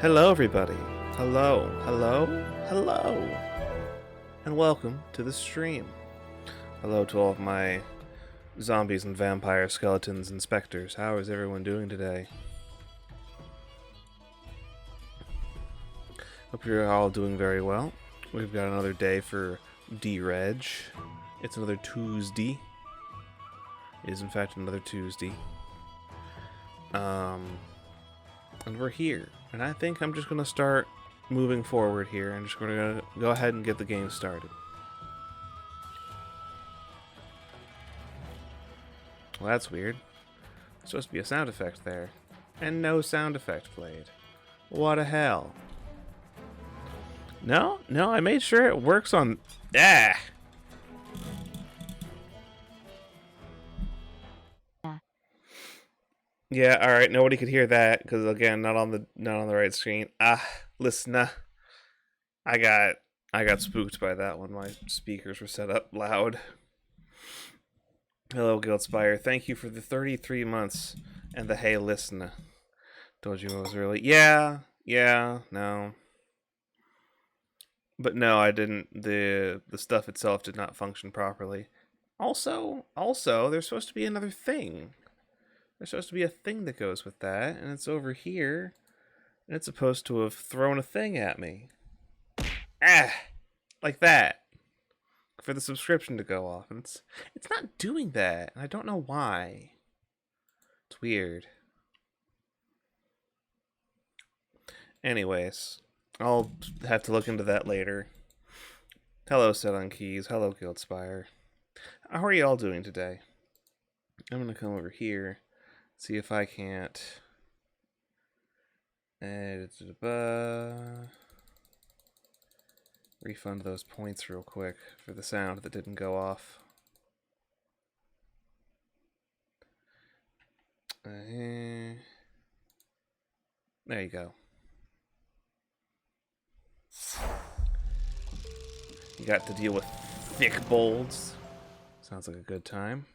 Hello, everybody. Hello, hello, hello. And welcome to the stream. Hello to all of my zombies and vampire skeletons and specters. How is everyone doing today? Hope you're all doing very well. We've got another day for DREDGE. It's another Tuesday. It is, in fact, another Tuesday. And we're here. And I think I'm just going to start moving forward here. I'm just going to go ahead and get the game started. Well, that's weird. There's supposed to be a sound effect there. And no sound effect played. What a hell. No, I made sure it works on... Ah! Yeah, alright, nobody could hear that, because again, not on the right screen. Listen, I got spooked by that one. My speakers were set up loud. Hello, Guildspire. Thank you for the 33 months and the hey, listen. Told you it was early. Yeah, no. But no, I didn't. The stuff itself did not function properly. Also, there's supposed to be another thing. There's supposed to be a thing that goes with that, and it's over here. And it's supposed to have thrown a thing at me. Like that. For the subscription to go off. And it's not doing that. And I don't know why. It's weird. Anyways, I'll have to look into that later. Hello, Set on Keys. Hello, Guildspire. How are you all doing today? I'm gonna come over here. See if I can't refund those points real quick for the sound that didn't go off. There you go. You got to deal with thick bolds. Sounds like a good time.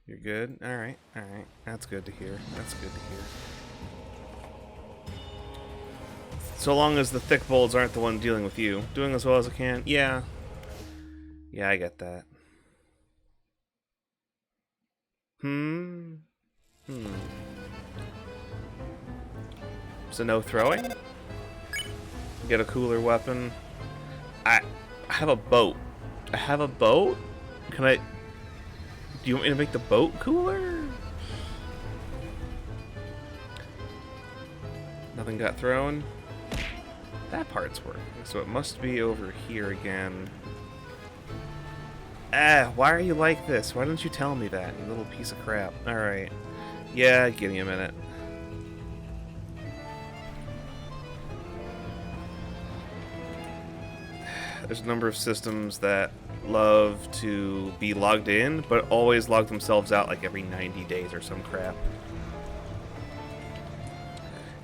You're good? Alright. That's good to hear. So long as the thick bolds aren't the one dealing with you. Doing as well as I can? Yeah. Yeah, I get that. So no throwing? Get a cooler weapon. I have a boat. Can I... Do you want me to make the boat cooler? Nothing got thrown. That part's working, so it must be over here again. Why are you like this? Why didn't you tell me that, you little piece of crap? Alright. Yeah, give me a minute. There's a number of systems that love to be logged in, but always log themselves out like every 90 days or some crap.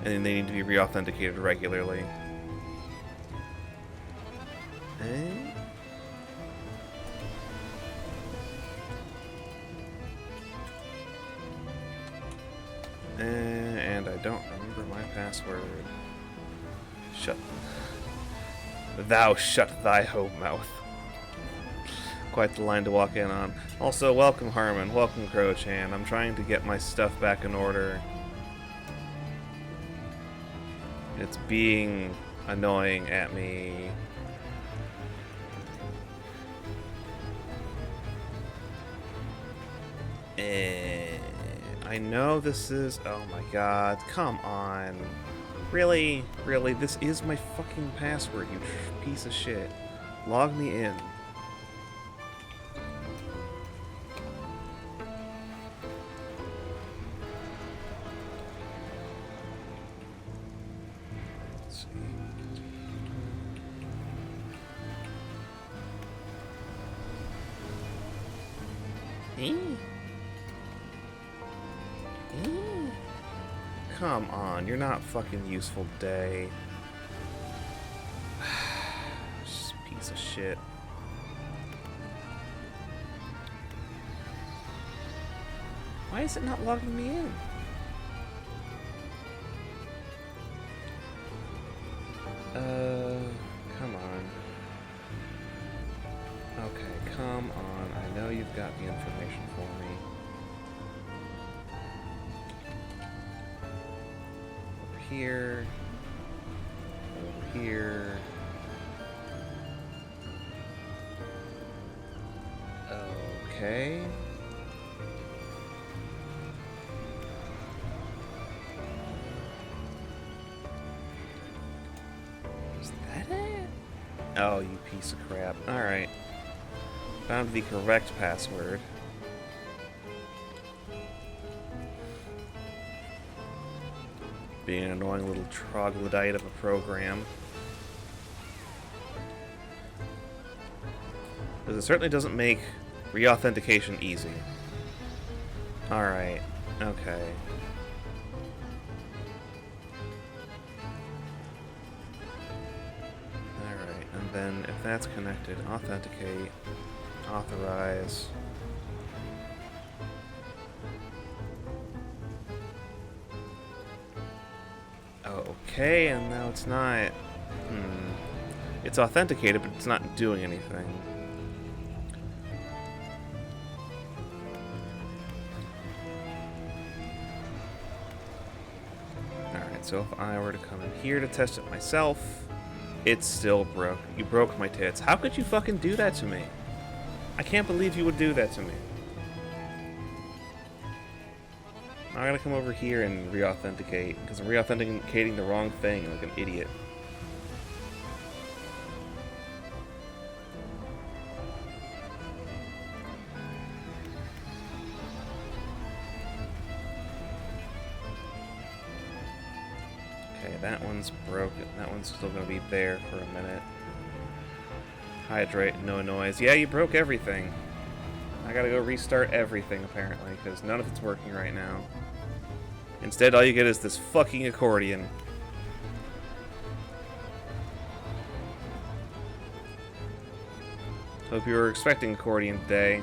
And then they need to be re-authenticated regularly. And I don't remember my password. Thou shut thy hoe mouth. Quite the line to walk in on. Also, welcome Harmon, welcome Crochan. I'm trying to get my stuff back in order. It's being annoying at me. I know this is... Oh my god, come on. Really? This is my fucking password, you piece of shit. Log me in. Let's see. Come on, you're not fucking useful today. Piece of shit. Why is it not logging me in? Come on. Okay, come on. I know you've got the information for me. Over here. Over here. Okay. Is that it? Oh, you piece of crap. Alright. Found the correct password. Being an annoying little troglodyte of a program. Because it certainly doesn't make re-authentication easy. Alright. Okay. Alright, and then if that's connected, authenticate, authorize. Okay, and now it's not. It's authenticated, but it's not doing anything. Alright, so if I were to come in here to test it myself, it's still broke. You broke my tits. How could you fucking do that to me? I can't believe you would do that to me. I gotta come over here and re-authenticate, because I'm re-authenticating the wrong thing like an idiot. Okay, that one's broken. That one's still gonna be there for a minute. Hydrate, no noise. Yeah, you broke everything. I gotta go restart everything, apparently, because none of it's working right now. Instead, all you get is this fucking accordion. Hope you were expecting accordion today.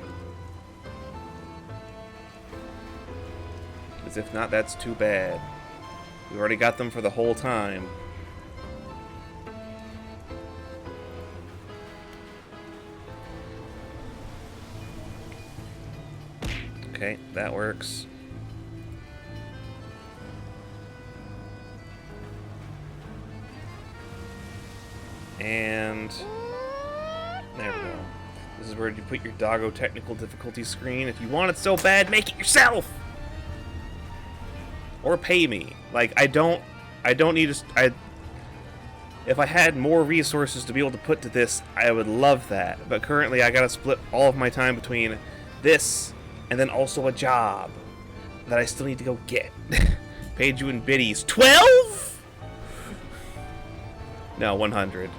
Because if not, that's too bad. We've already got them for the whole time. Okay, that works. And there we go. This is where you put your doggo technical difficulty screen. If you want it so bad, make it yourself! Or pay me. Like, I don't need to... If I had more resources to be able to put to this, I would love that. But currently, I gotta split all of my time between this and then also a job that I still need to go get. Paid you in biddies. 12?! No, 100.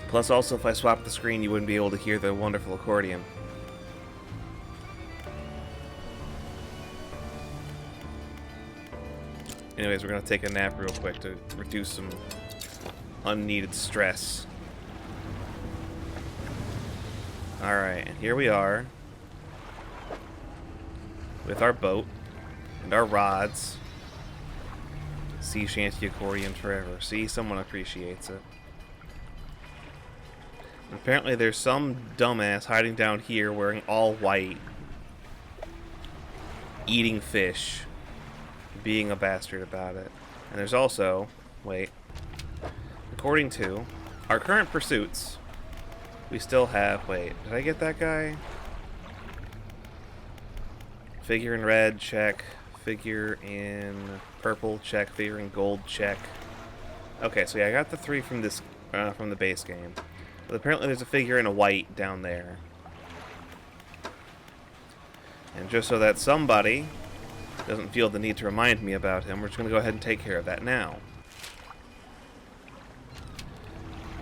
Plus, also, if I swap the screen, you wouldn't be able to hear the wonderful accordion. Anyways, we're gonna take a nap real quick to reduce some unneeded stress. Alright, and here we are with our boat and our rods. Sea shanty accordion forever. See, someone appreciates it. And apparently there's some dumbass hiding down here wearing all white, eating fish, being a bastard about it. And there's also, wait, according to our current pursuits, we still have, wait, did I get that guy? Figure in red, check. Figure in purple, check. Figure in gold, check. Okay, so yeah, I got the 3 from this, from the base game. But apparently there's a figure in a white down there. And just so that somebody doesn't feel the need to remind me about him, we're just going to go ahead and take care of that now.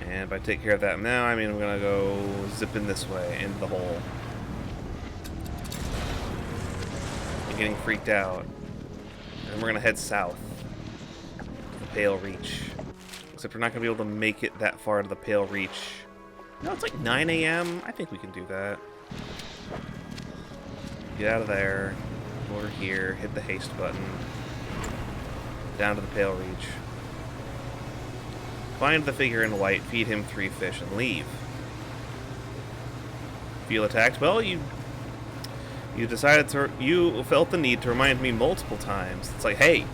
And by take care of that now, I mean we're going to go zipping this way, into the hole. I'm getting freaked out. And we're going to head south. To the Pale Reach. Except we're not going to be able to make it that far to the Pale Reach No, it's like 9 a.m. I think we can do that. Get out of there. Over here. Hit the haste button. Down to the Pale Reach. Find the figure in white, feed him 3 fish, and leave. Feel attacked? Well, you decided to... You felt the need to remind me multiple times. It's like, hey!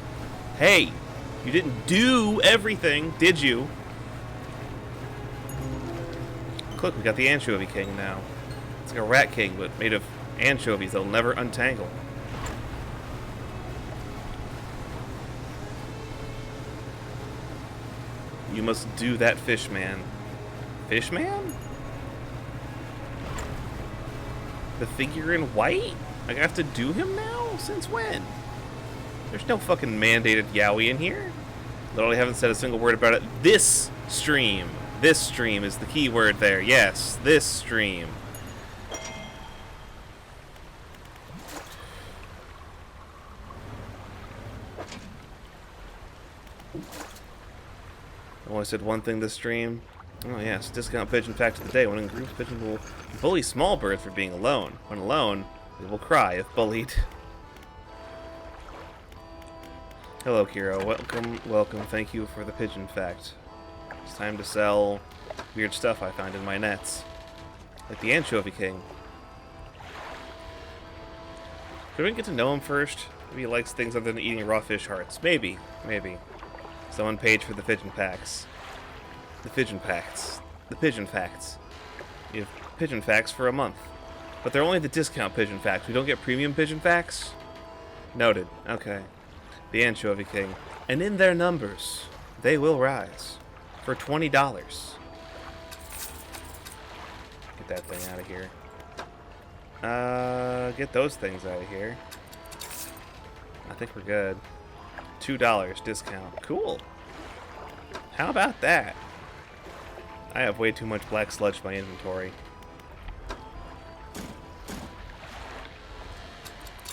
Hey! You didn't do everything, did you? Look, we got the Anchovy King now. It's like a Rat King, but made of anchovies that'll never untangle. You must do that, Fishman. Fishman? The figure in white? I have to do him now? Since when? There's no fucking mandated yaoi in here. Literally haven't said a single word about it. This stream. This stream is the key word there. Yes, this stream. I only said one thing this stream. Oh yes, discount pigeon fact of the day. When in groups, pigeons will bully small birds for being alone. When alone, they will cry if bullied. Hello, Kiro. Welcome, welcome. Thank you for the pigeon fact. It's time to sell weird stuff I find in my nets. Like the Anchovy King. Should we get to know him first? Maybe he likes things other than eating raw fish hearts. Maybe. Maybe. Someone paid for the pigeon packs. The pigeon packs. The pigeon facts. You have pigeon facts for a month. But they're only the discount pigeon facts. We don't get premium pigeon facts? Noted. Okay. The Anchovy King. And in their numbers, they will rise. For $20. Get that thing out of here. Get those things out of here. I think we're good. $2 discount. Cool. How about that? I have way too much black sludge in my inventory.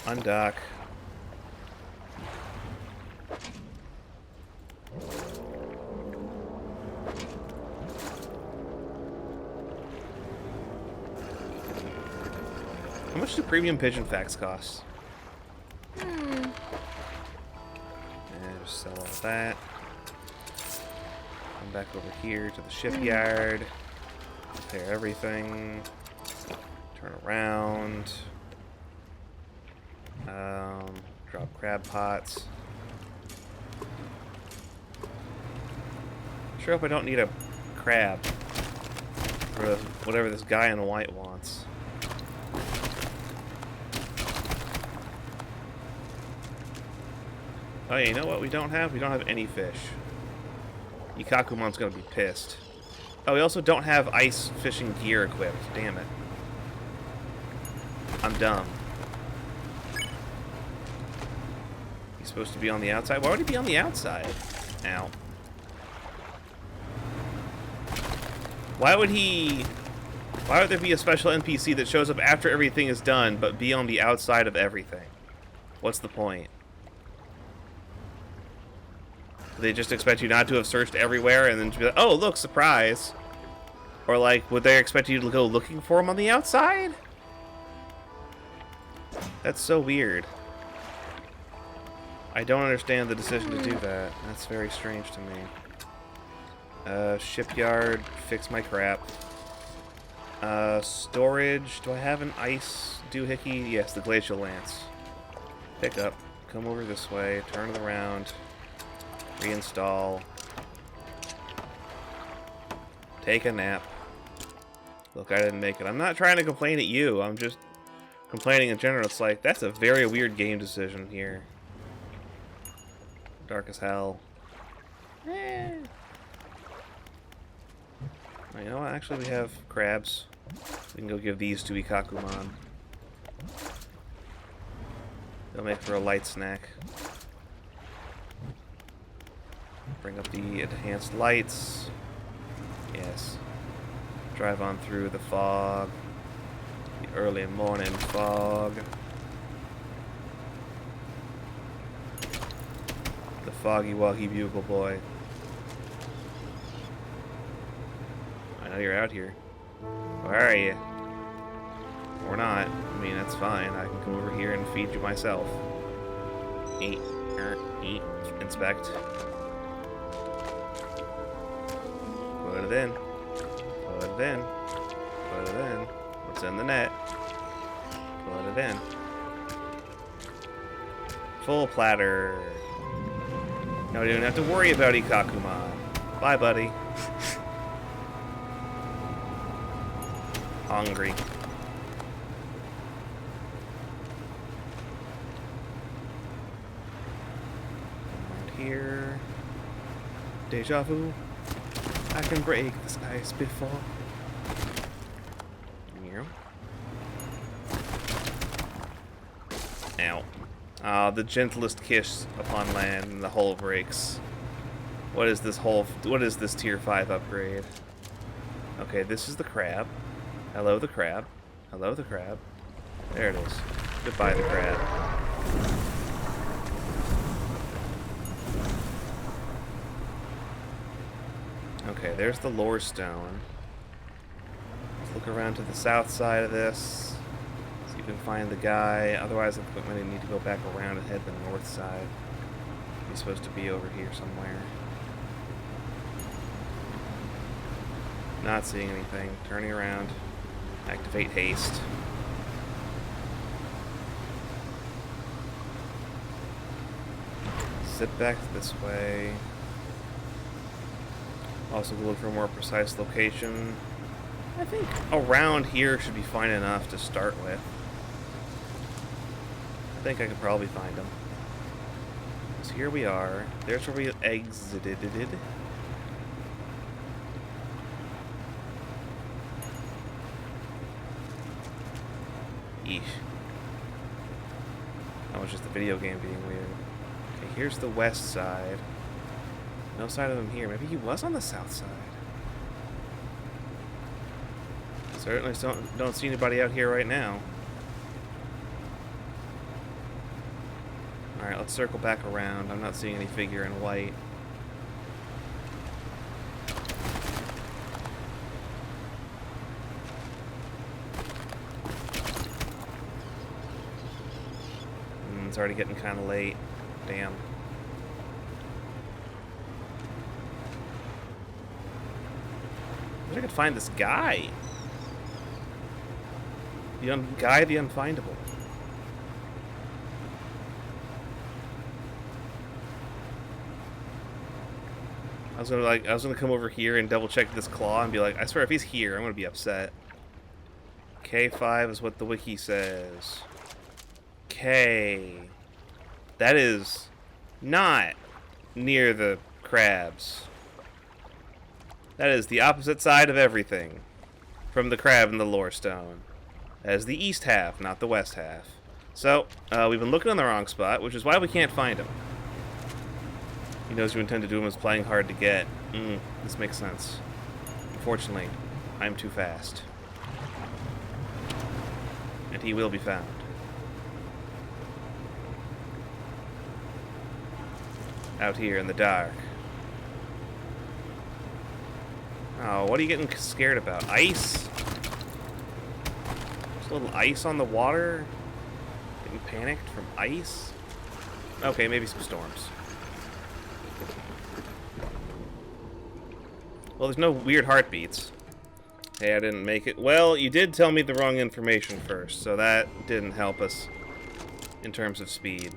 Undock. How much do premium pigeon facts cost? And just sell all that. Come back over here to the shipyard. Repair everything. Turn around. Drop crab pots. Sure hope I don't need a crab for whatever this guy in white wants. Oh, yeah, you know what we don't have? We don't have any fish. Ikakumon's gonna be pissed. Oh, we also don't have ice fishing gear equipped. Damn it. I'm dumb. He's supposed to be on the outside? Why would he be on the outside? Ow. Why would there be a special NPC that shows up after everything is done, but be on the outside of everything? What's the point? They just expect you not to have searched everywhere and then to be like, oh, look, surprise. Or like, would they expect you to go looking for him on the outside? That's so weird. I don't understand the decision to do that. That's very strange to me. Shipyard, fix my crap. Storage, do I have an ice doohickey? Yes, the glacial lance. Pick up, come over this way, turn it around. Reinstall. Take a nap. Look, I didn't make it. I'm not trying to complain at you. I'm just complaining in general. It's like, that's a very weird game decision here. Dark as hell. Eh. You know what? Actually, we have crabs. We can go give these to Ikakumon. They'll make for a light snack. Bring up the enhanced lights. Yes. Drive on through the fog. The early morning fog. The foggy woggy bugle boy. I know you're out here. Where are you? Or not. I mean, that's fine. I can come over here and feed you myself. Eat. Eat. Inspect. Put it in. Put it in. Put it in. What's in the net? Put it in. Full platter. No, you don't have to worry about Ikakuma. Bye, buddy. Hungry. Around here. Deja vu. I can break this ice before. Ow. Ah, the gentlest kiss upon land and the hull breaks. What is this tier 5 upgrade? Okay, this is the crab. Hello, the crab. Hello, the crab. There it is. Goodbye, the crab. Okay, there's the lore stone. Let's look around to the south side of this. See if we can find the guy. Otherwise, I think we might need to go back around and head the north side. He's supposed to be over here somewhere. Not seeing anything. Turning around. Activate haste. Sit back this way. Also look for a more precise location. I think around here should be fine enough to start with. I think I could probably find them. So here we are. There's where we exited. Eesh. That was just the video game being weird. Okay, here's the west side. No sign of him here. Maybe he was on the south side. Certainly don't see anybody out here right now. Alright, let's circle back around. I'm not seeing any figure in white. It's already getting kind of late. Damn. I wish I could find this guy. The unfindable. I was gonna come over here and double check this claw and be like, I swear if he's here, I'm gonna be upset. K5 is what the wiki says. K. That is not near the crabs. That is the opposite side of everything from the crab and the lore stone. That is the east half, not the west half. So, we've been looking on the wrong spot, which is why we can't find him. He knows you intend to do him as playing hard to get. This makes sense. Unfortunately, I'm too fast. And he will be found. Out here in the dark. Oh, what are you getting scared about? Ice? Just a little ice on the water? Getting panicked from ice? Okay, maybe some storms. Well, there's no weird heartbeats. Hey, I didn't make it. Well, you did tell me the wrong information first, so that didn't help us in terms of speed.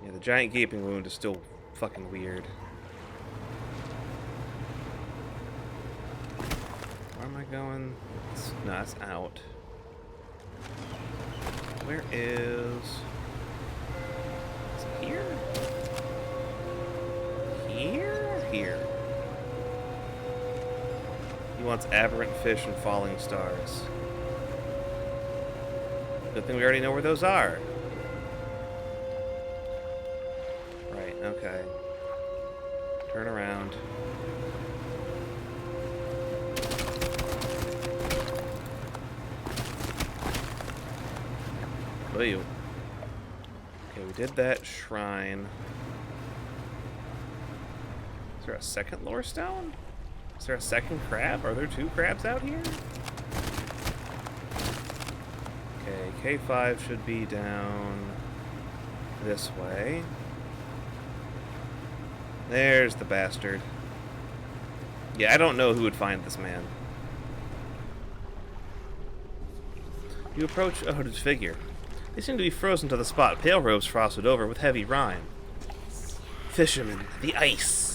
Yeah, the giant gaping wound is still fucking weird. Where am I going? No, that's out. Where is... Is it here? Here. He wants aberrant fish and falling stars. Good thing we already know where those are. Right, okay. Turn around. What are you? Okay, we did that shrine. Is there a second lore stone? Is there a second crab? Are there 2 crabs out here? Okay, K5 should be down this way. There's the bastard. Yeah, I don't know who would find this man. You approach a hooded figure. They seem to be frozen to the spot, pale robes frosted over with heavy rime. Fishermen, the ice!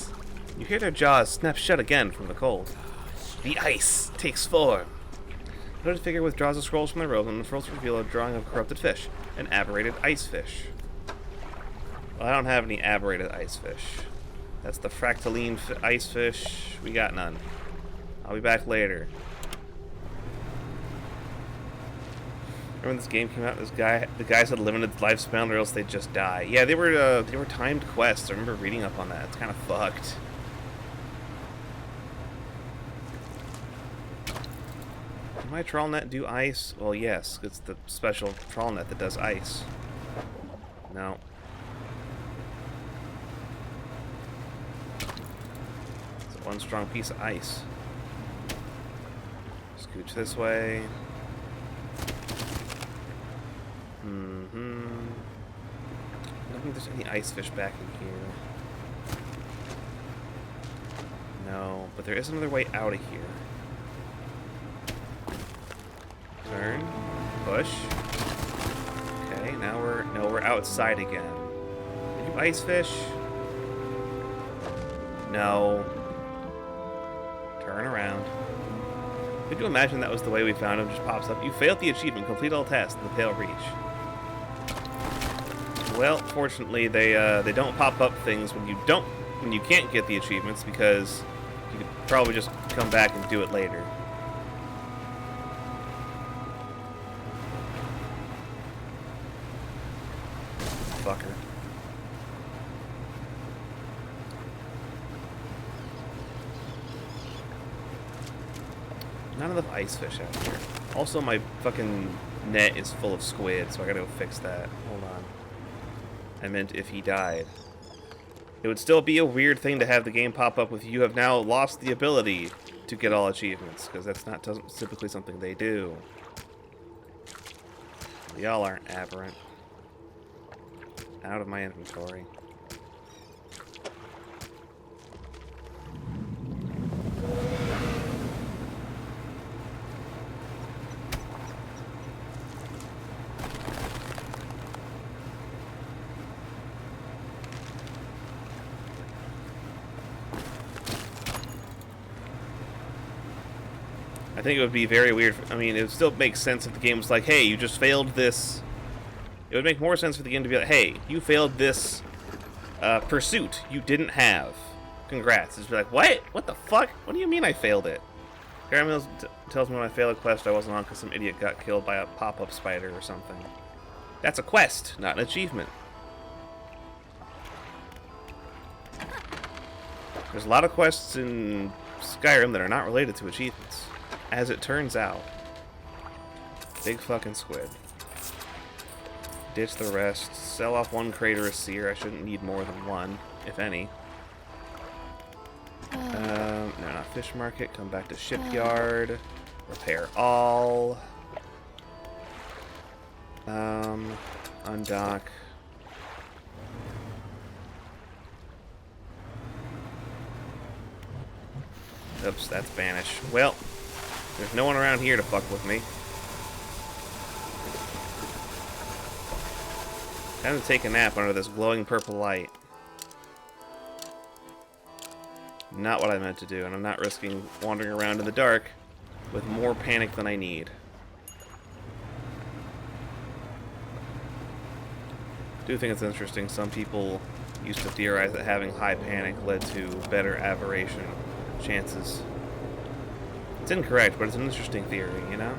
You hear their jaws snap shut again from the cold. The ice takes form. The hooded figure withdraws the scrolls from the robe, and the scrolls reveal a drawing of a corrupted fish, an aberrated ice fish. Well, I don't have any aberrated ice fish. That's the fractaline ice fish. We got none. I'll be back later. Remember when this game came out? The guys had limited lifespan, or else they'd just die. Yeah, they were timed quests. I remember reading up on that. It's kind of fucked. Can my trawl net do ice? Well, yes. It's the special trawl net that does ice. No. It's one strong piece of ice. Scooch this way. I don't think there's any ice fish back in here. No, but there is another way out of here. Turn. Push. Okay, now we're outside again. Did you ice fish? No. Turn around. Could you imagine that was the way we found him? Just pops up. You failed the achievement. Complete all tasks in the Pale Reach. Well, fortunately, they don't pop up things when you can't get the achievements, because you could probably just come back and do it later. Fucker. Not enough ice fish out here. Also, my fucking net is full of squid, so I gotta go fix that. Hold on. I meant if he died. It would still be a weird thing to have the game pop up with you have now lost the ability to get all achievements, because that's not typically something they do. Y'all aren't aberrant. Out of my inventory. I think it would be very weird. I mean, it would still make sense if the game was like, hey, you just failed this. It would make more sense for the game to be like, hey, you failed this pursuit you didn't have. Congrats. It's like, what? What the fuck? What do you mean I failed it? Caramel tells me when I fail a quest I wasn't on because some idiot got killed by a pop-up spider or something. That's a quest, not an achievement. There's a lot of quests in Skyrim that are not related to achievements. As it turns out. Big fucking squid. Ditch the rest. Sell off one crater of seer. I shouldn't need more than one, if any. No, not fish market. Come back to shipyard. Repair all. Undock. Oops, that's banish. Well, there's no one around here to fuck with me. Time to take a nap under this glowing purple light. Not what I meant to do, and I'm not risking wandering around in the dark with more panic than I need. I do think it's interesting. Some people used to theorize that having high panic led to better aberration chances. It's incorrect, but it's an interesting theory, you know?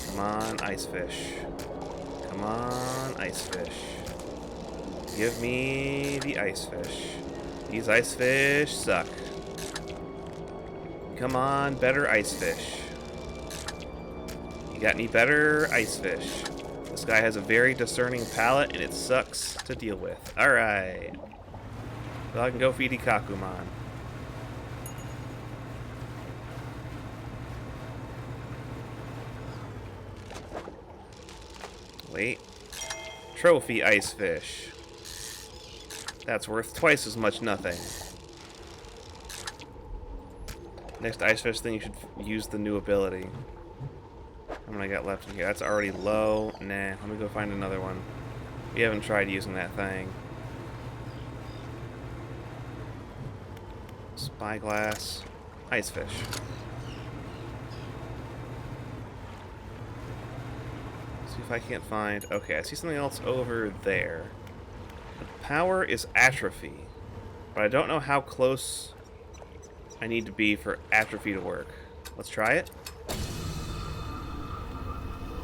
Come on, ice fish. Come on, ice fish. Give me the ice fish. These ice fish suck. Come on, better ice fish. You got any better ice fish? This guy has a very discerning palate, and it sucks to deal with. Alright. Well, I can go feed Ikakumon. Wait. Trophy ice fish. That's worth twice as much nothing. Next ice fish thing, you should use the new ability. How many I got left in here? That's already low. Nah, let me go find another one. We haven't tried using that thing. Spyglass. Ice fish. See if I can't find... Okay, I see something else over there. The power is atrophy. But I don't know how close I need to be for atrophy to work. Let's try it.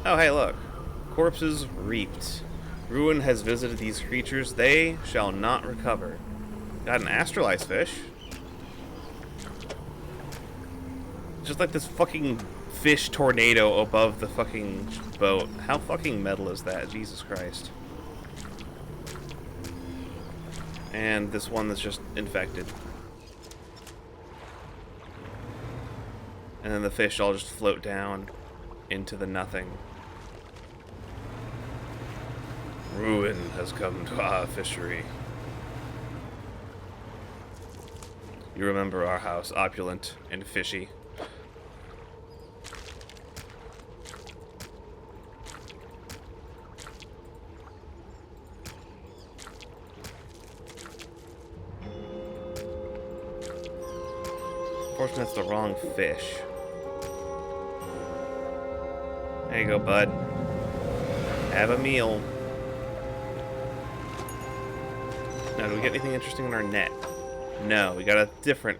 Oh, hey, look. Corpses reaped. Ruin has visited these creatures. They shall not recover. Got an astral ice fish. Just like this fucking fish tornado above the fucking boat. How fucking metal is that? Jesus Christ. And this one that's just infected. And then the fish all just float down into the nothing. Ruin has come to our fishery. You remember our house, opulent and fishy. Unfortunately, that's the wrong fish. There you go, bud. Have a meal. Now, do we get anything interesting in our net? No, we got a different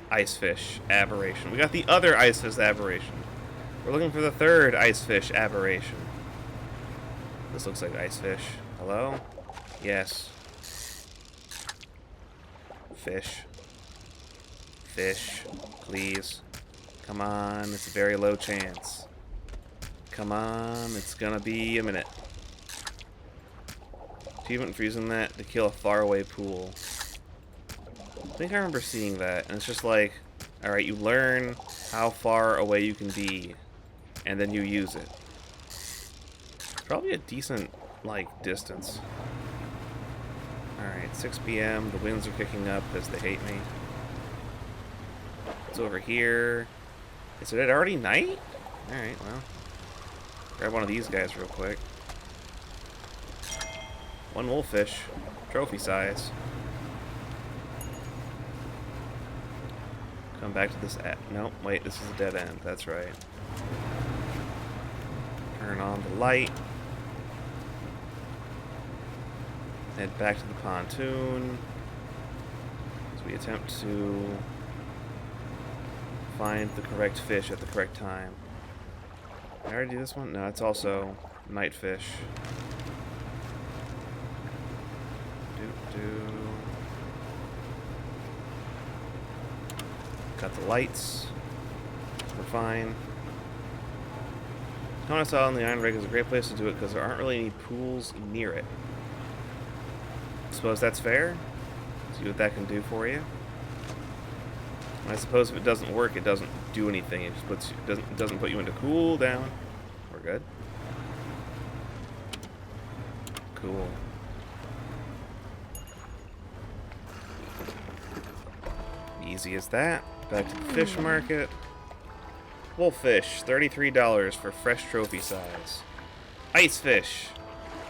ice fish aberration. We got the other ice fish aberration. We're looking for the third ice fish aberration. This looks like ice fish. Hello? Yes. Fish. Fish. Please. Come on, it's a very low chance. Come on, it's gonna be a minute. Achievement for using that to kill a faraway pool. I think I remember seeing that, and it's just like, alright, you learn how far away you can be, and then you use it. It's probably a decent, like, distance. Alright, 6 p.m., the winds are kicking up because they hate me. It's over here. Is it already night? Alright, well. Grab one of these guys real quick. One wolffish. Trophy size. Come back to this nope, wait, this is a dead end. That's right. Turn on the light. Head back to the pontoon. As we attempt to find the correct fish at the correct time. Did I already do this one? No, it's also night fish. Got the lights. We're fine. Conus Island on the Iron Rig is a great place to do it because there aren't really any pools near it. Suppose that's fair? See what that can do for you. And I suppose if it doesn't work, it doesn't do anything. It just puts you, doesn't put you into cooldown. We're good. Cool. Easy as that. Back to the fish market. Wolffish, $33 for fresh trophy size. Ice fish,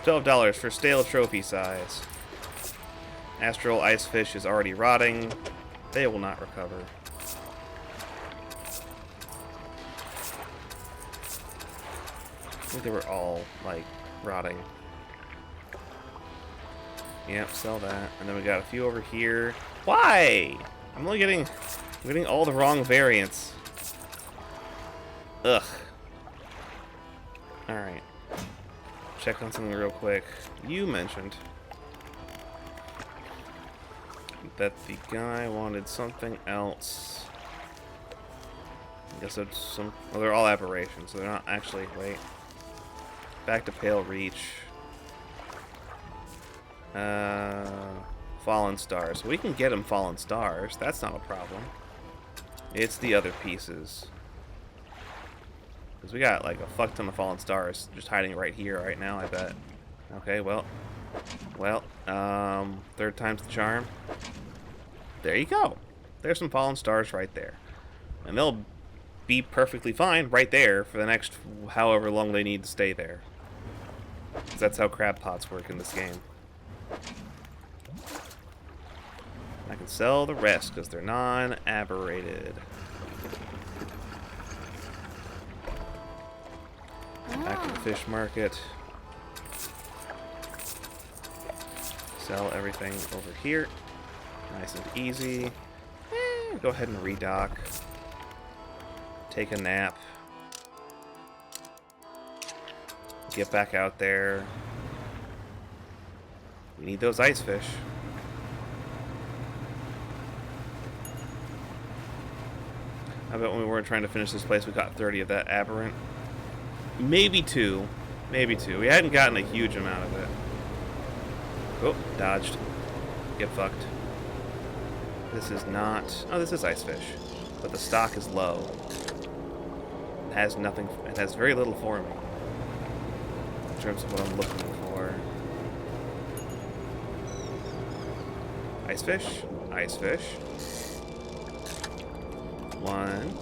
$12 for stale trophy size. Astral ice fish is already rotting. They will not recover. I think they were all, like, rotting. Yep, sell that. And then we got a few over here. Why? I'm only getting all the wrong variants. Ugh. Alright. Check on something real quick. You mentioned that the guy wanted something else. I guess it's some... Well, they're all aberrations, so they're not actually... Wait. Back to Pale Reach. Fallen Stars. We can get him Fallen Stars. That's not a problem. It's the other pieces. Because we got like a fuck ton of fallen stars just hiding right here, right now, I bet. Okay, well, third time's the charm. There you go. There's some fallen stars right there. And they'll be perfectly fine right there for the next however long they need to stay there. Because that's how crab pots work in this game. I can sell the rest because they're non-aberrated. Back to the fish market. Sell everything over here. Nice and easy. Go ahead and redock. Take a nap. Get back out there. We need those ice fish. I bet when we weren't trying to finish this place, we got 30 of that aberrant. Maybe 2. Maybe 2. We hadn't gotten a huge amount of it. Oh, dodged. Get fucked. This is not... Oh, this is ice fish. But the stock is low. It has nothing... It has very little for me. In terms of what I'm looking for. Ice fish. Ice fish. 1.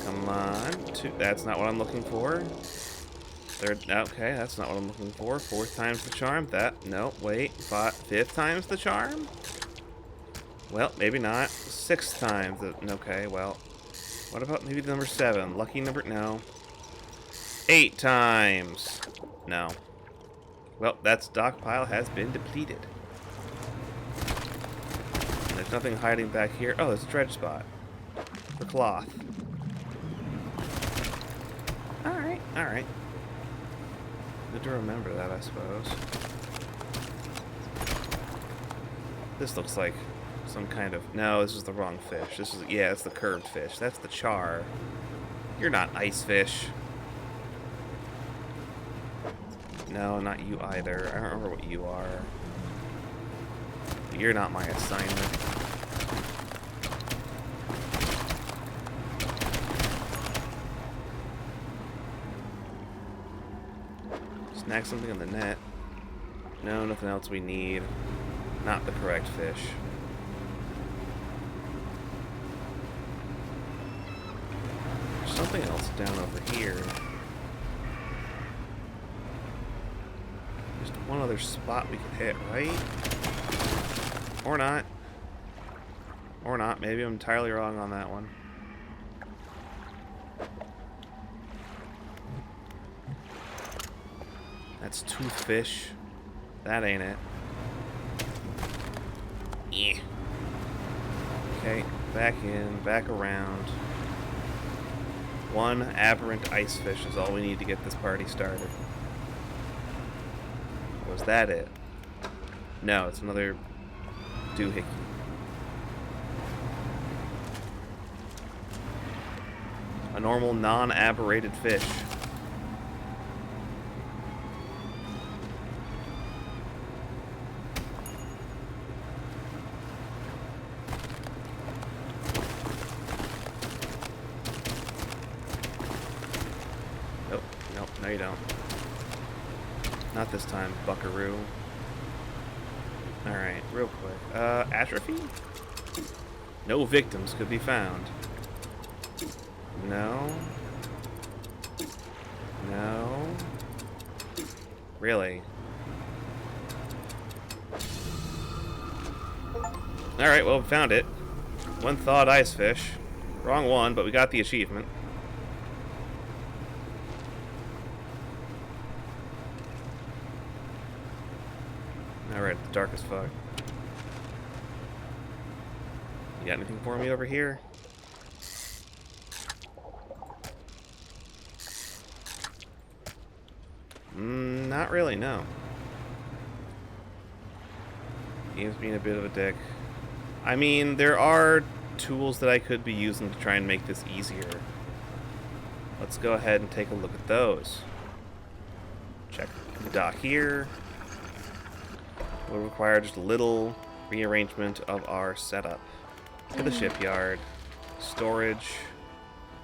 Come on. 2. That's not what I'm looking for. 3rd. Okay, that's not what I'm looking for. 4th time's the charm. That. No, wait. 5th time's the charm? Well, maybe not. 6th time. Okay, well. What about maybe number 7? Lucky number... No. 8 times. No. Well, that stockpile has been depleted. And there's nothing hiding back here. Oh, there's a dredge spot. For cloth. Alright, alright. Good to remember that, I suppose. This looks like some kind of... No, this is the wrong fish. This is... Yeah, it's the curved fish. That's the char. You're not ice fish. No, not you either. I don't remember what you are. You're not my assignment. Snag something in the net. No, nothing else we need. Not the correct fish. There's something else down over here. Just one other spot we could hit, right? Or not. Or not. Maybe I'm entirely wrong on that one. That's toothfish. That ain't it. Yeah. Okay, back in, back around. 1 aberrant ice fish is all we need to get this party started. Was that it? No, it's another doohickey. A normal, non-aberrated fish. No, you don't. Not this time, buckaroo. Alright, real quick. Atrophy? No victims could be found. No. No. Really? Alright, well, we found it. 1 thawed ice fish. Wrong one, but we got the achievement. Alright, it's dark as fuck. You got anything for me over here? Not really, no. Game's being a bit of a dick. I mean, there are tools that I could be using to try and make this easier. Let's go ahead and take a look at those. Check the dock here. Will require just a little rearrangement of our setup. To the shipyard. Storage.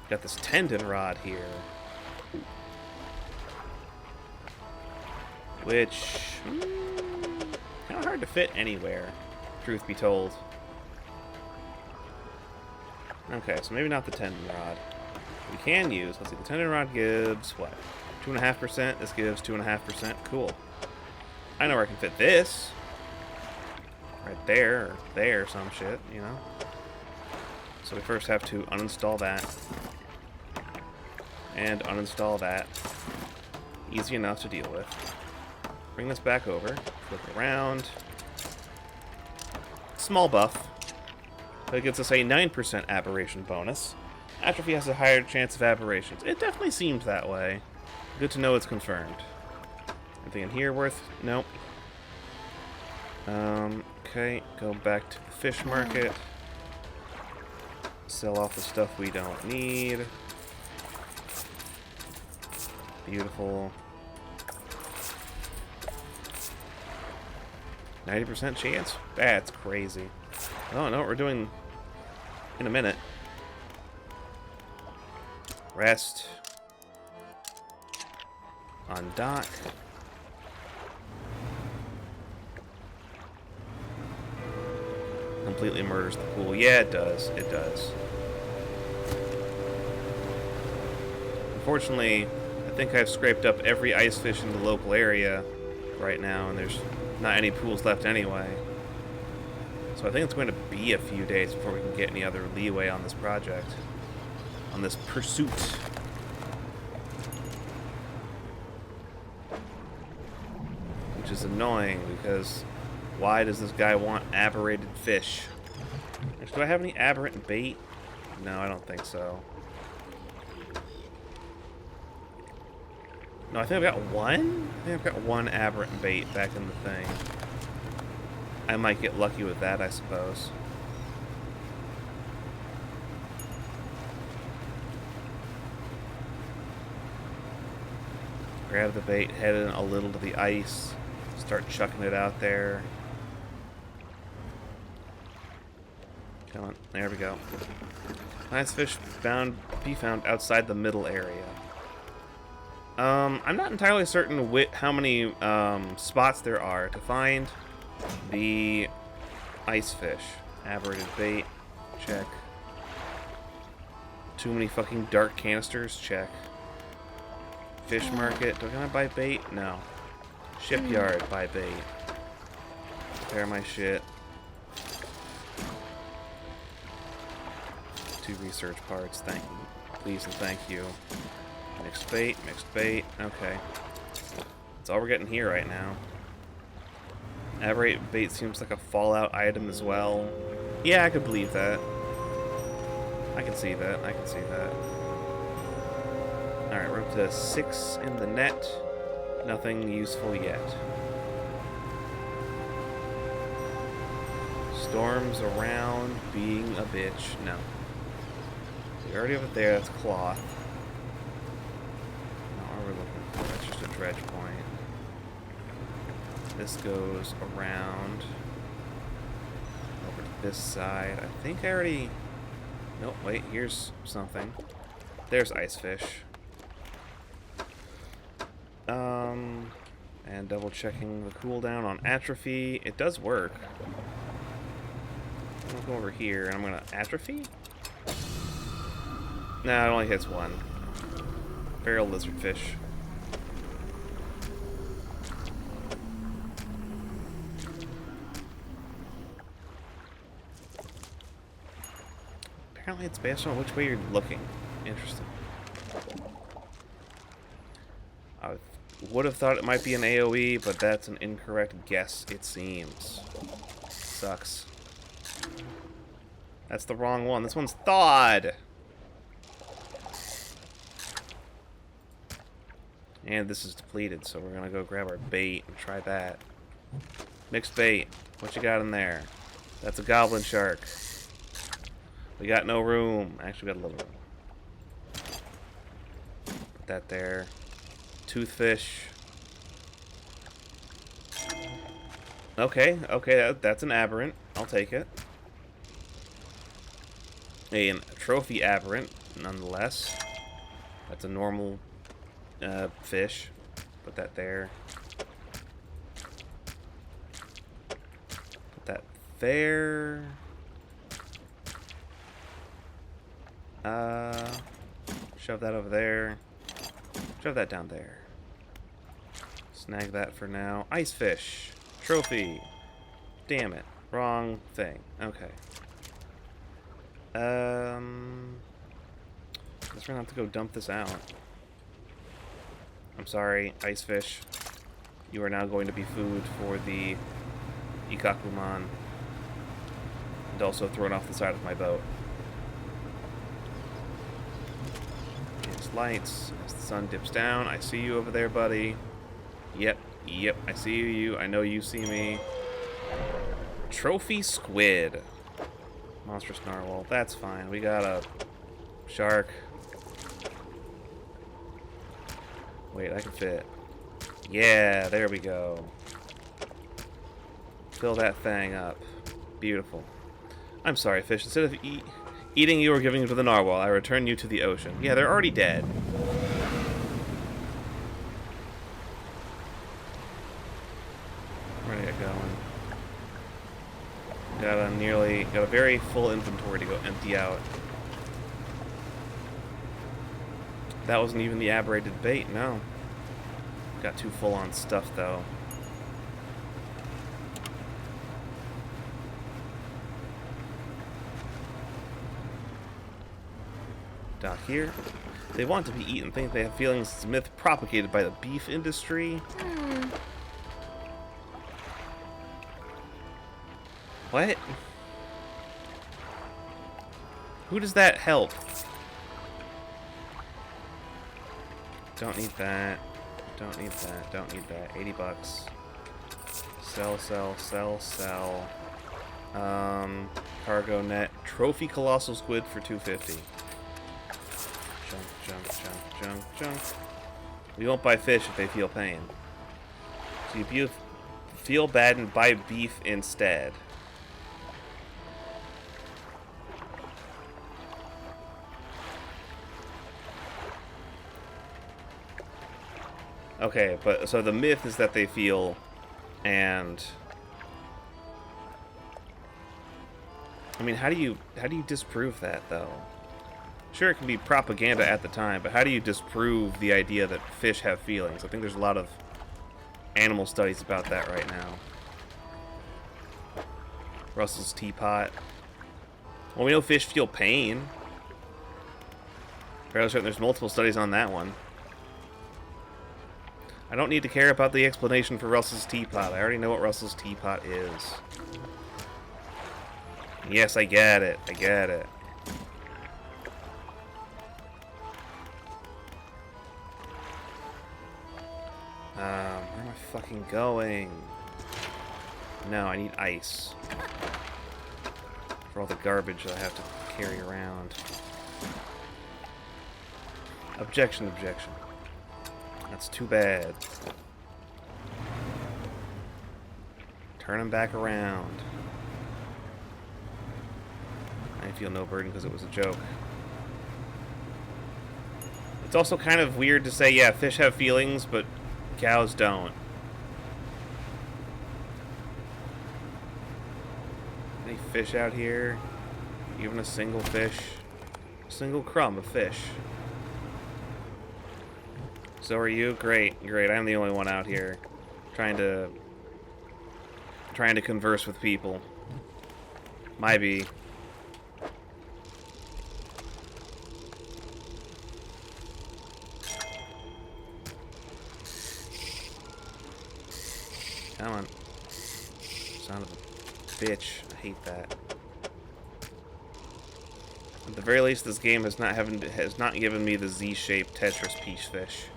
Got this tendon rod here. Which... kind of hard to fit anywhere, truth be told. Okay, so maybe not the tendon rod. We can use, let's see, the tendon rod gives, what? 2.5%? This gives 2.5%. Cool. I know where I can fit this. Right there, or there, some shit, you know? So we first have to uninstall that. And uninstall that. Easy enough to deal with. Bring this back over. Flip it around. Small buff. That gives us a 9% aberration bonus. Atrophy has a higher chance of aberrations. It definitely seems that way. Good to know it's confirmed. Anything in here worth? Nope. Okay, go back to the fish market. Sell off the stuff we don't need. Beautiful. 90% chance? That's crazy. I don't know what we're doing in a minute. Rest. On dock. Completely murders the pool. Yeah, it does. It does. Unfortunately, I think I've scraped up every ice fish in the local area right now, and there's not any pools left anyway. So I think it's going to be a few days before we can get any other leeway on this project. On this pursuit. Which is annoying, because why does this guy want aberrated fish? Do I have any aberrant bait? No, I don't think so. No, I think I've got one? I think I've got one aberrant bait back in the thing. I might get lucky with that, I suppose. Grab the bait, head in a little to the ice, start chucking it out there. Come on, there we go. Nice fish be found outside the middle area. I'm not entirely certain how many spots there are to find the ice fish. Aberrated bait, check. Too many fucking dark canisters, check. Fish market, do I gotta buy bait? No. Shipyard, buy bait. Prepare my shit. 2 research parts, thank you. Please and thank you. Mixed bait, okay. That's all we're getting here right now. Aberrate bait seems like a Fallout item as well. Yeah, I could believe that. I can see that, I can see that. Alright, we're up to 6 in the net. Nothing useful yet. Storms around being a bitch. No. We already have it there, that's cloth. We're looking for. That's just a dredge point. This goes around over to this side. I think I already... Nope, wait, here's something. There's ice fish. And double checking the cooldown on atrophy. It does work. I'm gonna go over here and I'm gonna atrophy? No, it only hits one. Feral lizardfish. Apparently it's based on which way you're looking. Interesting. I would have thought it might be an AoE, but that's an incorrect guess, it seems. Sucks. That's the wrong one. This one's thawed! And this is depleted, so we're gonna go grab our bait and try that. Mixed bait. What you got in there? That's a goblin shark. We got no room. Actually, we got a little room. Put that there. Toothfish. Okay, okay, that's an aberrant. I'll take it. A trophy aberrant. nonetheless. That's a normal fish. Put that there. Put that there. Shove that over there. Shove that down there. Snag that for now. Ice fish. Trophy. Damn it. Wrong thing. Okay. I guess we're gonna have to go dump this out. I'm sorry, ice fish. You are now going to be food for the Ikakuman. And also thrown off the side of my boat. It's lights. As the sun dips down, I see you over there, buddy. Yep, I see you. I know you see me. Trophy squid. Monstrous narwhal. That's fine. We got a shark. Wait, I can fit. Yeah, there we go. Fill that thing up. Beautiful. I'm sorry, fish. Instead of eating you or giving you to the narwhal, I return you to the ocean. Yeah, they're already dead. Where did it going? Got a very full inventory to go empty out. That wasn't even the aberrated bait, no. Got too full on stuff, though. Down here. They want to be eaten, think they have feelings. It's a myth propagated by the beef industry. What? Who does that help? Don't need that. Don't need that. Don't need that. 80 bucks. Sell, sell, sell, sell. Cargo net. Trophy colossal squid for 250. Junk, junk, junk, junk, junk. We won't buy fish if they feel pain. So you feel bad and buy beef instead. Okay, but so the myth is that they feel, and I mean, how do you disprove that though? Sure, it can be propaganda at the time, but how do you disprove the idea that fish have feelings? I think there's a lot of animal studies about that right now. Russell's teapot. Well, we know fish feel pain. Fairly certain there's multiple studies on that one. I don't need to care about the explanation for Russell's teapot. I already know what Russell's teapot is. Yes, I get it. I get it. Where am I fucking going? No, I need ice. For all the garbage that I have to carry around. Objection, objection. That's too bad. Turn him back around. I feel no burden because it was a joke. It's also kind of weird to say, yeah, fish have feelings, but cows don't. Any fish out here? Even a single fish? A single crumb of fish. So are you? Great, great. I'm the only one out here trying to converse with people. Maybe. Come on. Son of a bitch. I hate that. At the very least, this game has not given me the Z-shaped Tetris piece fish.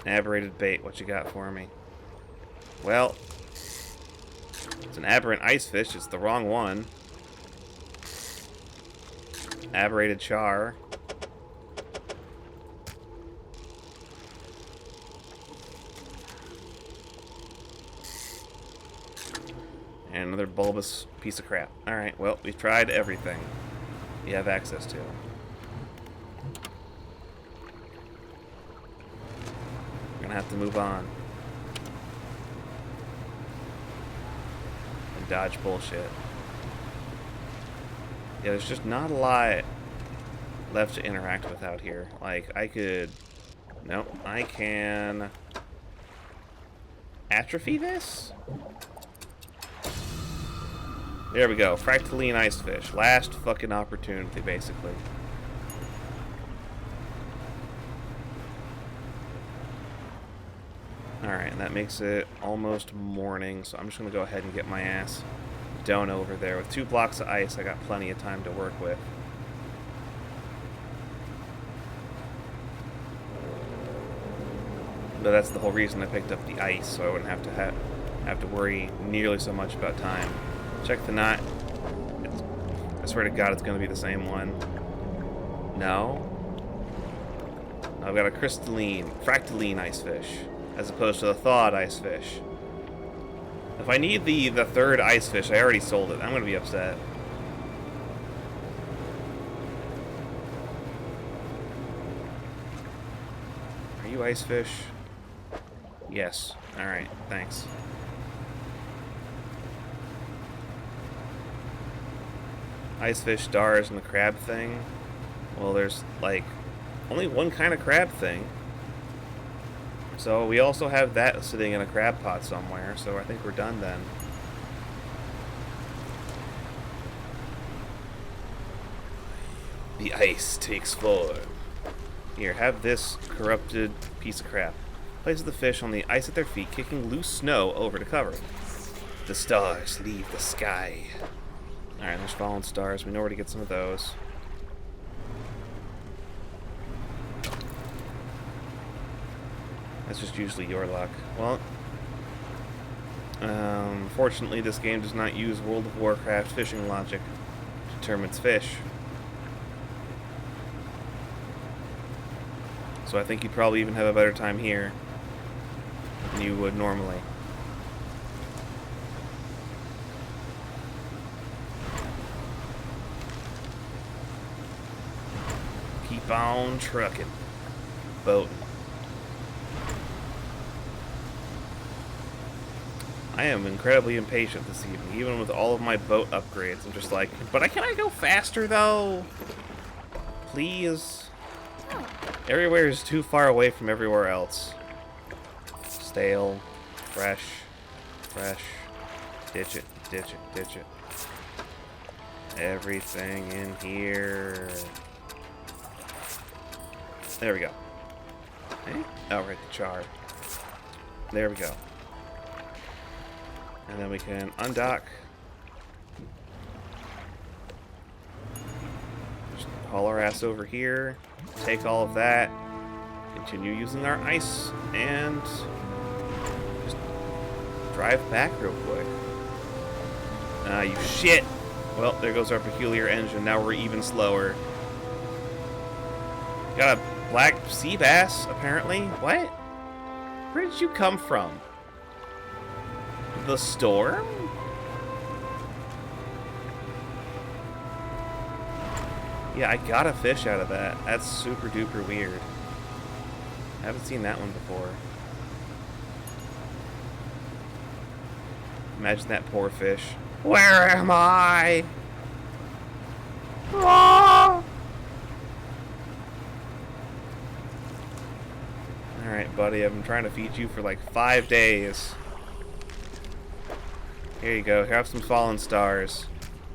Aberrated bait, what you got for me? Well, it's an aberrant ice fish. It's the wrong one. Aberrated char. And another bulbous piece of crap. Alright, well, we've tried everything. you have access to. We're gonna have to move on. And dodge bullshit. Yeah, there's just not a lot left to interact with out here. Like, I could... Nope, I can... atrophy this? There we go. Fractaline ice fish. Last fucking opportunity, basically. Alright, and that makes it almost morning, so I'm just going to go ahead and get my ass down over there. With 2 blocks of ice, I got plenty of time to work with. But that's the whole reason I picked up the ice, so I wouldn't have to worry nearly so much about time. Check the knot. I swear to God, it's going to be the same one. No. I've got a fractaline ice fish, as opposed to the thawed ice fish. If I need the third ice fish, I already sold it. I'm going to be upset. Are you ice fish? Yes. Alright, thanks. Ice fish, stars, and the crab thing. Well, there's, like, only one kind of crab thing. So we also have that sitting in a crab pot somewhere, so I think we're done then. The ice takes form. Here, have this corrupted piece of crap. Places the fish on the ice at their feet, kicking loose snow over to cover. The stars leave the sky. Alright, there's fallen stars. We know where to get some of those. That's just usually your luck. Well, fortunately this game does not use World of Warcraft fishing logic to determine its fish. So I think you'd probably even have a better time here than you would normally. Keep on trucking. Boating. I am incredibly impatient this evening, even with all of my boat upgrades. I'm just like, but can I go faster though? Please? Everywhere is too far away from everywhere else. Stale, fresh, ditch it, ditch it, ditch it. Everything in here. There we go. Hey? Oh, right, the char. There we go. And then we can undock. Just haul our ass over here. Take all of that. Continue using our ice. And just drive back real quick. Ah, you shit! Well, there goes our peculiar engine. Now we're even slower. Got a black sea bass, apparently. What? Where did you come from? The storm? Yeah, I got a fish out of that. That's super duper weird. I haven't seen that one before. Imagine that poor fish. Where am I? Ah! Alright, buddy, I've been trying to feed you for like 5 days. Here you go. Have some fallen stars.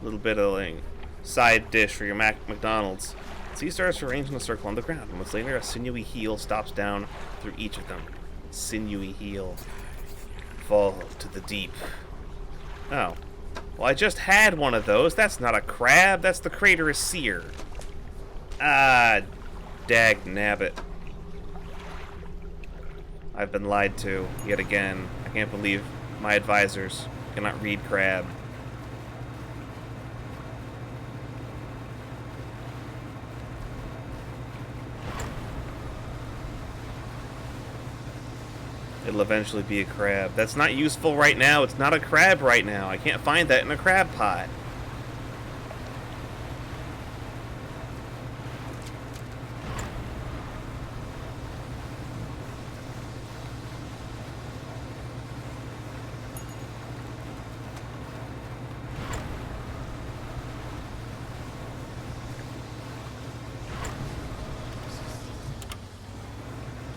A little bit of like side dish for your McDonald's. Sea stars are arranged in a circle on the ground. Moments later, a sinewy heel stops down through each of them. Sinewy heel. Fall to the deep. Oh. Well, I just had one of those. That's not a crab. That's the craterous seer. Ah, dag nabbit. I've been lied to yet again. I can't believe my advisors cannot read crab. It'll eventually be a crab. That's not useful right now. It's not a crab right now. I can't find that in a crab pot.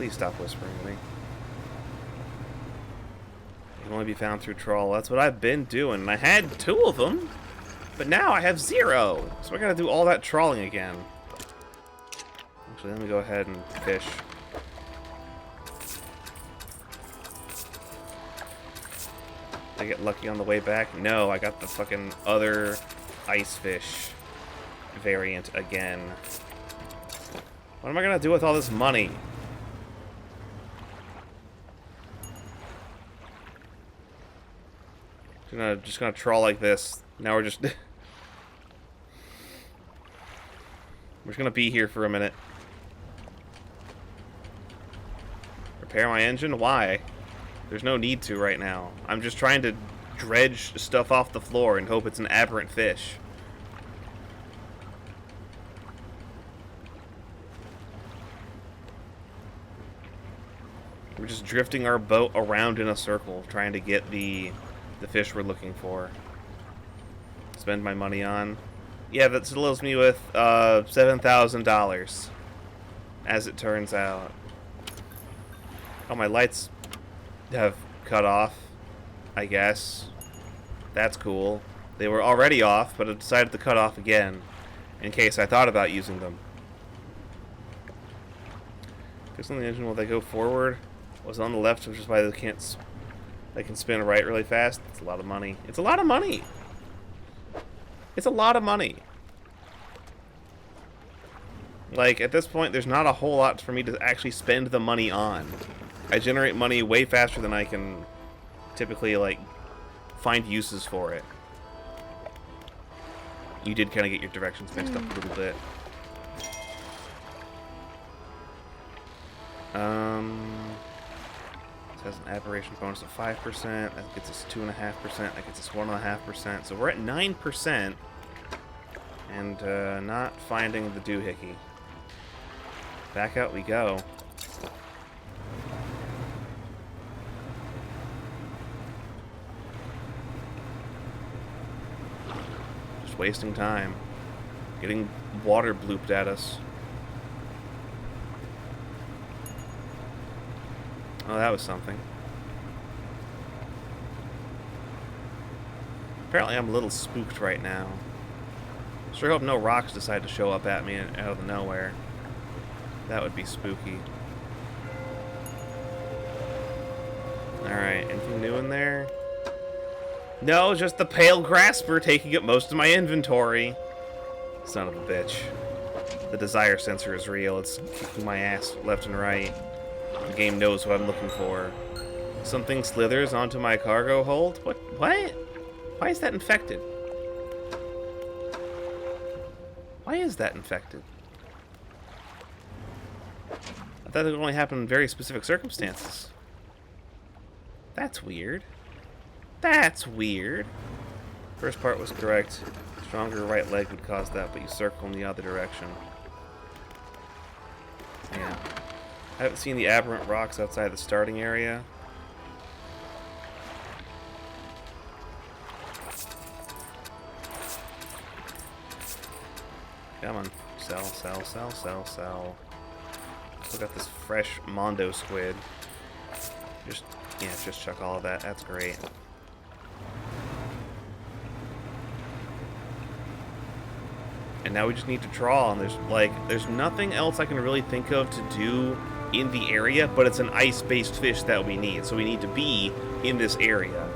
Please stop whispering to me. It can only be found through trawl. That's what I've been doing. I had 2 of them, but now I have 0. So I gotta do all that trawling again. Actually, let me go ahead and fish. Did I get lucky on the way back? No, I got the fucking other ice fish variant again. What am I gonna do with all this money? Just gonna trawl like this. Now we're just... we're just gonna be here for a minute. Repair my engine? Why? There's no need to right now. I'm just trying to dredge stuff off the floor and hope it's an aberrant fish. We're just drifting our boat around in a circle, trying to get the fish we're looking for. Spend my money on. Yeah, that still leaves me with $7,000, as it turns out. Oh, my lights have cut off, I guess. That's cool. They were already off, but I decided to cut off again, in case I thought about using them. Just on the engine, will they go forward? Was on the left, which is why they can't... They can spin right really fast. It's a lot of money. It's a lot of money! It's a lot of money! Like, at this point, there's not a whole lot for me to actually spend the money on. I generate money way faster than I can typically, like, find uses for it. You did kind of get your directions mixed up a little bit. It has an aberration bonus of 5%. That gets us 2.5%. That gets us 1.5%. So we're at 9%. And not finding the doohickey. Back out we go. Just wasting time. Getting water blooped at us. Oh, that was something. Apparently I'm a little spooked right now. Sure hope no rocks decide to show up at me out of nowhere. That would be spooky. Alright, anything new in there? No, just the pale grasper taking up most of my inventory. Son of a bitch. The desire sensor is real. It's kicking my ass left and right. The game knows what I'm looking for. Something slithers onto my cargo hold? What? Why is that infected? Why is that infected? I thought it would only happen in very specific circumstances. That's weird. That's weird. First part was correct. Stronger right leg would cause that, but you circle in the other direction. Yeah. I haven't seen the aberrant rocks outside the starting area. Come on. Sell, sell, sell, sell, sell. Still got this fresh Mondo squid. Just chuck all of that. That's great. And now we just need to trawl, and there's nothing else I can really think of to do in the area, but it's an ice-based fish that we need, so we need to be in this area.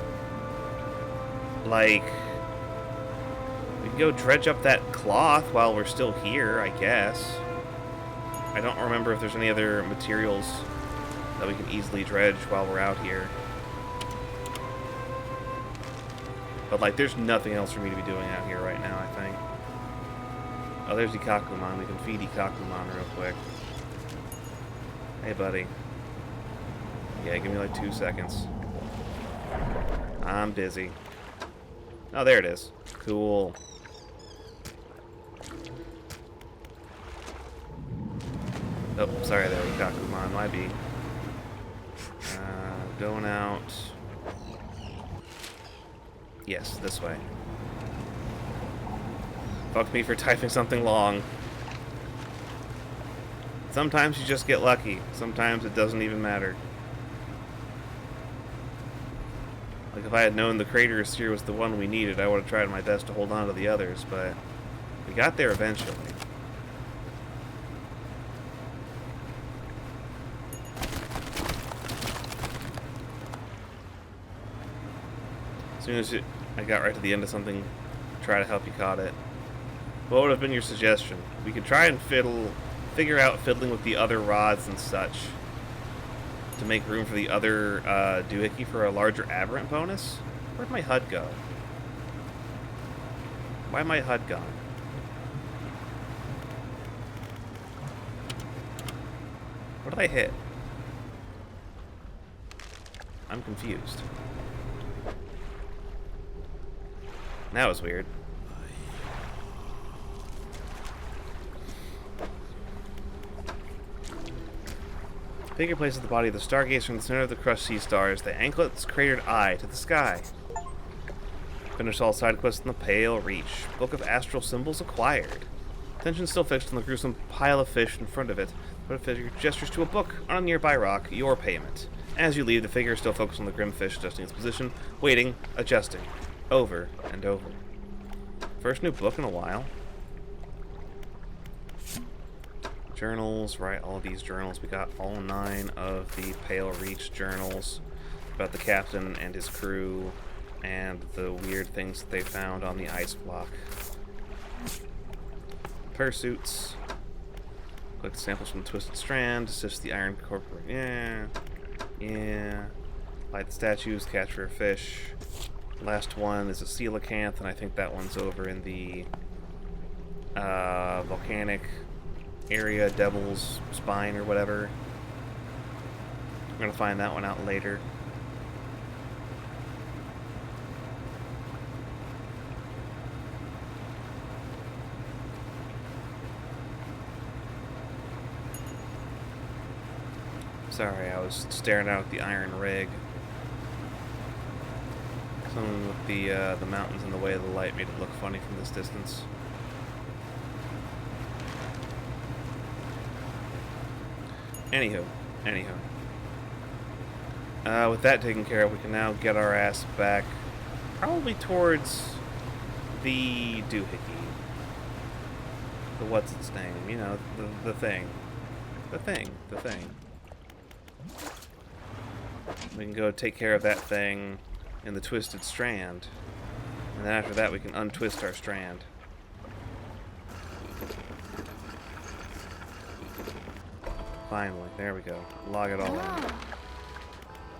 Like, we can go dredge up that cloth while we're still here, I guess. I don't remember if there's any other materials that we can easily dredge while we're out here. But, like, there's nothing else for me to be doing out here right now, I think. Oh, there's Ikakuman. We can feed Ikakuman real quick. Hey, buddy. Yeah, give me like 2 seconds. I'm busy. Oh, there it is. Cool. Oh, sorry there, Ikakuman. My B. Going out. Yes, this way. Fuck me for typing something long. Sometimes you just get lucky. Sometimes it doesn't even matter. Like, if I had known the crater sphere was the one we needed, I would have tried my best to hold on to the others, but we got there eventually. As soon as I got right to the end of something, try to help you caught it. What would have been your suggestion? We could try and figure out fiddling with the other rods and such to make room for the other doohickey for a larger aberrant bonus? Where'd my HUD go? Why am my HUD gone? What did I hit? I'm confused. That was weird. Figure places the body of the stargazer in the center of the crushed sea stars, the anklet's cratered eye to the sky. Finish all side quests in the Pale Reach. Book of Astral Symbols acquired. Attention still fixed on the gruesome pile of fish in front of it, but a figure gestures to a book on a nearby rock, your payment. As you leave, the figure is still focused on the grim fish, adjusting its position, waiting, adjusting, over and over. First new book in a while. Journals, right, all of these journals. We got all 9 of the Pale Reach journals about the captain and his crew and the weird things that they found on the ice block. Fursuits. Collect samples from the Twisted Strand, assist the Iron Corporate. Yeah. Light the statues, catch rare fish. Last one is a coelacanth, and I think that one's over in the volcanic area, Devil's Spine or whatever. We're gonna find that one out later. Sorry, I was staring out at the iron rig. Something with the mountains in the way of the light made it look funny from this distance. Anywho. With that taken care of, we can now get our ass back probably towards the doohickey. The what's its name? You know, the thing. The thing. We can go take care of that thing in the Twisted Strand. And then after that we can untwist our strand. Finally, there we go. Log it all in.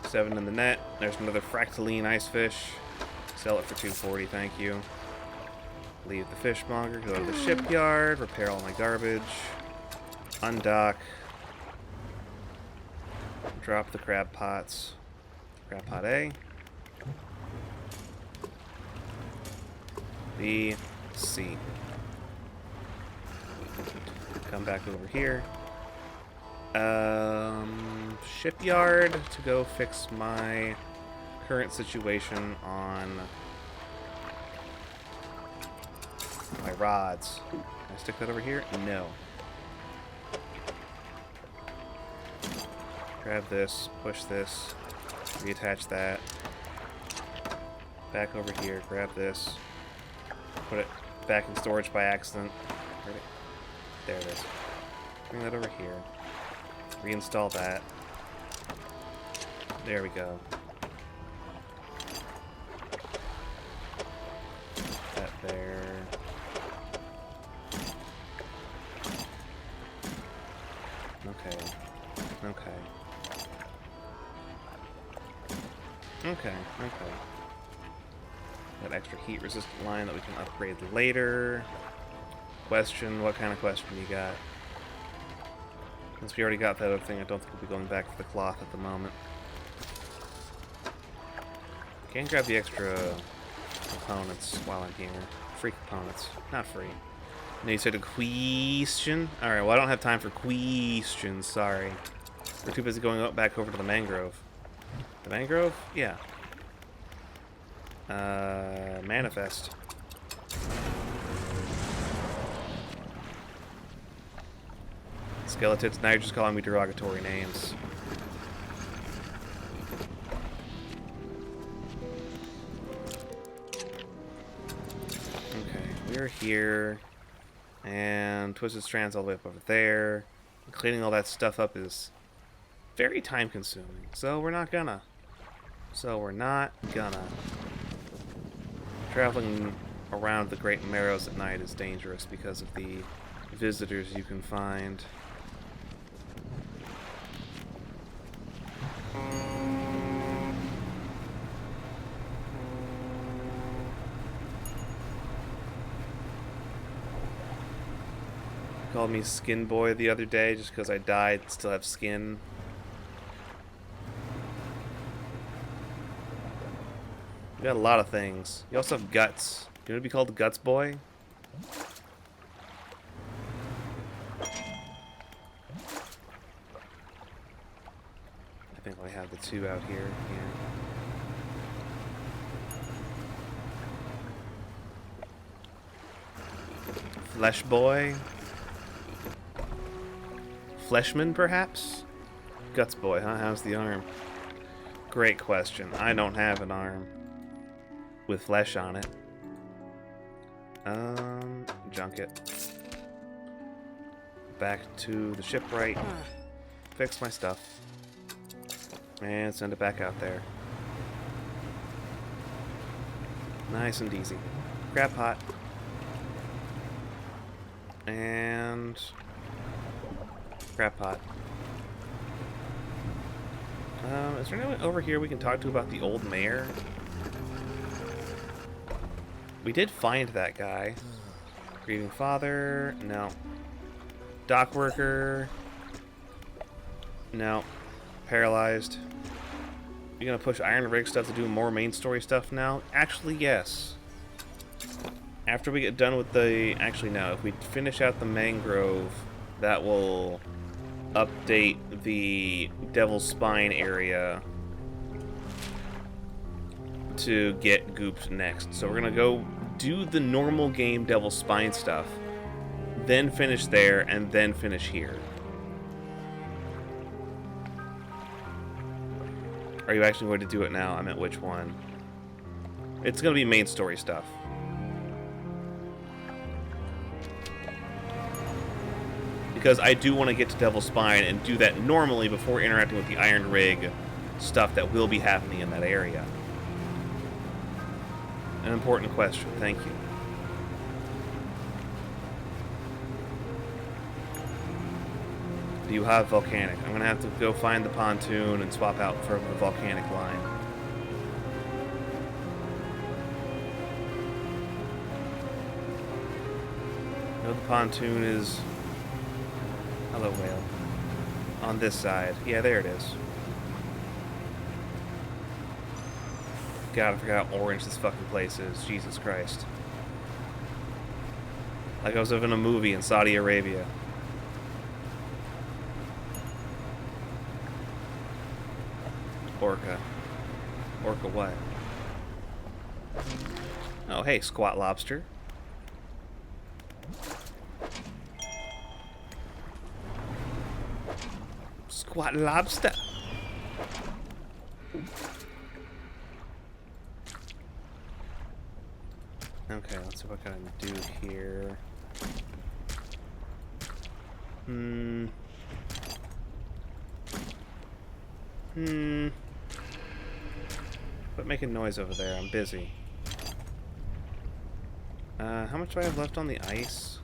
7 in the net. There's another fractaline ice fish. Sell it for $240, thank you. Leave the fishmonger, go to the shipyard, repair all my garbage, undock, drop the crab pots. Crab pot A. B, C. Come back over here. Shipyard to go fix my current situation on my rods. Can I stick that over here? No. Grab this, push this, reattach that. Back over here, grab this, put it back in storage by accident. There it is. Bring that over here. Reinstall that. There we go. That there. Okay. That extra heat resistant line that we can upgrade later. Question, what kind of question you got? Since we already got that other thing, I don't think we'll be going back for the cloth at the moment. Can't grab the extra components while I'm here. Free components. Not free. No, you said a question? Alright, well I don't have time for questions, sorry. We're too busy going back over to the mangrove. The mangrove? Yeah. Manifest. Skeletons, now you're just calling me derogatory names. Okay, we're here. And Twisted Strands all the way up over there. Cleaning all that stuff up is very time consuming. So we're not gonna. Traveling around the Great Marrows at night is dangerous because of the visitors you can find. Called me Skin Boy the other day just because I died and still have skin. You got a lot of things. You also have guts. You want to be called the Guts Boy? I think I have the two out here. Yeah. Flesh Boy? Fleshman, perhaps? Guts Boy, huh? How's the arm? Great question. I don't have an arm with flesh on it. Junk it. Back to the shipwright. Fix my stuff. And send it back out there. Nice and easy. Crab pot. And crab pot. Is there anyone over here we can talk to about the old mayor? We did find that guy. Grieving father. No. Dock worker. No. Paralyzed. You gonna push Iron Rig stuff to do more main story stuff now? Actually, yes. After we get done with the... Actually, no. If we finish out the mangrove, that will update the Devil's Spine area to get gooped next. So we're gonna go do the normal game Devil's Spine stuff, then finish there, and then finish here. Are you actually going to do it now? I meant which one. It's gonna be main story stuff. Because I do want to get to Devil's Spine and do that normally before interacting with the Iron Rig stuff that will be happening in that area. An important question, thank you. Do you have volcanic? I'm gonna have to go find the pontoon and swap out for the volcanic line. No, the pontoon is... Hello, whale. On this side. Yeah, there it is. God, I forgot how orange this fucking place is. Jesus Christ. Like I was in a movie in Saudi Arabia. Orca. Orca what? Oh, hey, squat lobster. Squat lobster. Okay, let's see what I can do here. Quit making noise over there, I'm busy. How much do I have left on the ice?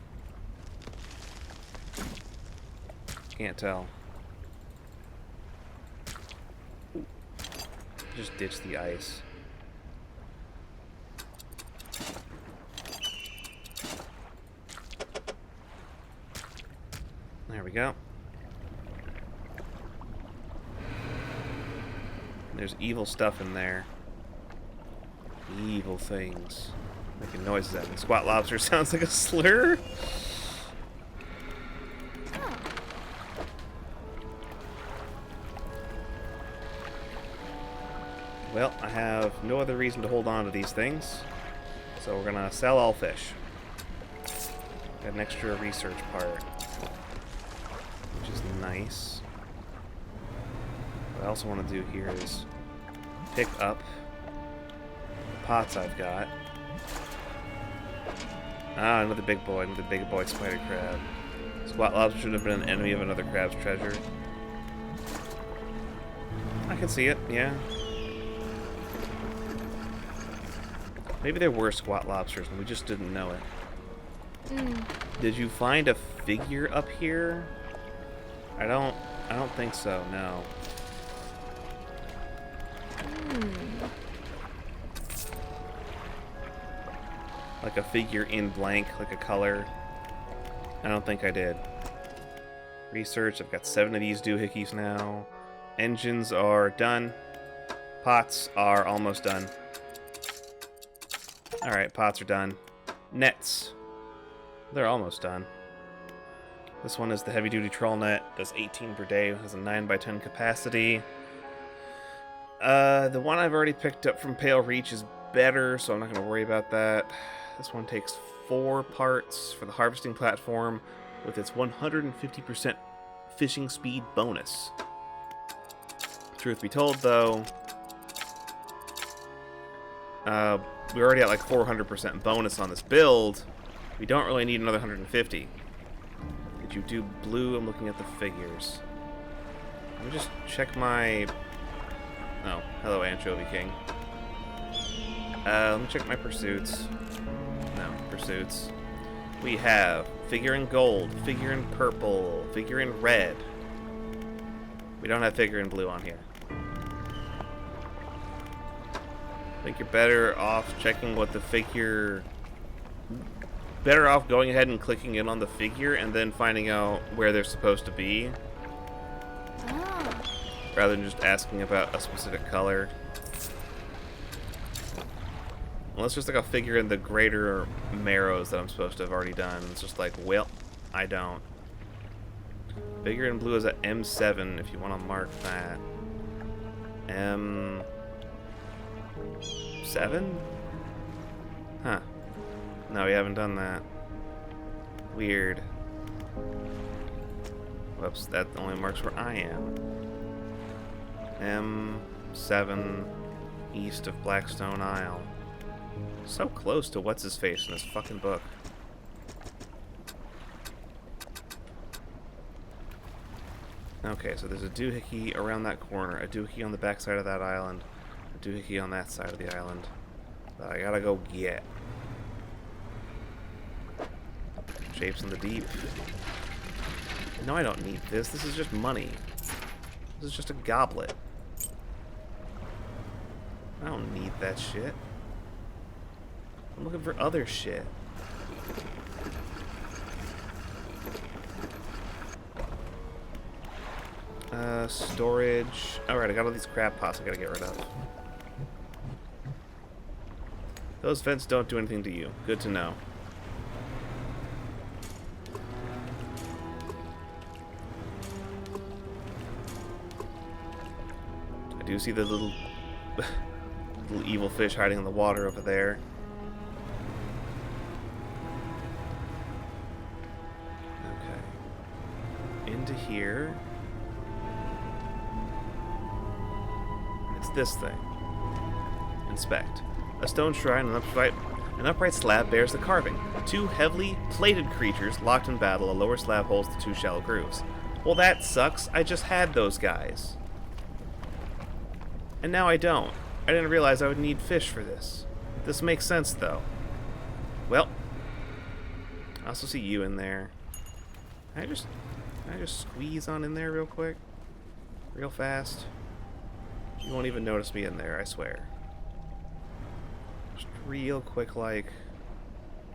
Can't tell. Just ditch the ice. There we go. There's evil stuff in there. Evil things. Making noises at me. Squat lobster sounds like a slur? Well, I have no other reason to hold on to these things, so we're gonna sell all fish. Got an extra research part, which which is nice. What I also want to do here is pick up the pots I've got. Ah, another big boy spider crab. Squat lobster should have been an enemy of another crab's treasure. I can see it, yeah. Maybe there were squat lobsters and we just didn't know it. Did you find a figure up here? I don't think so, no. Like a figure in blank, like a color. I don't think I did. Research, I've got 7 of these doohickeys now. Engines are done. Pots are almost done. Alright, pots are done. Nets. They're almost done. This one is the heavy-duty trawl net. Does 18 per day. Has a 9x10 capacity. The one I've already picked up from Pale Reach is better, so I'm not going to worry about that. This one takes 4 parts for the harvesting platform with its 150% fishing speed bonus. Truth be told, though, we're already at like 400% bonus on this build. We don't really need another 150. Did you do blue? I'm looking at the figures. Let me just check my... Oh, hello, Anchovy King. Let me check my pursuits. No, pursuits. We have figure in gold, figure in purple, figure in red. We don't have figure in blue on here. I think you're better off checking what the figure... Better off going ahead and clicking in on the figure and then finding out where they're supposed to be. Oh. Rather than just asking about a specific color. Unless there's like a figure in the greater marrows that I'm supposed to have already done. It's just like, well, I don't. Figure in blue is at M7 if you want to mark that. M7? Huh. No, we haven't done that. Weird. Whoops, that only marks where I am. M7 east of Blackstone Isle. So close to what's-his-face in this fucking book. Okay, so there's a doohickey around that corner, a doohickey on the back side of that island, a doohickey on that side of the island that I gotta go get. Shapes in the deep. No, I don't need this. This is just money. This is just a goblet. I don't need that shit. I'm looking for other shit. Storage. Alright, I got all these crab pots I gotta get rid of. Those vents don't do anything to you. Good to know. I do see the little little evil fish hiding in the water over there. Okay. Into here. It's this thing. Inspect. A stone shrine, an upright slab bears the carving. 2 heavily plated creatures locked in battle. A lower slab holds the 2 shallow grooves. Well, that sucks. I just had those guys. And now I don't. I didn't realize I would need fish for this. This makes sense, though. Well, I also see you in there. Can I just squeeze on in there real quick? Real fast? You won't even notice me in there, I swear. Just real quick, like,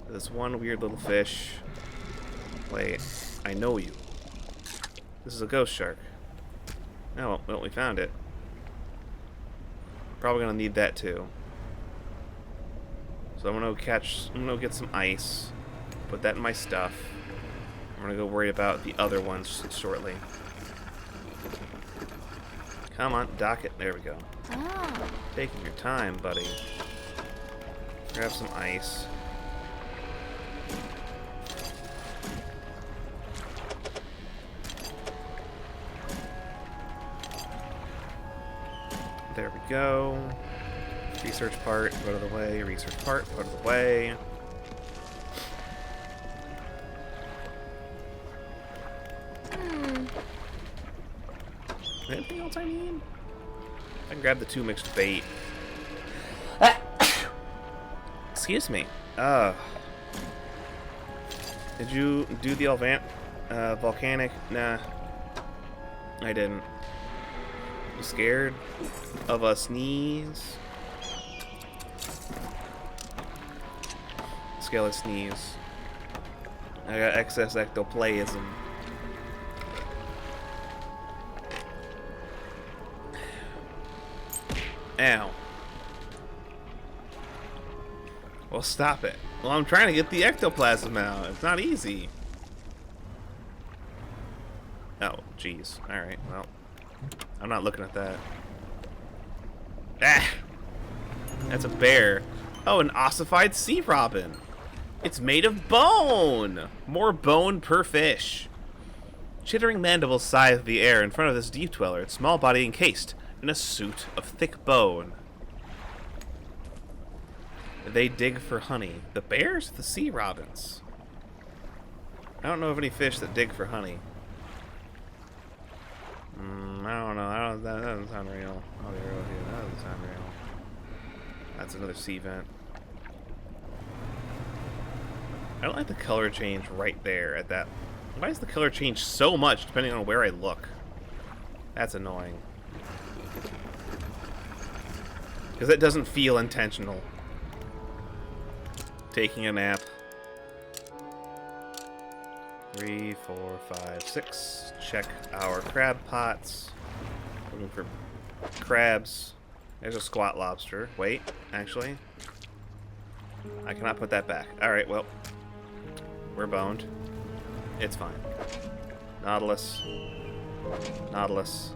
this one weird little fish. Wait, I know you. This is a ghost shark. Oh, well, we found it. Probably gonna need that too. So I'm gonna get some ice, put that in my stuff. I'm gonna go worry about the other ones shortly. Come on, dock it. There we go. Oh. Taking your time, buddy. Grab some ice. There we go. Research part, go to the way. Research part, go to the way. Anything else I need? I can grab the 2 mixed bait. Excuse me. Did you do the volcanic? Nah. I didn't. You scared of a sneeze? Scalar sneeze. I got excess ectoplasm. Ow. Well, stop it. Well, I'm trying to get the ectoplasm out. It's not easy. Oh, jeez. Alright, well. I'm not looking at that. Ah! That's a bear. Oh, an ossified sea robin. It's made of bone! More bone per fish. Chittering mandibles scythe the air in front of this deep dweller, its small body encased in a suit of thick bone. They dig for honey. The bears? The sea robins. I don't know of any fish that dig for honey. I don't know. That doesn't sound real. I'll be real with you. That doesn't sound real. That's another sea vent. I don't like the color change right there at that. Why does the color change so much depending on where I look? That's annoying. Because it doesn't feel intentional. Taking a nap. 3, 4, 5, 6. Check our crab pots. Looking for crabs. There's a squat lobster. Wait, actually. I cannot put that back. Alright, well. We're boned. It's fine. Nautilus. Nautilus.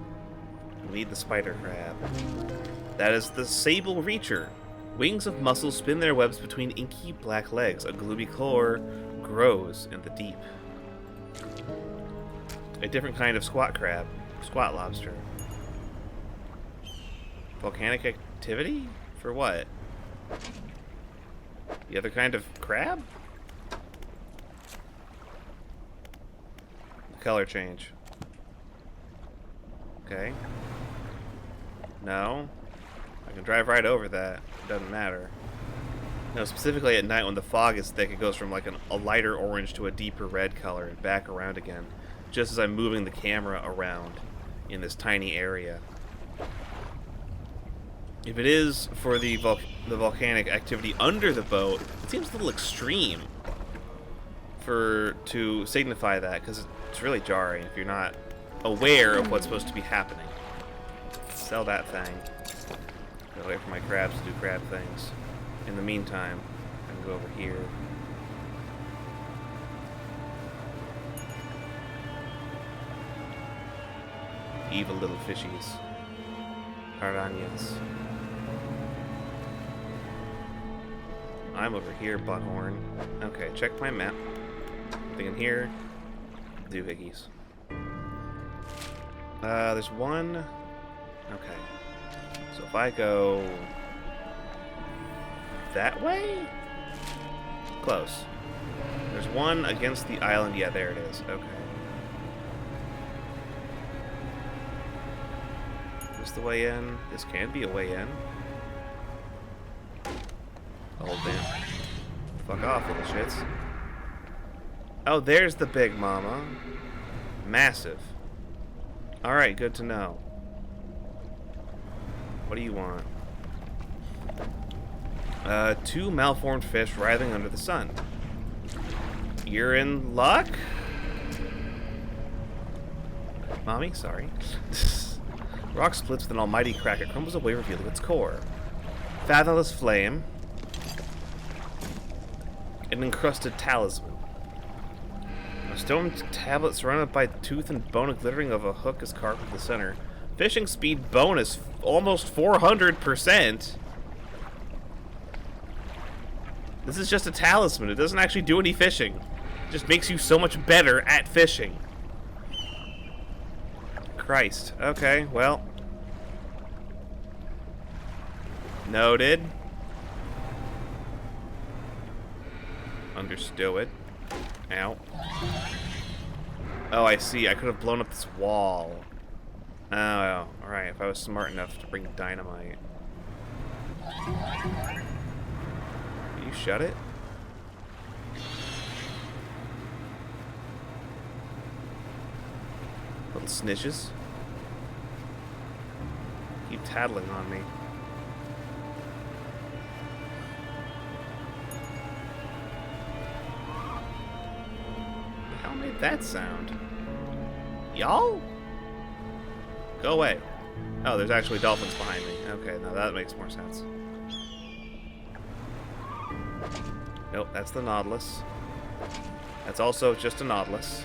We need the spider crab. That is the sable reacher. Wings of mussels spin their webs between inky black legs. A gloomy core grows in the deep. A different kind of squat crab. Squat lobster. Volcanic activity? For what? The other kind of crab? The color change. Okay. No. I can drive right over that. It doesn't matter. No, specifically at night when the fog is thick, it goes from like a lighter orange to a deeper red color and back around again. Just as I'm moving the camera around in this tiny area. If it is for the volcanic activity under the boat, it seems a little extreme to signify that, because it's really jarring if you're not aware of what's supposed to be happening. Sell that thing. Gotta wait for my crabs to do crab things. In the meantime, I can go over here. Evil little fishies. Piranhas. I'm over here, butthorn. Okay, check my map. Nothing in here. Doohickeys. There's one. Okay. So if I go that way? Close. There's one against the island. Yeah, there it is. Okay. Is this the way in? This can be a way in. Oh, damn. Fuck off, little shits. Oh, there's the big mama. Massive. Alright, good to know. What do you want? 2 malformed fish writhing under the sun. You're in luck? Mommy, sorry. Rock splits with an almighty crack. It crumbles away, revealing its core. Fathomless flame. An encrusted talisman. A stone tablet surrounded by tooth and bone, glittering of a hook is carved in the center. Fishing speed bonus almost 400%. This is just a talisman. It doesn't actually do any fishing. It just makes you so much better at fishing. Christ. Okay, well. Noted. Understood. Ow. Oh, I see. I could have blown up this wall. Oh, alright. If I was smart enough to bring dynamite. Can you shut it? Little snitches. Keep tattling on me. How made that sound? Y'all? Go away. Oh, there's actually dolphins behind me. Okay, now that makes more sense. Nope, that's the Nautilus. That's also just a Nautilus.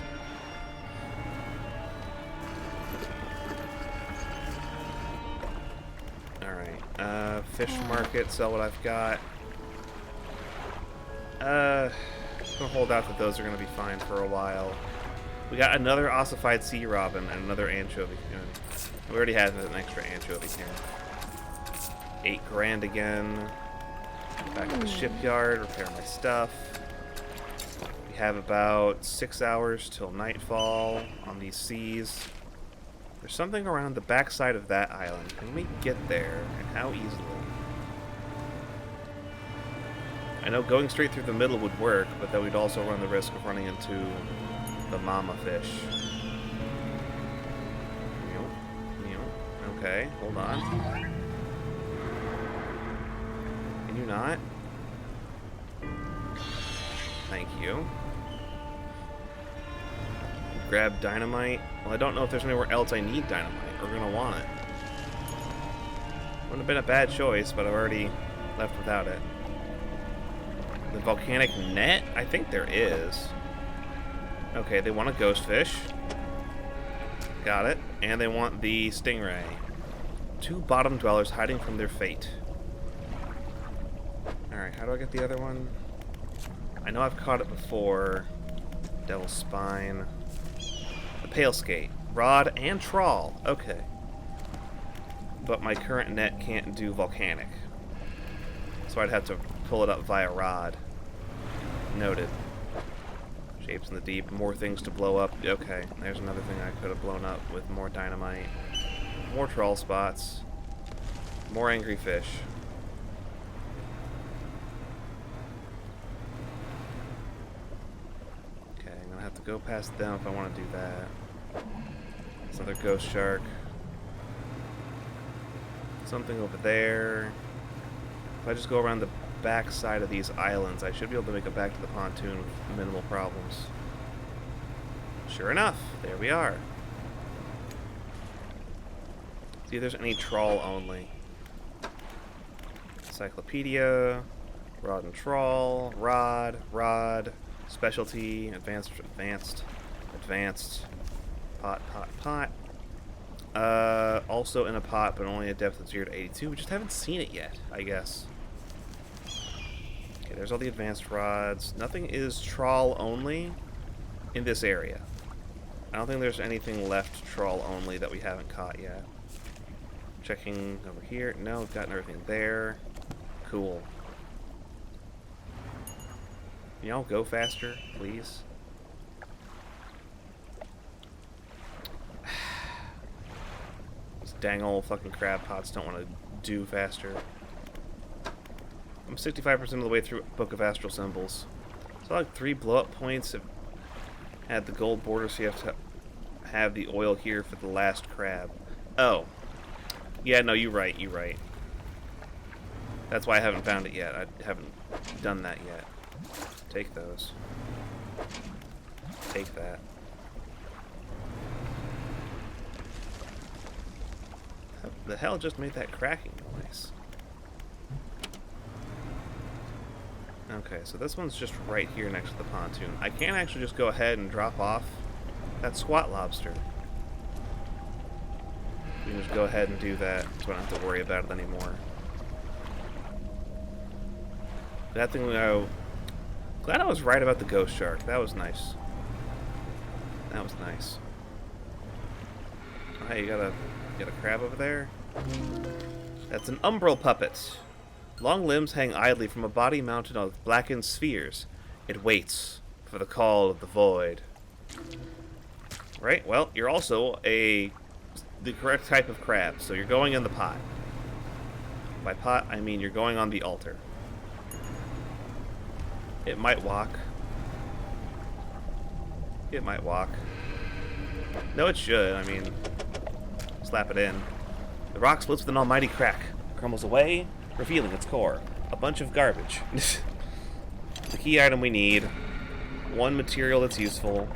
Alright, fish market, sell what I've got. I'm gonna hold out that those are gonna be fine for a while. We got another ossified sea robin and another anchovy. We already had an extra anchovy here. 8 grand again. Back to the shipyard, repair my stuff. We have about 6 hours till nightfall on these seas. There's something around the backside of that island. Can we get there, and how easily? I know going straight through the middle would work, but then we'd also run the risk of running into the mama fish. Okay, hold on. Can you not? Thank you. Grab dynamite. Well, I don't know if there's anywhere else I need dynamite or gonna want it. Wouldn't have been a bad choice, but I've already left without it. The volcanic net? I think there is. Okay, they want a ghost fish. Got it. And they want the stingray. 2 bottom dwellers hiding from their fate. Alright, how do I get the other one? I know I've caught it before. Devil's spine. The pale skate. Rod and trawl. Okay. But my current net can't do volcanic. So I'd have to pull it up via rod. Noted. Shapes in the deep. More things to blow up. Okay, there's another thing I could have blown up with more dynamite. More trawl spots. More angry fish. Okay, I'm gonna have to go past them if I want to do that. There's another ghost shark. Something over there. If I just go around the back side of these islands, I should be able to make it back to the pontoon with minimal problems. Sure enough, there we are. See if there's any trawl only. Encyclopedia, rod and trawl, rod, specialty, advanced, pot. Also in a pot, but only a depth of 0 to 82. We just haven't seen it yet, I guess. Okay, there's all the advanced rods. Nothing is trawl only in this area. I don't think there's anything left trawl only that we haven't caught yet. Checking over here. No, we've gotten everything there. Cool. Can y'all go faster, please? These dang old fucking crab pots don't want to do faster. I'm 65% of the way through Book of Astral Symbols. So like 3 blow-up points have had the gold border, so you have to have the oil here for the last crab. Oh. Yeah, no, you're right, That's why I haven't found it yet. I haven't done that yet. Take those. Take that. What the hell just made that cracking noise? Okay, so this one's just right here next to the pontoon. I can actually just go ahead and drop off that squat lobster. We can just go ahead and do that, so I don't have to worry about it anymore. That thing, glad I was right about the ghost shark. That was nice. That was nice. Oh, hey, you got a crab over there? That's an umbral puppet. Long limbs hang idly from a body mounted on blackened spheres. It waits for the call of the void. Right, well, you're also the correct type of crab, so you're going in the pot. By pot, I mean you're going on the altar. It might walk. It might walk. No, it should. I mean, slap it in. The rock splits with an almighty crack, crumbles away, revealing its core. A bunch of garbage. The key item we need. One material that's useful.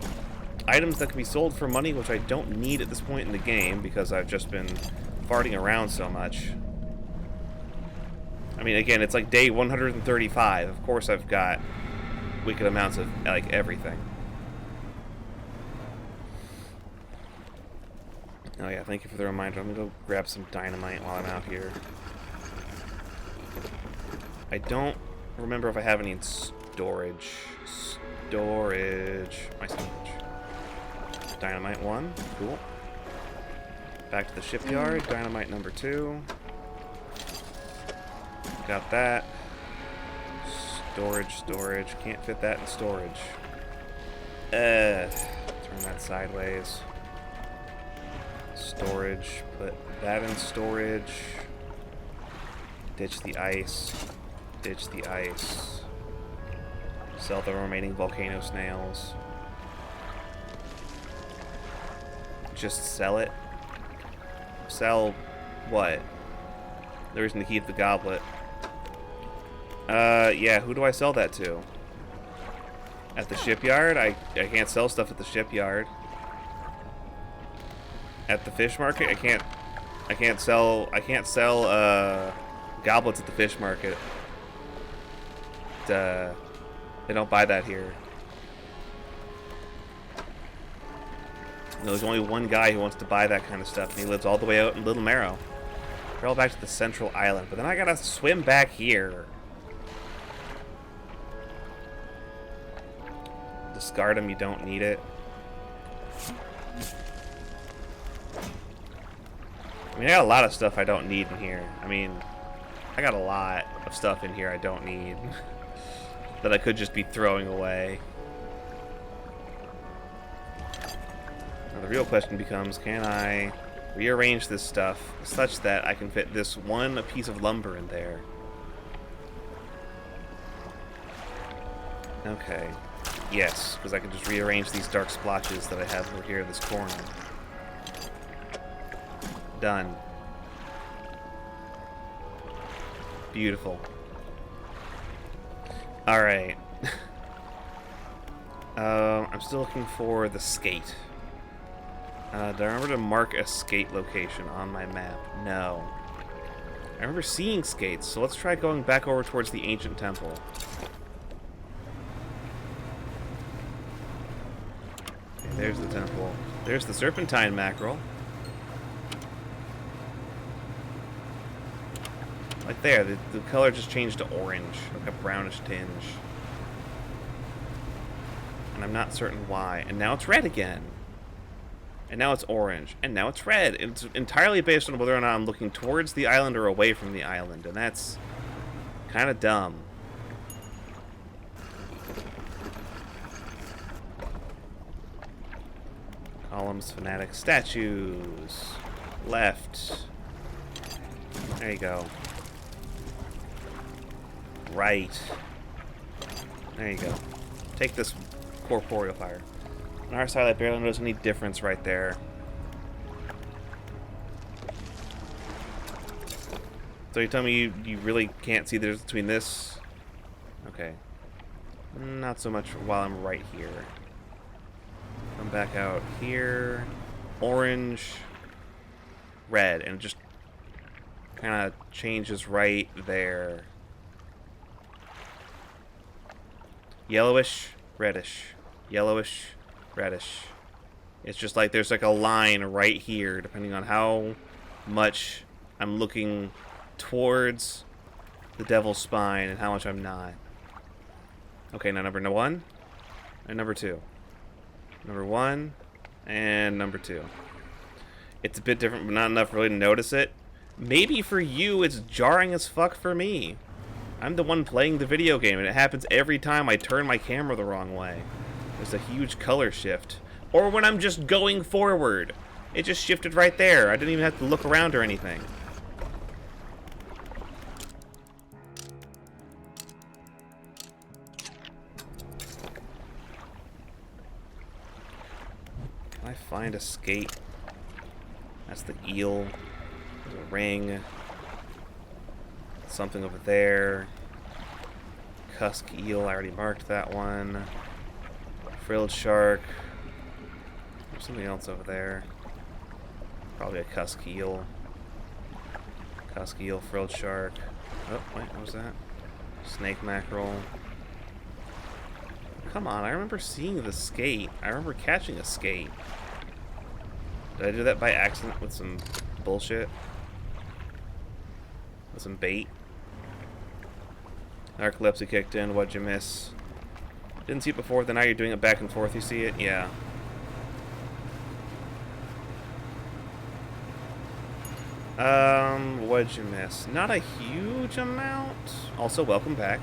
Items that can be sold for money, which I don't need at this point in the game because I've just been farting around so much. I mean, again, it's like day 135. Of course I've got wicked amounts of, like, everything. Oh yeah, thank you for the reminder. I'm gonna go grab some dynamite while I'm out here. I don't remember if I have any in storage. My storage. Dynamite 1, cool. Back to the shipyard, dynamite number 2. Got that. Storage. Can't fit that in storage. Turn that sideways. Storage. Put that in storage. Ditch the ice. Sell the remaining volcano snails. Just sell it. Sell what? The reason to keep the goblet. Yeah, who do I sell that to? At the shipyard? I can't sell stuff at the shipyard. At the fish market? I can't sell goblets at the fish market. They don't buy that here. No, there's only one guy who wants to buy that kind of stuff, and he lives all the way out in Little Marrow. Travel back to the central island, but then I gotta swim back here. Discard him, you don't need it. I mean, I got a lot of stuff I don't need in here. I mean, I got a lot of stuff in here I don't need that I could just be throwing away. Now the real question becomes, can I rearrange this stuff such that I can fit this one piece of lumber in there? Okay. Yes, because I can just rearrange these dark splotches that I have over here in this corner. Done. Beautiful. Alright. I'm still looking for the skate. Do I remember to mark a skate location on my map? No. I remember seeing skates, so let's try going back over towards the ancient temple. Okay, there's the temple. There's the serpentine mackerel. Like there, the color just changed to orange, like a brownish tinge. And I'm not certain why. And now it's red again. And now it's orange. And now it's red. It's entirely based on whether or not I'm looking towards the island or away from the island. And that's kind of dumb. Columns, fanatics, statues. Left. There you go. Right. There you go. Take this corporeal fire. On our side, I barely notice any difference right there. So you tell me you really can't see the difference between this? Okay. Not so much while I'm right here. Come back out here. Orange. Red. And it just kind of changes right there. Yellowish, reddish. Yellowish, reddish. It's just like there's like a line right here, depending on how much I'm looking towards the devil's spine and how much I'm not. Okay, now number 1 and number 2. Number 1 and number 2. It's a bit different, but not enough really to notice it. Maybe for you, it's jarring as fuck for me. I'm the one playing the video game, and it happens every time I turn my camera the wrong way. There's a huge color shift. Or when I'm just going forward. It just shifted right there. I didn't even have to look around or anything. Can I find a skate? That's the eel. There's a ring. Something over there. Cusk eel, I already marked that one. Frilled shark. There's something else over there. Probably a cusk eel. Cusk eel, frilled shark. Oh, wait, what was that? Snake mackerel. Come on, I remember seeing the skate. I remember catching a skate. Did I do that by accident with some bullshit? With some bait? Narcolepsy kicked in, what'd you miss? Didn't see it before, then now you're doing it back and forth, you see it? Yeah. What'd you miss? Not a huge amount. Also, welcome back.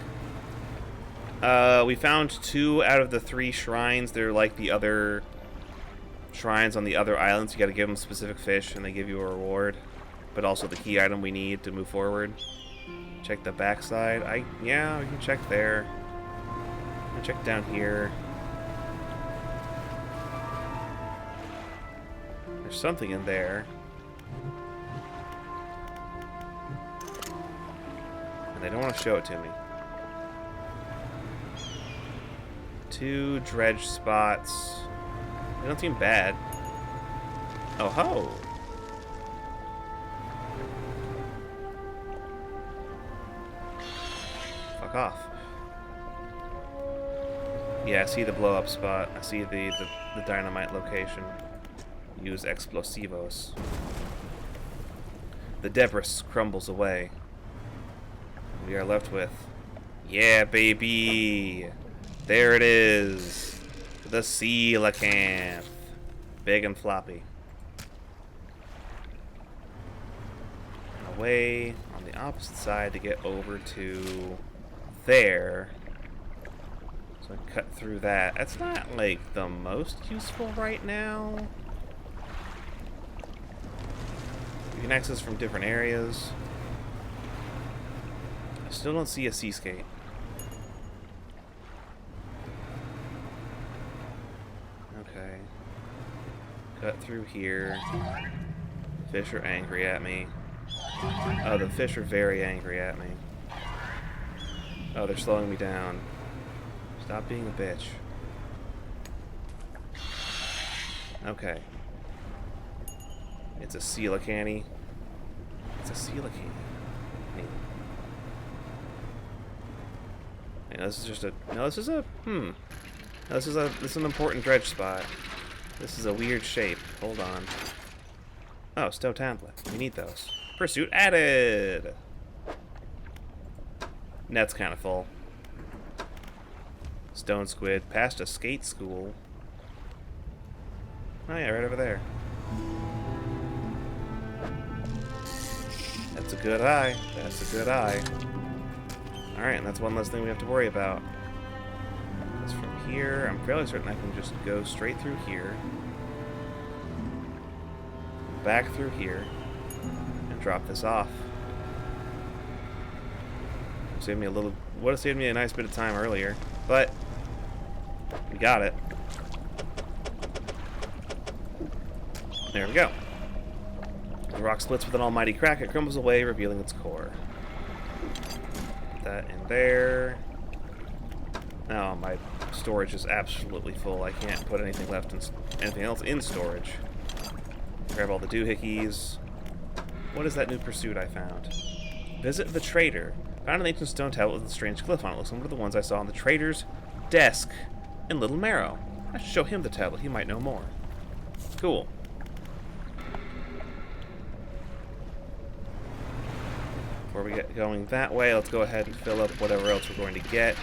We found 2 out of the 3 shrines. They're like the other shrines on the other islands. You gotta give them specific fish, and they give you a reward. But also the key item we need to move forward. Check the backside. Yeah, we can check there. I'll check down here. There's something in there. And they don't want to show it to me. 2 dredge spots. They don't seem bad. Oh ho! Fuck off. Yeah, I see the blow up spot. I see the dynamite location. Use explosivos. The debris crumbles away. We are left with, yeah, baby! There it is! The coelacanth. Big and floppy. And away on the opposite side to get over to there. So I cut through that. That's not, like, the most useful right now. You can access from different areas. I still don't see a seascape. Okay. Cut through here. Fish are angry at me. Oh, the fish are very angry at me. Oh, they're slowing me down. Stop being a bitch. Okay. It's a coelacanth. It's a coelacanth. No, this is just a. No, this is a. No, this is an important dredge spot. This is a weird shape. Hold on. Oh, stow template. We need those. Pursuit added. Net's kind of full. Stone squid. Past a skate school. Oh yeah, right over there. That's a good eye. That's a good eye. Alright, and that's one less thing we have to worry about. Because from here, I'm fairly certain I can just go straight through here. Back through here. And drop this off. Saved me a little... Would have saved me a nice bit of time earlier. But... we got it. There we go. The rock splits with an almighty crack. It crumbles away, revealing its core. That in there. Oh, my storage is absolutely full. I can't put anything left in anything else in storage. Grab all the doohickeys. What is that new pursuit I found? Visit the trader. Found an ancient stone tablet with a strange glyph on it. Looks similar to the ones I saw on the trader's desk in Little Marrow. I should show him the tablet. He might know more. Cool. Before we get going that way, let's go ahead and fill up whatever else we're going to get.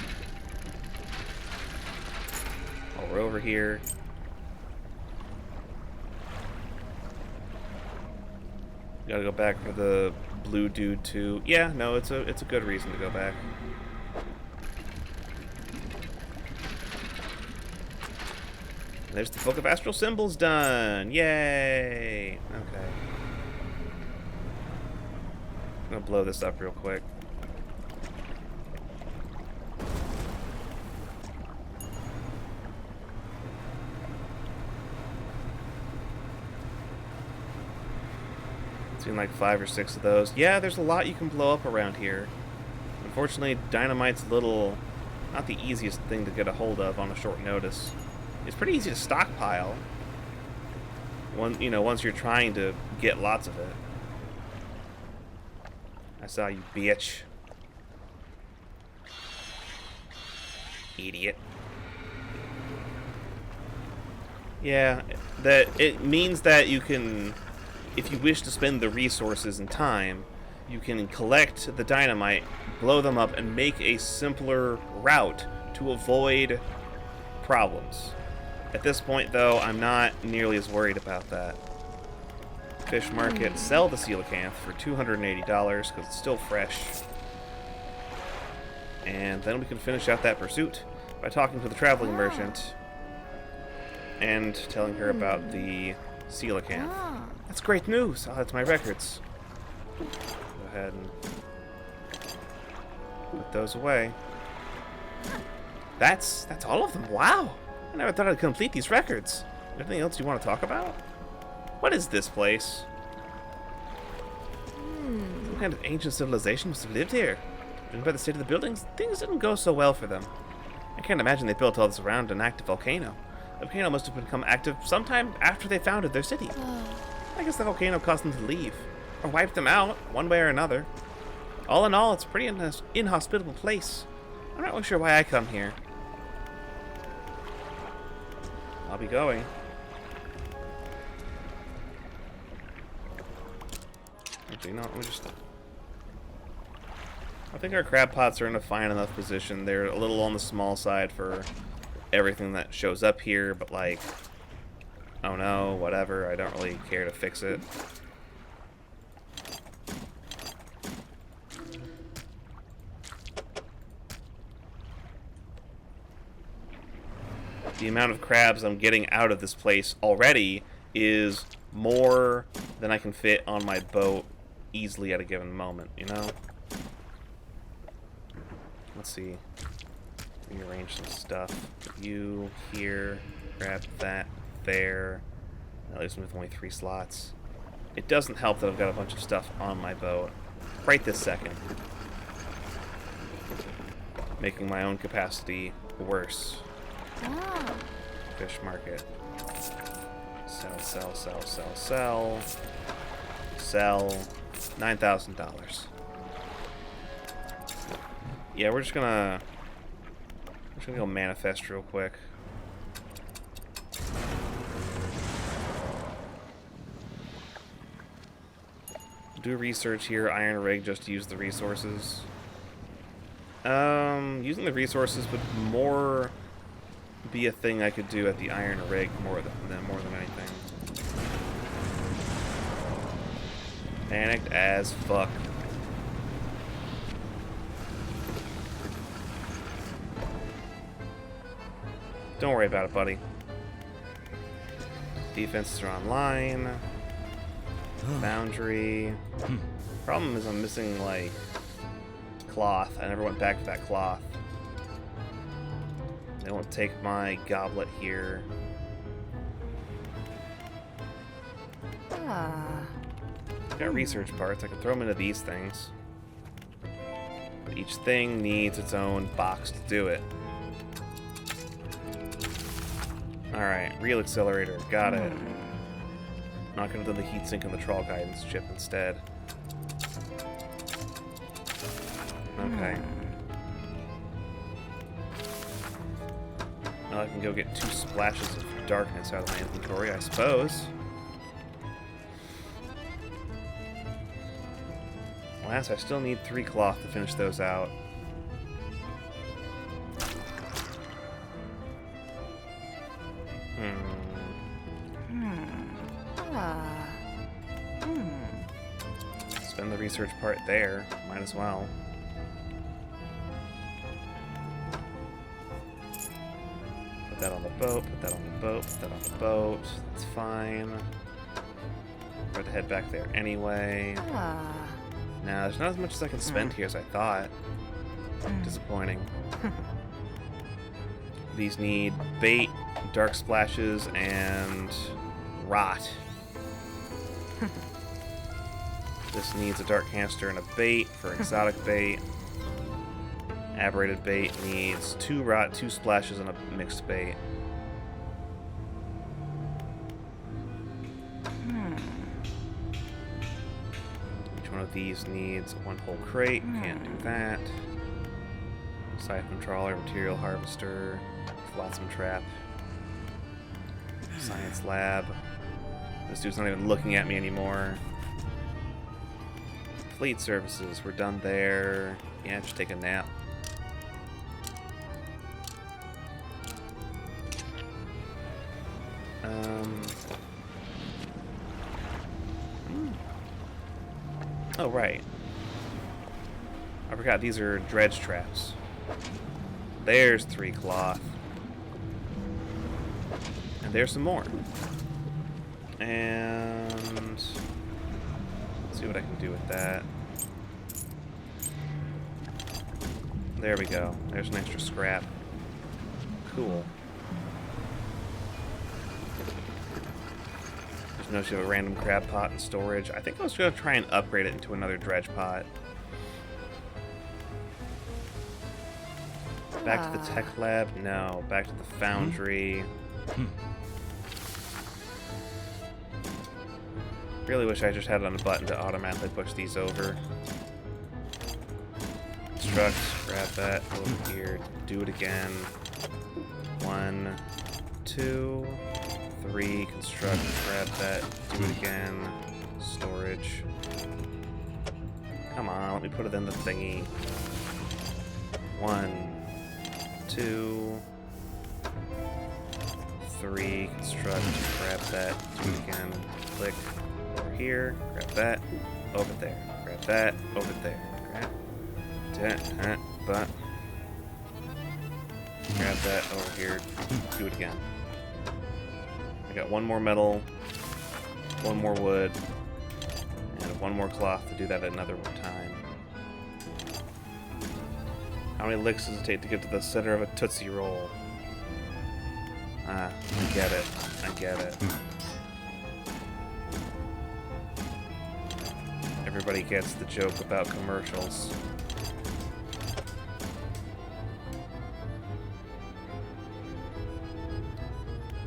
While we're over here. Gotta go back for the blue dude too. Yeah, no, it's a good reason to go back. There's the Book of Astral Symbols done. Yay! Okay. I'm gonna blow this up real quick. Seen like 5 or 6 of those. Yeah, there's a lot you can blow up around here. Unfortunately, dynamite's not the easiest thing to get a hold of on a short notice. It's pretty easy to stockpile. Once you're trying to get lots of it. I saw you, bitch. Idiot. Yeah, it means that you can, if you wish to spend the resources and time, you can collect the dynamite, blow them up, and make a simpler route to avoid problems. At this point, though, I'm not nearly as worried about that. Fish market, sell the coelacanth for $280 because it's still fresh. And then we can finish out that pursuit by talking to the traveling merchant and telling her about the coelacanth. That's great news. I'll add to my records. Go ahead and put those away. That's all of them. Wow. I never thought I'd complete these records. Anything else you want to talk about? What is this place? Some kind of ancient civilization must have lived here. Judging by the state of the buildings, things didn't go so well for them. I can't imagine they built all this around an active volcano. The volcano must have become active sometime after they founded their city. I guess the volcano caused them to leave, or wiped them out, one way or another. All in all, it's a pretty inhospitable place. I'm not really sure why I come here. I'll be going. Actually, no, let me just... I think our crab pots are in a fine enough position. They're a little on the small side for everything that shows up here, but like... Oh no, whatever. I don't really care to fix it. The amount of crabs I'm getting out of this place already is more than I can fit on my boat easily at a given moment, you know? Let's see. Rearrange some stuff. You here, grab that there. That leaves me with only 3 slots. It doesn't help that I've got a bunch of stuff on my boat right this second, making my own capacity worse. Fish market. Sell, sell, sell, sell, sell. Sell. $9,000. Yeah, we're just gonna go manifest real quick. Do research here, iron rig, just to use the resources. Using the resources would more be a thing I could do at the iron rig more than anything. Panicked as fuck. Don't worry about it, buddy. Defenses are online. Boundary. Problem is I'm missing, like, cloth. I never went back to that cloth. They won't take my goblet here. Got research parts. I can throw them into these things. But each thing needs its own box to do it. Alright, real accelerator. Got it. Not gonna do the heatsink on the trawl guidance chip instead. Okay. Now I can go get 2 splashes of darkness out of my inventory, I suppose. Alas, I still need 3 cloth to finish those out. Spend the research part there. Might as well. Put that on the boat, put that on the boat, put that on the boat. That's fine. We're to head back there anyway. Ah. Nah, there's not as much as I can spend here as I thought. Disappointing. These need bait, dark splashes, and rot. This needs a dark canister and a bait for exotic bait. Aberrated bait needs 2 rot, 2 splashes, and a mixed bait. Each one of these needs 1 whole crate. Can't do that. Siphon trawler, material harvester, flotsam trap, science lab. This dude's not even looking at me anymore. Fleet services, we're done there. Yeah, just take a nap. Oh, right. I forgot these are dredge traps. There's 3 cloth. And there's some more. And let's see what I can do with that. There we go. There's an extra scrap. Cool. There's no show of a random crab pot in storage. I think I was going to try and upgrade it into another dredge pot. Back to the tech lab? No. Back to the foundry. Really wish I just had it on a button to automatically push these over. Construct, grab that, over here, do it again. 1, 2, 3, construct, grab that, do it again. Storage. Come on, let me put it in the thingy. 1, 2, 3, construct, grab that, do it again, click, over here, grab that, over there, grab that, over there, grab that, but, grab that, over here, do it again. I got 1 more metal, 1 more wood, and 1 more cloth to do that another time. How many licks does it take to get to the center of a Tootsie Roll? Ah, I get it. I get it. Everybody gets the joke about commercials.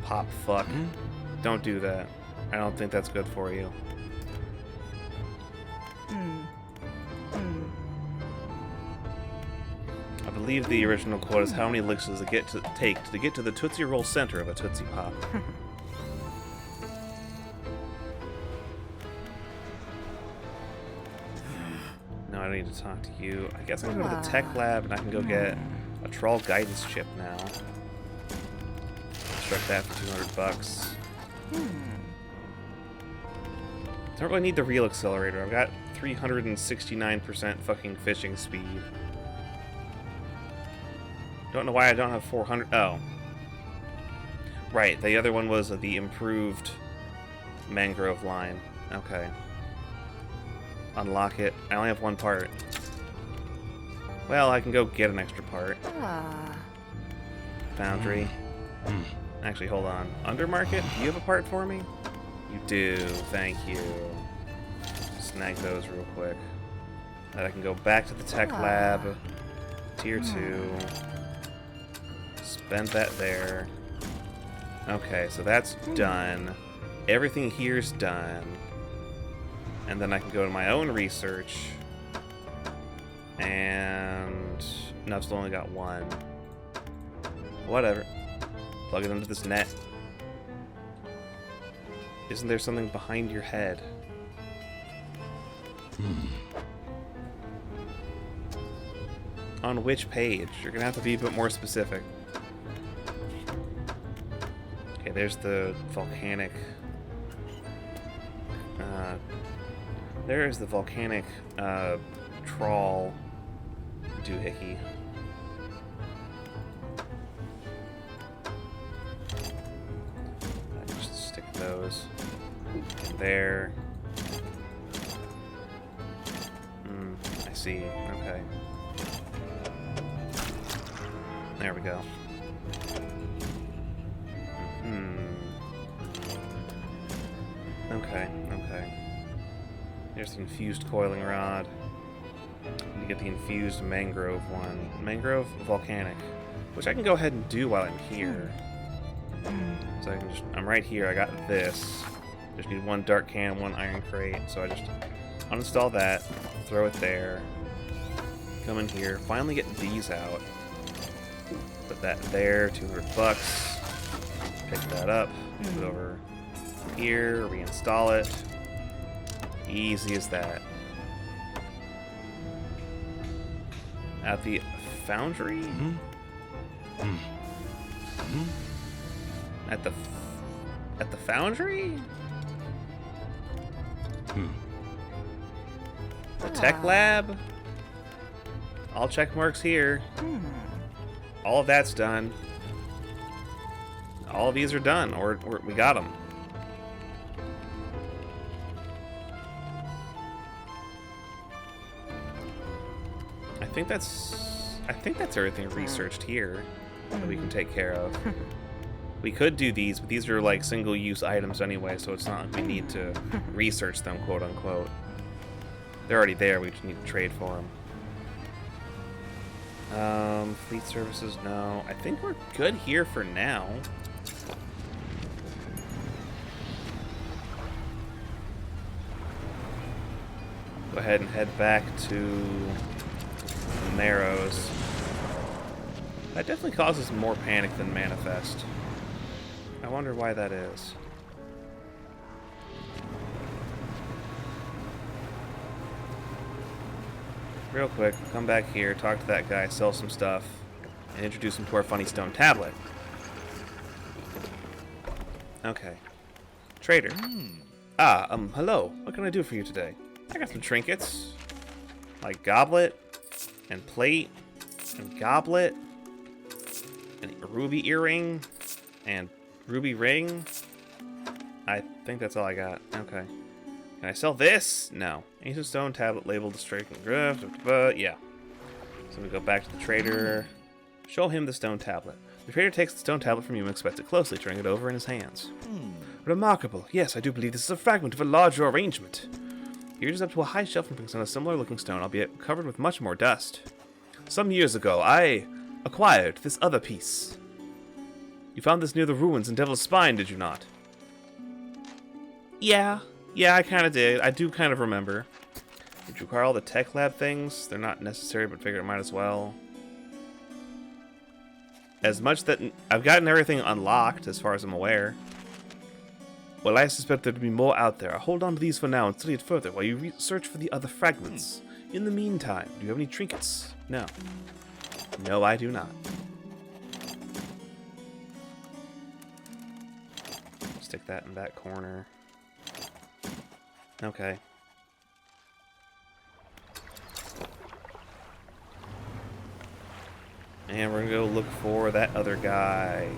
Pop fuck. Don't do that. I don't think that's good for you. I believe the original quote is how many licks does it take to get to the Tootsie Roll center of a Tootsie Pop? No, I don't need to talk to you. I guess I can go to the tech lab and I can go get a trawl guidance chip now. Construct that for 200 bucks. Don't really need the real accelerator. I've got 369% fucking fishing speed. Don't know why I don't have 400. Oh. Right, the other one was the improved mangrove line. Okay. Unlock it. I only have 1 part. Well, I can go get an extra part. Foundry. Actually, hold on. Undermarket, do you have a part for me? You do. Thank you. Snag those real quick. Then I can go back to the tech lab. Tier 2. Spend that there. Okay, so that's done. Everything here's done. And then I can go to my own research. And... no, I've still only got 1. Whatever. Plug it into this net. Isn't there something behind your head? On which page? You're gonna have to be a bit more specific. Okay, there's the volcanic There is the volcanic trawl doohickey. Just stick those there. I see. Okay. There we go. Okay, okay. There's the infused coiling rod. You get the infused mangrove one. Mangrove volcanic. Which I can go ahead and do while I'm here. So I can just, I'm right here, I got this. Just need one dark can, one iron crate. So I just uninstall that, throw it there. Come in here, finally get these out. Put that there, 200 bucks. Pick that up, put it over here, reinstall it. Easy as that. At the foundry? At the foundry? The tech lab? All check marks here. All of that's done. All of these are done, or we got them. I think that's everything researched here that we can take care of. We could do these, but these are like single-use items anyway, so it's not like we need to research them, quote unquote. They're already there, we just need to trade for them. Fleet services, no. I think we're good here for now. Go ahead and head back to the Narrows. That definitely causes more panic than Manifest. I wonder why that is. Real quick, come back here, talk to that guy, sell some stuff, and introduce him to our funny stone tablet. Okay. Trader. Hello. What can I do for you today? I got some trinkets. Like goblet, and plate, and goblet, and a ruby earring, and ruby ring. I think that's all I got. Okay. Can I sell this? No. Ancient stone tablet labeled the striking grift. Yeah. So we go back to the trader. Show him the stone tablet. The trader takes the stone tablet from you and inspects it closely, turning it over in his hands. Remarkable. Yes, I do believe this is a fragment of a larger arrangement. He reaches up to a high shelf and brings down a similar-looking stone, albeit covered with much more dust. Some years ago, I acquired this other piece. You found this near the ruins in Devil's Spine, did you not? Yeah, I kind of did. I do kind of remember. Did you acquire all the tech lab things? They're not necessary, but figured it might as well. As much that I've gotten everything unlocked, as far as I'm aware. Well, I suspect there to be more out there. I'll hold on to these for now and study it further while you search for the other fragments. In the meantime, do you have any trinkets? No. No, I do not. Stick that in that corner. Okay. And we're gonna go look for that other guy.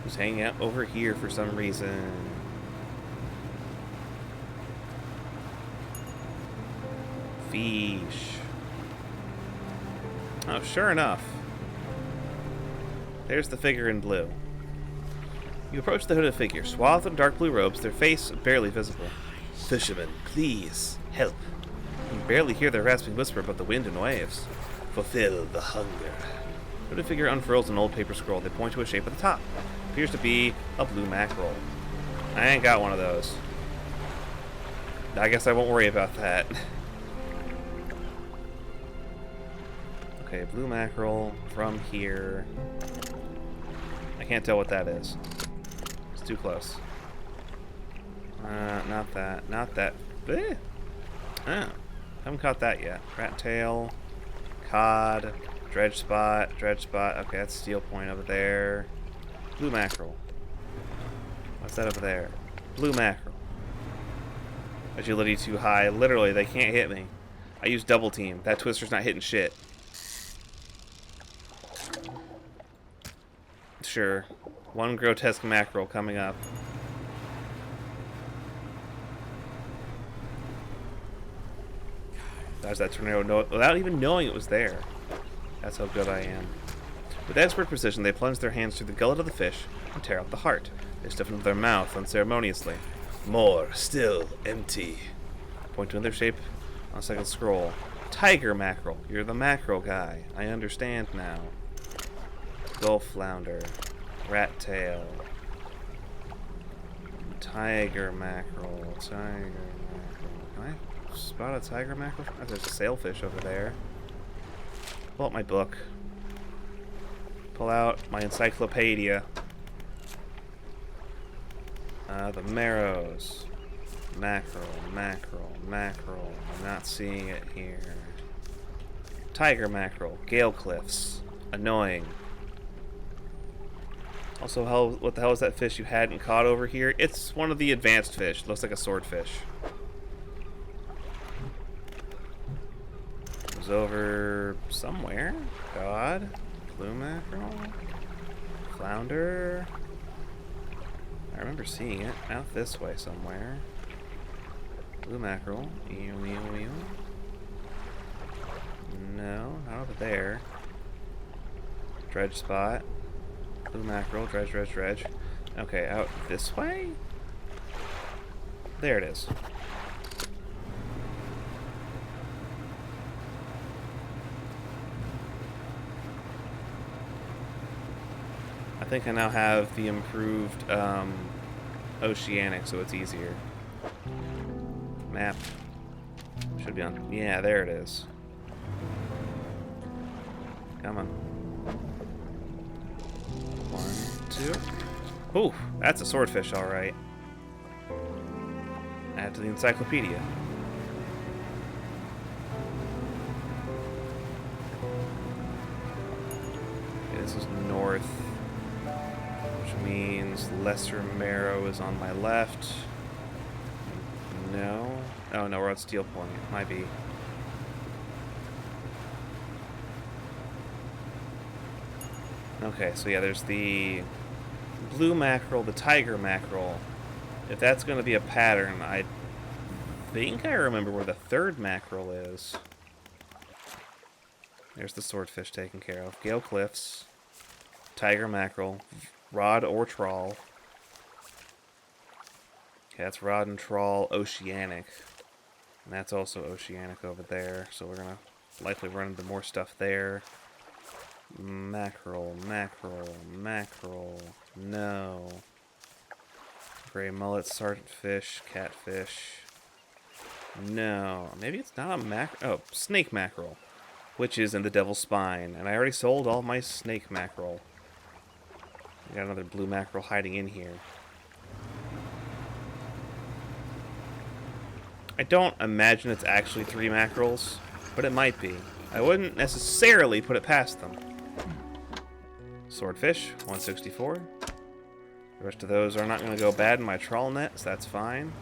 Who's hanging out over here for some reason. Fish. Oh, sure enough. There's the figure in blue. You approach the hooded figure, swathed in dark blue robes, their face barely visible. Fisherman, please, help. You can barely hear their rasping whisper about the wind and waves. Fulfill the hunger. The hooded figure unfurls an old paper scroll. They point to a shape at the top. Appears to be a blue mackerel. I ain't got one of those. I guess I won't worry about that. Okay, blue mackerel from here. I can't tell what that is. It's too close. Not that. Not that. Eh. Oh. Haven't caught that yet. Rat tail. Cod. Dredge spot. Dredge spot. Okay, that's steel point over there. Blue mackerel. What's that over there? Blue mackerel. Agility too high. Literally, they can't hit me. I use double team. That twister's not hitting shit. Sure. One grotesque mackerel coming up. Dodge that tornado without even knowing it was there. That's how good I am. With expert precision, they plunge their hands through the gullet of the fish and tear out the heart. They stiffen up their mouth unceremoniously. More, still empty. Point to another shape on a second scroll. Tiger mackerel. You're the mackerel guy. I understand now. Gulf flounder. Rat tail. Tiger mackerel. Tiger mackerel. Can I spot a tiger mackerel? Oh, there's a sailfish over there. Pull out my book. Pull out my encyclopedia. The marrows. Mackerel, mackerel, mackerel. I'm not seeing it here. Tiger mackerel. Gale cliffs. Annoying. Also, what the hell is that fish you hadn't caught over here? It's one of the advanced fish. It looks like a swordfish. It was over somewhere. God. Blue mackerel. Flounder. I remember seeing it out this way somewhere. Blue mackerel. Ew, ew, ew. No, not over there. Dredge spot. Blue mackerel. Dredge, dredge, dredge. Okay, out this way? There it is. I think I now have the improved oceanic, so it's easier. Map. Should be on. Yeah, there it is. Come on. 1, 2. Ooh, that's a swordfish, alright. Add to the encyclopedia. Okay, this is north. Which means Lesser Marrow is on my left. No. Oh no, we're at Steel Point. It might be. Okay, so yeah, there's the blue mackerel, the tiger mackerel. If that's going to be a pattern, I think I remember where the third mackerel is. There's the swordfish taken care of. Gale cliffs, tiger mackerel, rod or trawl. Okay, that's rod and trawl oceanic. And that's also oceanic over there, so we're going to likely run into more stuff there. Mackerel, mackerel, mackerel. No. Gray mullet, sergeant fish, catfish. No. Maybe it's not a mackerel. Oh, snake mackerel, which is in the devil's spine. And I already sold all my snake mackerel. We got another blue mackerel hiding in here. I don't imagine it's actually 3 mackerels, but it might be. I wouldn't necessarily put it past them. Swordfish, 164. The rest of those are not going to go bad in my trawl net, so that's fine.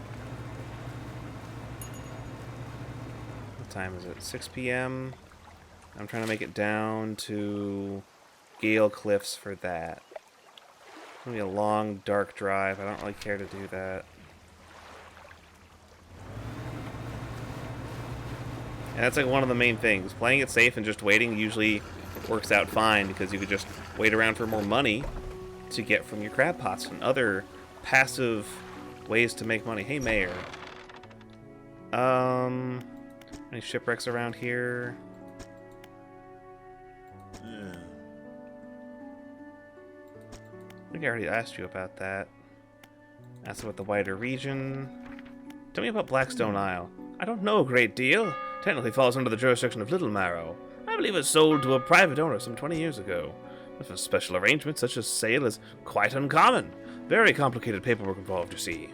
What time is it? 6 p.m. I'm trying to make it down to Gale Cliffs for that. It's going to be a long, dark drive. I don't really care to do that. And that's like one of the main things. Playing it safe and just waiting usually works out fine because you could just wait around for more money to get from your crab pots and other passive ways to make money. Hey, Mayor. Any shipwrecks around here? Yeah. I think I already asked you about that. Asked about the wider region. Tell me about Blackstone Isle. I don't know a great deal. Technically falls under the jurisdiction of Little Marrow. I believe it was sold to a private owner some 20 years ago. With a special arrangement such as sale is quite uncommon. Very complicated paperwork involved, you see.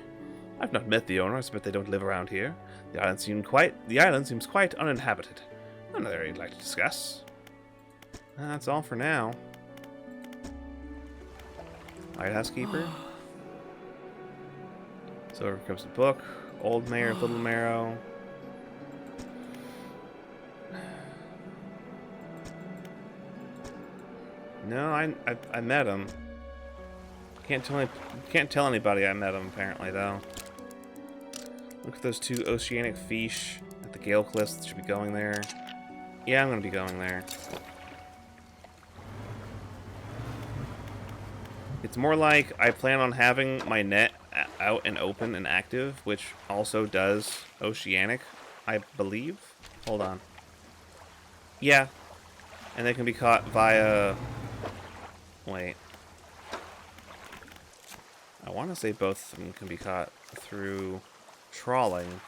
I've not met the owner, I suspect they don't live around here. The island seems quite uninhabited. Another area you'd like to discuss. That's all for now. Lighthouse Keeper. So here comes the book. Old Mayor, Little Marrow. No, I met him. Can't tell anybody I met him apparently though. Look at those two oceanic fish at the Gale Cliffs. Should be going there. Yeah, I'm gonna be going there. It's more like I plan on having my net out and open and active, which also does oceanic, I believe. Hold on. Yeah. And they can be caught via... Wait. I want to say both of them can be caught through trawling.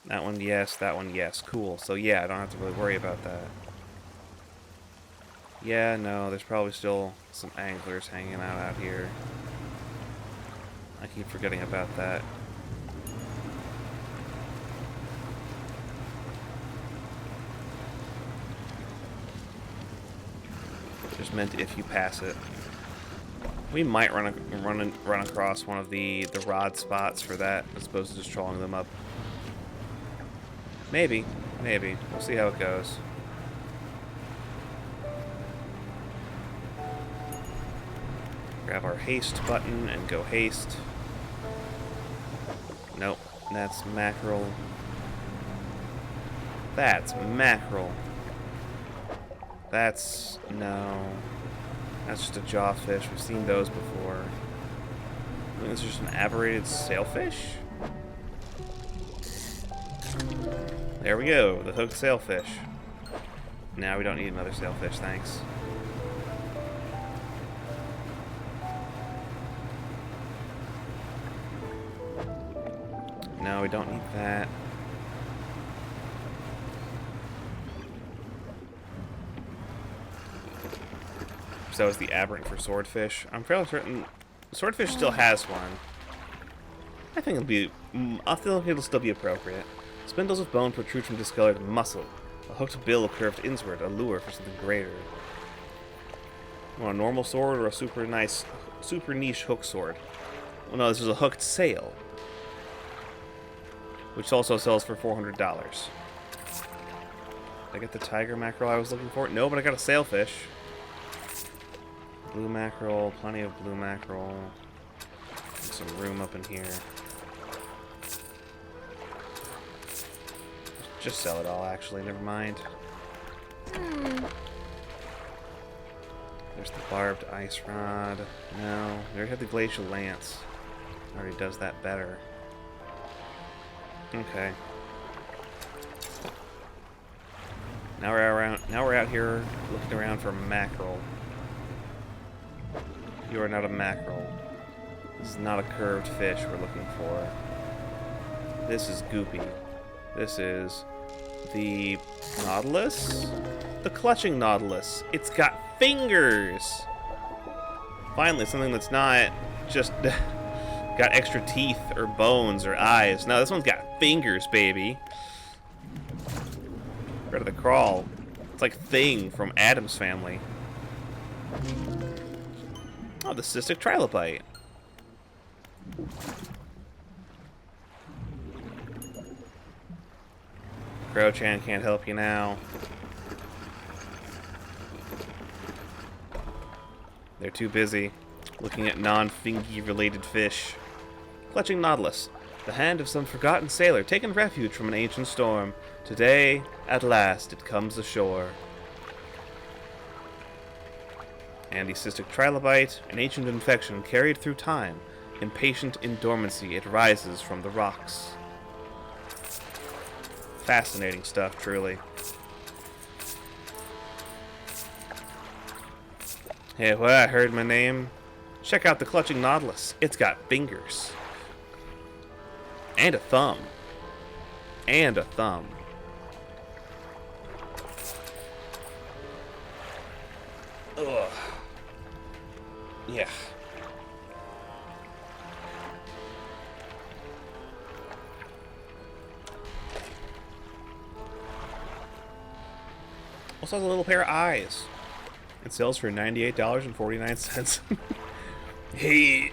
That one, yes. That one, yes. Cool. So, yeah, I don't have to really worry about that. Yeah, no, there's probably still some anglers hanging out here. I keep forgetting about that. Just meant if you pass it. We might run across one of the rod spots for that, as opposed to just trolling them up. Maybe. We'll see how it goes. Grab our haste button and go haste. Nope, that's mackerel. That's mackerel. That's... no. That's just a jawfish. We've seen those before. I think this is just an aberrated sailfish? There we go, the hooked sailfish. Now we don't need another sailfish, thanks. No, we don't need that. So is the aberrant for swordfish. I'm fairly certain swordfish still has one. I think I feel like it'll still be appropriate. Spindles of bone protrude from discolored muscle. A hooked bill curved inward, a lure for something greater. You want a normal sword or a super niche hook sword? Well, no, this is a hooked sail, which also sells for $400. Did I get the tiger mackerel I was looking for? No, but I got a sailfish. Blue mackerel, plenty of blue mackerel. And some room up in here. Just sell it all, actually. Never mind. There's the barbed ice rod. No, we already have the glacial lance. Already does that better. Okay. Now we're out here looking around for mackerel. You are not a mackerel. This is not a curved fish we're looking for. This is goopy. This is the nautilus? The clutching nautilus. It's got fingers! Finally, something that's not just got extra teeth or bones or eyes. No, this one's got fingers, baby. Rid of the crawl. It's like Thing from Addams Family. Oh, the cystic trilobite. Crow-chan can't help you now. They're too busy looking at non-fingy related fish. Clutching nautilus. The hand of some forgotten sailor taken refuge from an ancient storm. Today, at last, it comes ashore. Anti-cystic trilobite, an ancient infection carried through time. Impatient in dormancy, it rises from the rocks. Fascinating stuff, truly. Hey, well, I heard my name. Check out the clutching nautilus. It's got fingers. And a thumb. And a thumb. Ugh. Yeah. Also has a little pair of eyes. It sells for $98.49. Hey.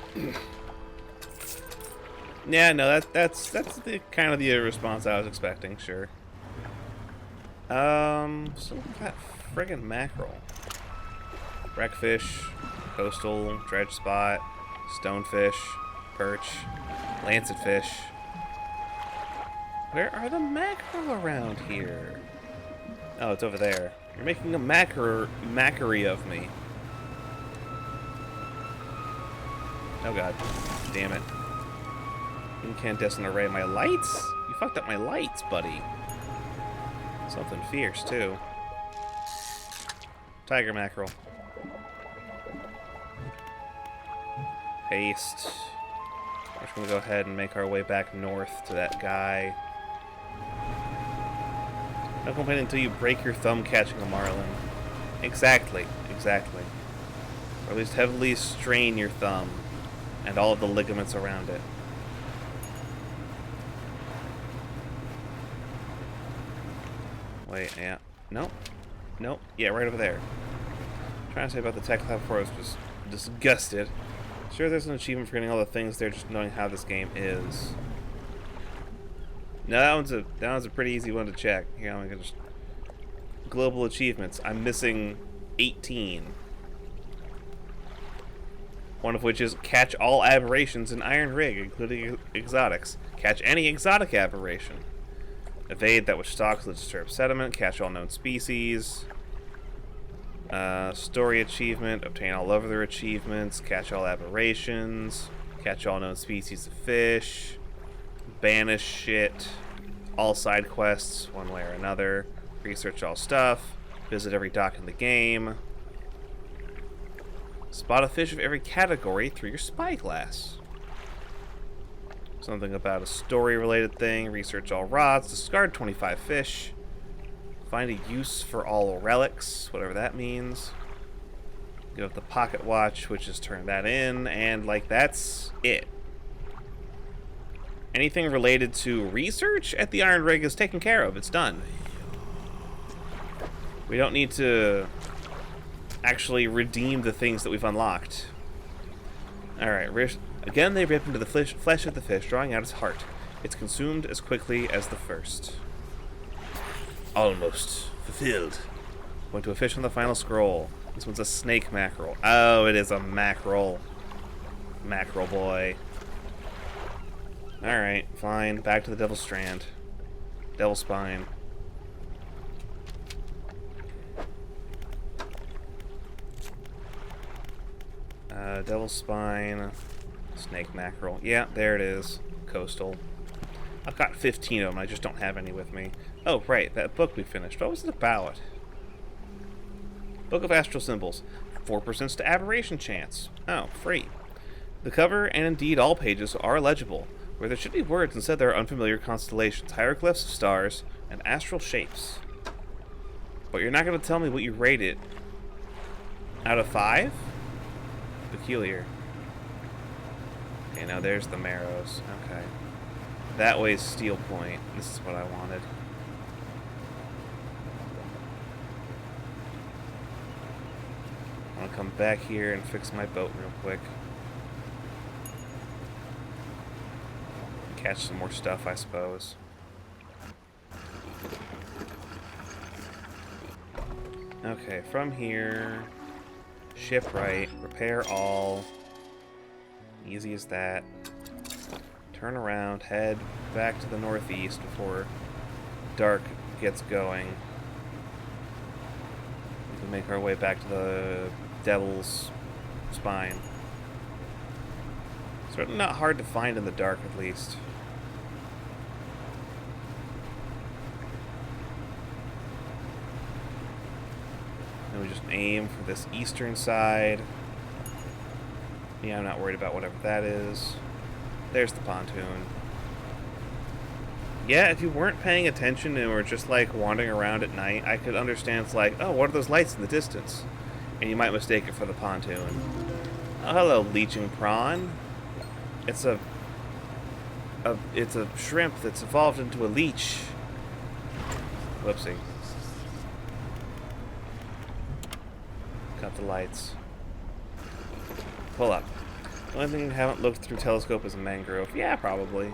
Yeah, no, that's the kind of the response I was expecting. Sure. So look at that friggin' mackerel, wreckfish, coastal, dredge spot, stonefish, perch, lancetfish. Where are the mackerel around here? Oh, it's over there. You're making a mackery of me. Oh god, damn it. Incandescent array. My lights? You fucked up my lights, buddy. Something fierce, too. Tiger mackerel. Paste. We're just gonna go ahead and make our way back north to that guy. No complain until you break your thumb catching a marlin. Exactly, exactly. Or at least heavily strain your thumb and all of the ligaments around it. Wait, yeah. Nope. Nope. Yeah, right over there. Trying to say about the tech lab before I was just disgusted. Sure, there's an achievement for getting all the things there, just knowing how this game is. No, that one's a pretty easy one to check. Here, I'm gonna just global achievements. I'm missing 18. One of which is catch all aberrations in Iron Rig, including exotics. Catch any exotic aberration. Evade that which stalks the disturbed sediment. Catch all known species. Story achievement. Obtain all other achievements. Catch all aberrations. Catch all known species of fish. Banish shit. All side quests, one way or another. Research all stuff. Visit every dock in the game. Spot a fish of every category through your spyglass. Something about a story-related thing. Research all rods. Discard 25 fish. Find a use for all relics, whatever that means. Give up the pocket watch, which is turn that in, and like that's it. Anything related to research at the Iron Rig is taken care of. It's done. We don't need to actually redeem the things that we've unlocked. Alright, again they rip into the flesh of the fish, drawing out its heart. It's consumed as quickly as the first. Almost fulfilled. Went to a fish on the final scroll. This one's a snake mackerel. Oh, it is a mackerel. Mackerel boy. Alright, fine. Back to the Devil's Strand. Devil's Spine. Devil's Spine. Snake mackerel. Yeah, there it is. Coastal. I've got 15 of them. I just don't have any with me. Oh, right. That book we finished. What was it about? Book of Astral Symbols. 4% to aberration chance. Oh, free. The cover, and indeed all pages, are legible. Where there should be words, instead there are unfamiliar constellations, hieroglyphs of stars, and astral shapes. But you're not going to tell me what you rate it out of 5? Peculiar. Okay, now there's the marrows. Okay. That way's Steel Point. This is what I wanted. I'll come back here and fix my boat real quick. Catch some more stuff, I suppose. Okay, from here, ship right, repair all. Easy as that. Turn around, head back to the northeast before dark gets going. We can make our way back to the Devil's Spine. Certainly not hard to find in the dark, at least. And we just aim for this eastern side. Yeah, I'm not worried about whatever that is. There's the pontoon. Yeah, if you weren't paying attention and were just like wandering around at night, I could understand it's like, oh, what are those lights in the distance? And you might mistake it for the pontoon. Oh, hello, leeching prawn. It's a shrimp that's evolved into a leech. Whoopsie. Cut the lights. Pull up. The only thing I haven't looked through telescope is a mangrove. Yeah, probably.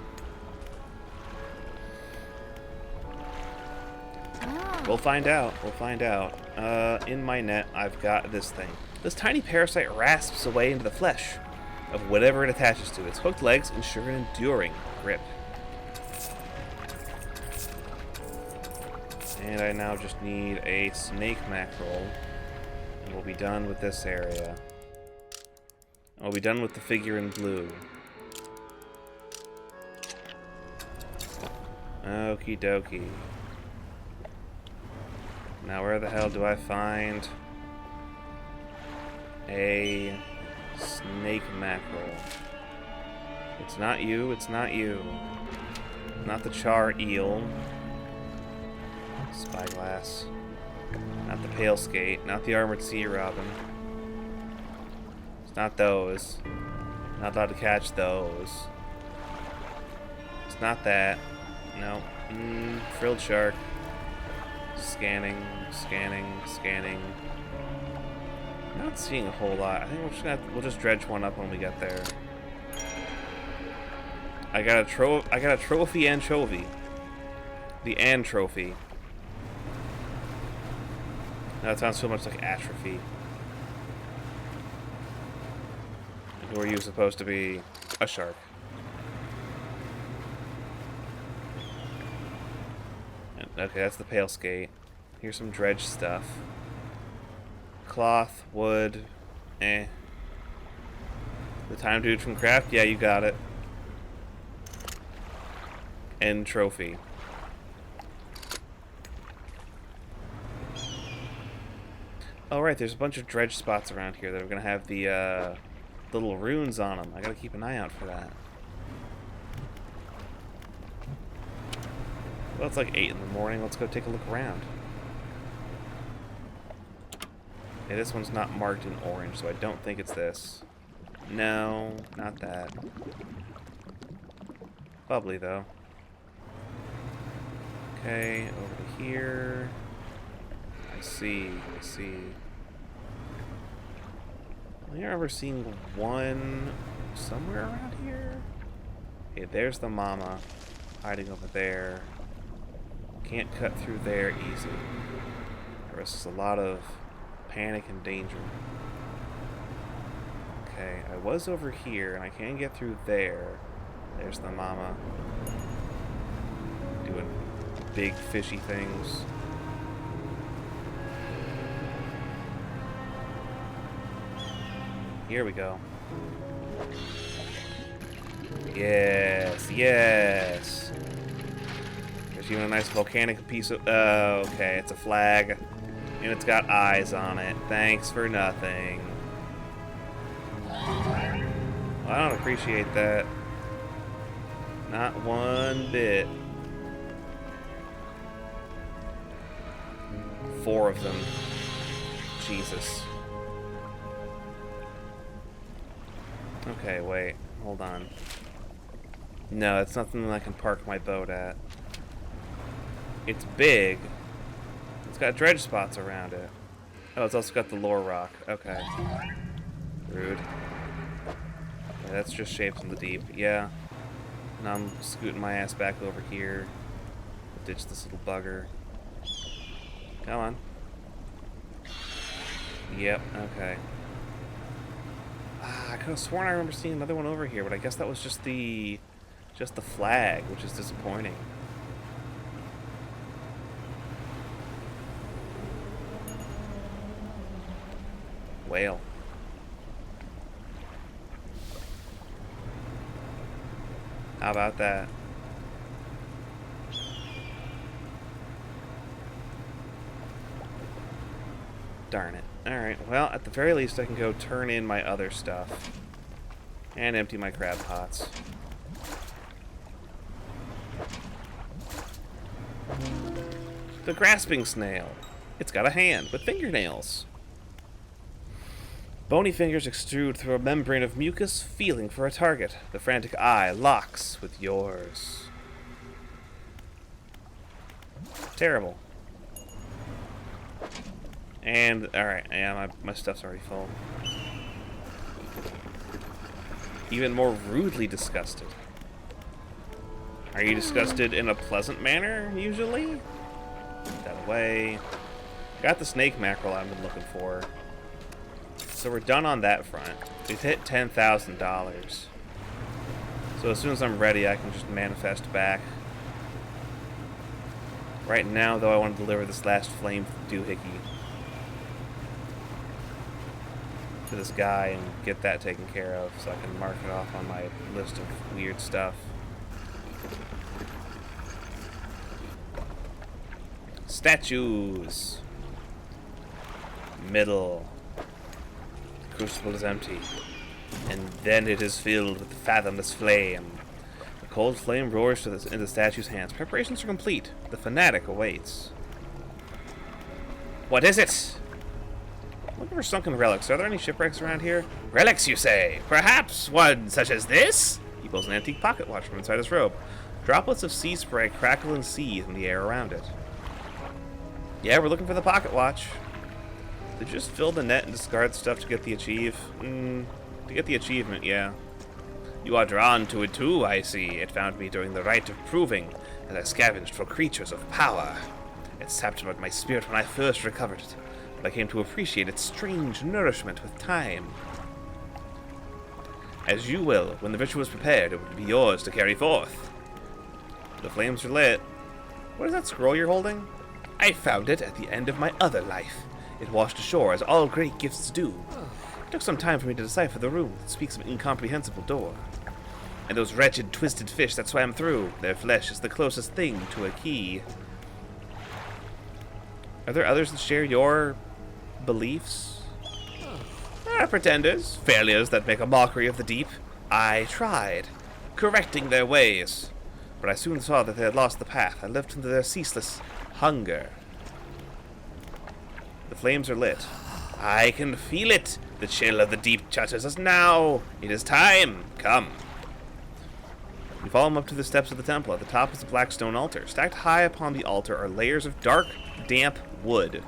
Ah. We'll find out. We'll find out. In my net, I've got this thing. This tiny parasite rasps away into the flesh of whatever it attaches to. Its hooked legs ensure an enduring grip. And I now just need a snake mackerel. And we'll be done with this area. We'll be done with the figure in blue. Okie dokie. Now where the hell do I find a snake mackerel? It's not you, it's not you. Not the char eel. Spyglass. Not the pale skate. Not the armored sea robin. It's not those. Not allowed to catch those. It's not that. No. Frilled shark. Scanning, scanning, scanning. Not seeing a whole lot. I think we'll just dredge one up when we get there. I got a trophy anchovy. The antrophy. That sounds so much like atrophy. Who are you supposed to be? A shark. Okay, that's the pale skate. Here's some dredge stuff. Cloth, wood, eh. The time dude from craft? Yeah, you got it. End trophy. Oh, right, there's a bunch of dredge spots around here that are going to have the little runes on them. I got to keep an eye out for that. Well, it's like 8 in the morning. Let's go take a look around. Okay, this one's not marked in orange, so I don't think it's this. No, not that. Bubbly, though. Okay, over to here. I see. I remember seeing one somewhere around here. Okay, there's the mama hiding over there. Can't cut through there easy. It risks a lot of panic and danger. Okay, I was over here and I can get through there. There's the mama doing big fishy things. Here we go. Yes, yes. There's even a nice volcanic piece of... okay, it's a flag. And it's got eyes on it. Thanks for nothing. Well, I don't appreciate that. Not one bit. 4 of them. Jesus. Okay, wait. Hold on. No, it's nothing that I can park my boat at. It's big. It's got dredge spots around it. Oh, it's also got the lore rock. Okay. Rude. Yeah, that's just shapes in the deep. Yeah. Now I'm scooting my ass back over here. Ditch this little bugger. Come on. Yep, okay. I could have sworn I remember seeing another one over here, but I guess that was just the flag, which is disappointing. Whale. How about that? Darn it. Alright, well, at the very least I can go turn in my other stuff. And empty my crab pots. The grasping snail. It's got a hand with fingernails. Bony fingers extrude through a membrane of mucus, feeling for a target. The frantic eye locks with yours. Terrible. And, alright, yeah, my stuff's already full. even more rudely disgusted. Are you disgusted in a pleasant manner, usually? Put that away. Got the snake mackerel I've been looking for. So we're done on that front. We've hit $10,000. So as soon as I'm ready, I can just manifest back. Right now, though, I want to deliver this last flame doohickey to this guy and get that taken care of so I can mark it off on my list of weird stuff. Statues. Middle. The crucible is empty. And then it is filled with fathomless flame. The cold flame roars in the statue's hands. Preparations are complete. The fanatic awaits. What is it? Looking for sunken relics. Are there any shipwrecks around here? Relics, you say? Perhaps one such as this? He pulls an antique pocket watch from inside his robe. Droplets of sea spray crackle and seethe in the air around it. Yeah, we're looking for the pocket watch. Did you just fill the net and discard stuff to get the to get the achievement, yeah. You are drawn to it too, I see. It found me during the rite of proving, as I scavenged for creatures of power. It sapped my spirit when I first recovered it, but I came to appreciate its strange nourishment with time. As you will, when the ritual is prepared, it will be yours to carry forth. The flames are lit. What is that scroll you're holding? I found it at the end of my other life. It washed ashore, as all great gifts do. It took some time for me to decipher the rune that speaks of an incomprehensible door. And those wretched, twisted fish that swam through, their flesh is the closest thing to a key. Are there others that share your beliefs? Pretenders, failures that make a mockery of the deep. I tried, correcting their ways. But I soon saw that they had lost the path. I lived into their ceaseless hunger. The flames are lit. I can feel it. The chill of the deep touches us now. It is time. Come. You follow him up to the steps of the temple. At the top is a black stone altar. Stacked high upon the altar are layers of dark, damp wood.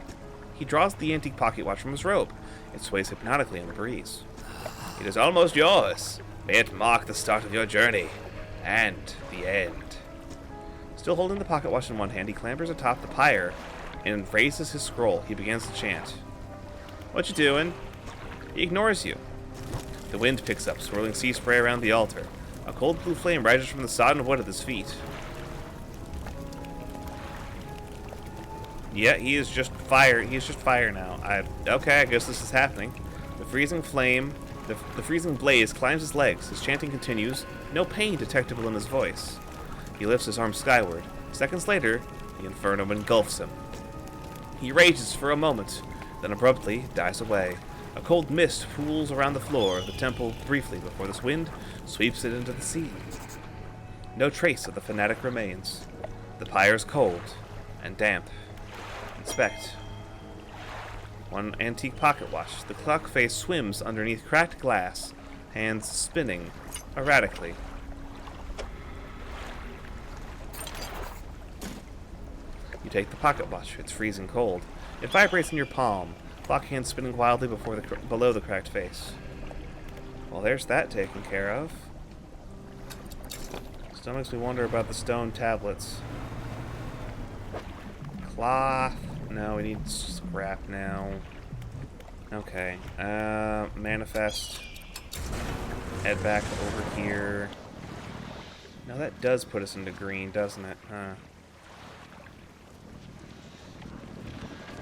He draws the antique pocket watch from his robe. It sways hypnotically in the breeze. It is almost yours. May it mark the start of your journey. And the end. Still holding the pocket watch in one hand, he clambers atop the pyre and raises his scroll. He begins to chant. What you doing? He ignores you. The wind picks up, swirling sea spray around the altar. A cold blue flame rises from the sodden wood at his feet. Yeah, he is just fire. He is just fire now. Okay, I guess this is happening. The freezing flame, the freezing blaze climbs his legs. His chanting continues. No pain detectable in his voice. He lifts his arm skyward. Seconds later, the inferno engulfs him. He rages for a moment, then abruptly dies away. A cold mist pools around the floor of the temple briefly before this wind sweeps it into the sea. No trace of the fanatic remains. The pyre is cold and damp. Inspect. One antique pocket watch. The clock face swims underneath cracked glass, hands spinning erratically. You take the pocket watch. It's freezing cold. It vibrates in your palm. Clock hand spinning wildly below the cracked face. Well, there's that taken care of. Still makes me wonder about the stone tablets. Cloth. No, we need scrap now. Okay. Manifest. Head back over here. Now that does put us into green, doesn't it? Huh.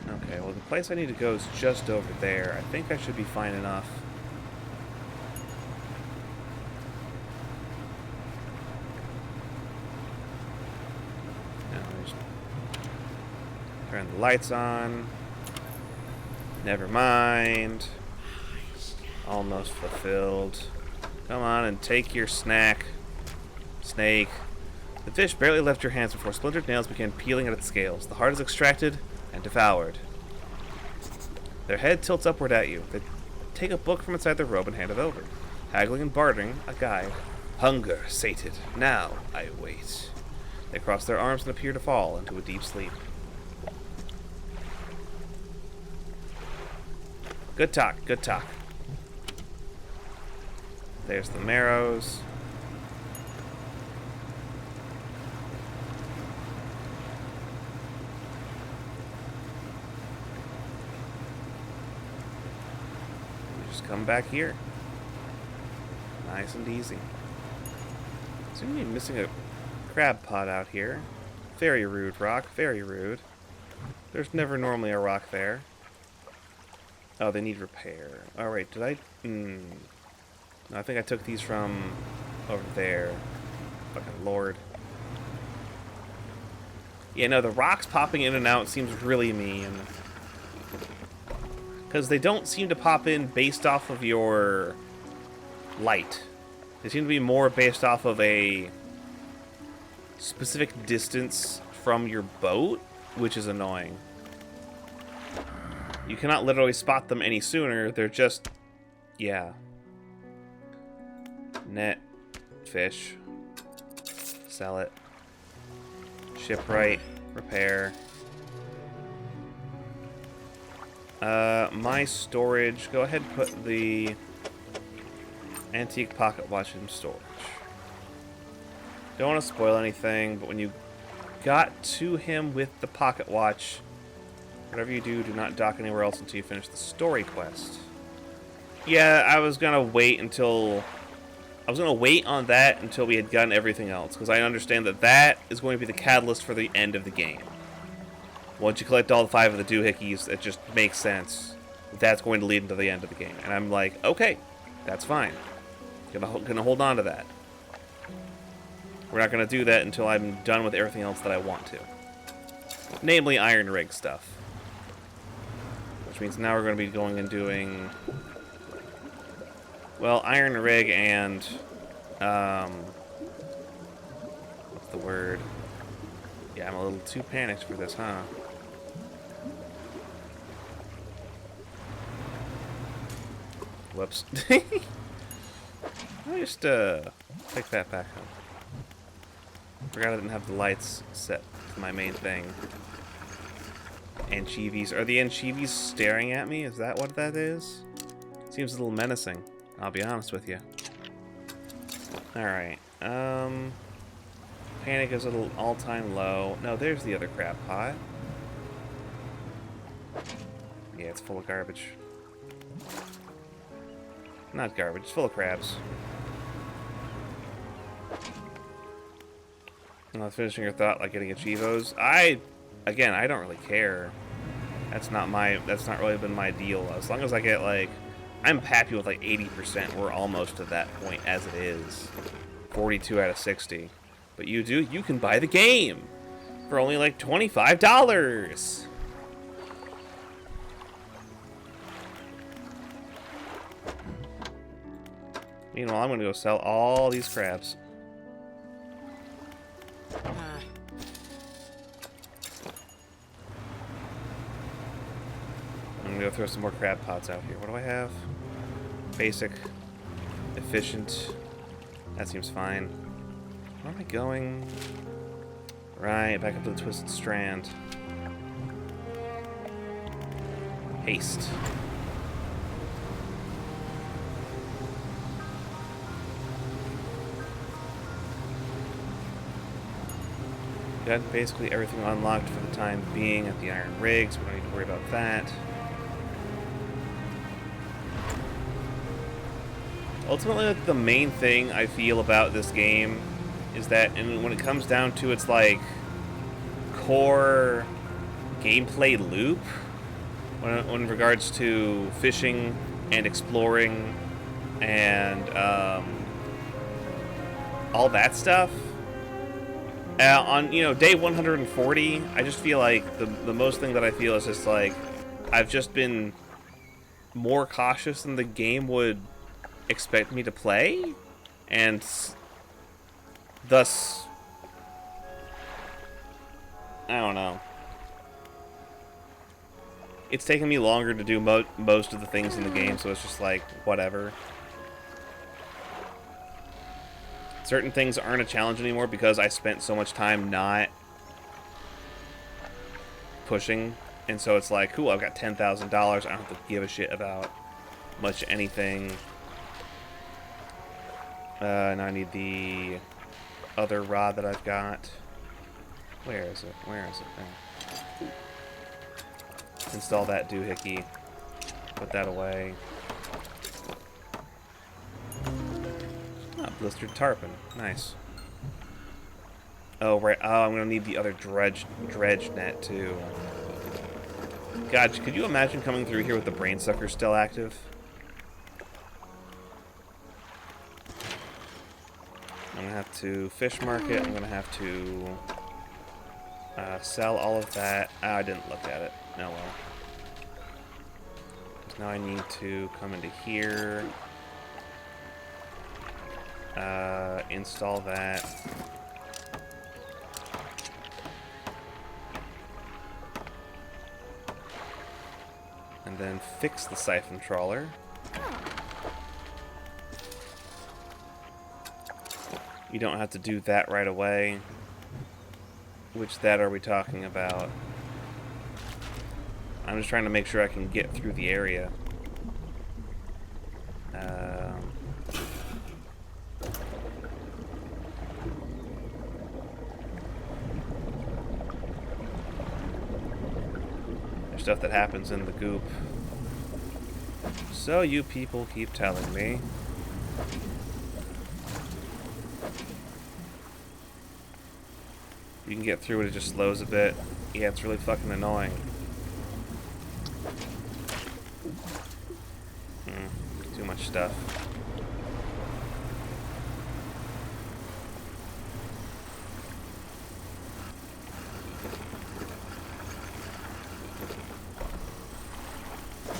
Okay, well the place I need to go is just over there. I think I should be fine enough. Now, just turn the lights on. Never mind. Almost fulfilled. Come on and take your snack, snake. The fish barely left your hands before splintered nails began peeling at its scales. The heart is extracted and devoured. Their head tilts upward at you. They take a book from inside their robe and hand it over. Haggling and bartering, a guide. Hunger sated. Now I wait. They cross their arms and appear to fall into a deep sleep. Good talk, good talk. There's the marrows. Just come back here. Nice and easy. Seem to be missing a crab pot out here. Very rude, rock. Very rude. There's never normally a rock there. Oh, they need repair. Alright, did I... No, I think I took these from over there. Fucking lord. Yeah, no, the rocks popping in and out seems really mean. Because they don't seem to pop in based off of your light. They seem to be more based off of a specific distance from your boat, which is annoying. You cannot literally spot them any sooner. They're just... yeah. Net. Fish. Sell it. Shipwright. Repair. My storage. Go ahead and put the antique pocket watch in storage. Don't want to spoil anything, but when you got to him with the pocket watch, whatever you do, do not dock anywhere else until you finish the story quest. Yeah, I was gonna wait until... I was gonna wait on that until we had gotten everything else, because I understand that that is going to be the catalyst for the end of the game. Once you collect all 5 of the doohickeys, it just makes sense. That's going to lead into the end of the game. And I'm like, okay, that's fine. Gonna hold on to that. We're not gonna do that until I'm done with everything else that I want to. Namely, iron rig stuff. Which means now we're gonna be going and doing... well, iron rig and... what's the word? Yeah, I'm a little too panicked for this, huh? Whoops. I'll just, take that back home. Forgot I didn't have the lights set to my main thing. Anchovies. Are the anchovies staring at me? Is that what that is? Seems a little menacing. I'll be honest with you. Alright. Panic is at an all-time low. No, there's the other crab pot. Yeah, it's full of garbage. Not garbage, it's full of crabs. Not finishing your thought, like getting achievos. Again, I don't really care. That's not really been my deal. As long as I get, like, I'm happy with, like, 80%. We're almost to that point as it is. 42 out of 60. But you can buy the game for only, like, $25. Meanwhile, I'm gonna go sell all these crabs. I'm gonna go throw some more crab pots out here. What do I have? Basic. Efficient. That seems fine. Where am I going? Right, back up to the Twisted Strand. Haste. Got basically everything unlocked for the time being at the iron rigs. We don't need to worry about that. Ultimately, the main thing I feel about this game is that, and when it comes down to its like core gameplay loop, when in regards to fishing and exploring and all that stuff. On day 140, I just feel like the most thing that I feel is just like I've just been more cautious than the game would expect me to play, and thus I don't know. It's taken me longer to do most of the things in the game, so it's just like whatever. Certain things aren't a challenge anymore because I spent so much time not pushing. And so it's like, cool, I've got $10,000. I don't have to give a shit about much anything. Now I need the other rod that I've got. Where is it? Where is it? There. Install that doohickey. Put that away. Oh, blistered tarpon. Nice. Oh, right. Oh, I'm going to need the other dredge net, too. God, could you imagine coming through here with the brain sucker still active? I'm going to have to fish market. I'm going to have to sell all of that. Oh, I didn't look at it. Oh, well. Now I need to come into here. Install that. And then fix the siphon trawler. You don't have to do that right away. Which that are we talking about? I'm just trying to make sure I can get through the area. There's stuff that happens in the goop. So you people keep telling me. You can get through it, it just slows a bit. Yeah, it's really fucking annoying. Too much stuff.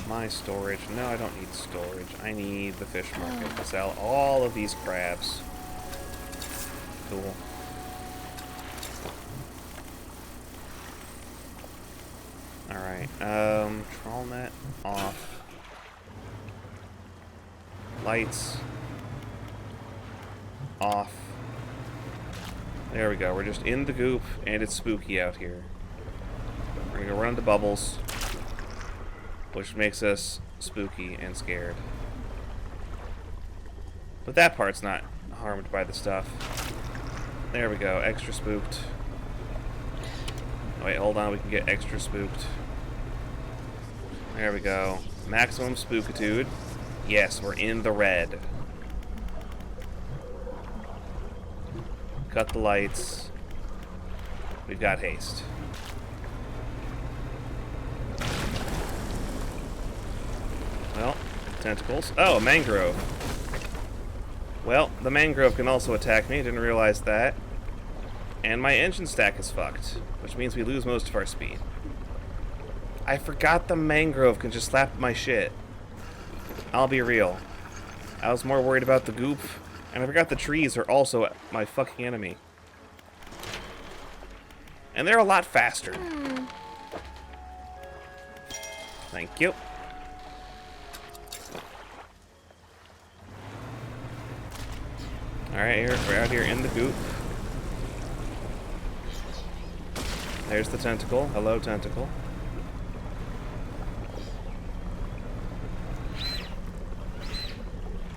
My storage. No, I don't need storage. I need the fish market to sell all of these crabs. Cool. Alright, trawl net off. Lights off. There we go. We're just in the goop, and it's spooky out here. We're gonna go run into bubbles, which makes us spooky and scared. But that part's not harmed by the stuff. There we go. Extra spooked. Wait, hold on. We can get extra spooked. There we go. Maximum spookitude. Yes, we're in the red. Cut the lights. We've got haste. Well, tentacles. Oh, a mangrove. Well, the mangrove can also attack me. Didn't realize that. And my engine stack is fucked, which means we lose most of our speed. I forgot the mangrove can just slap my shit. I'll be real. I was more worried about the goop, and I forgot the trees are also my fucking enemy. And they're a lot faster. Thank you. Alright, we're out here in the goop. There's the tentacle. Hello, tentacle.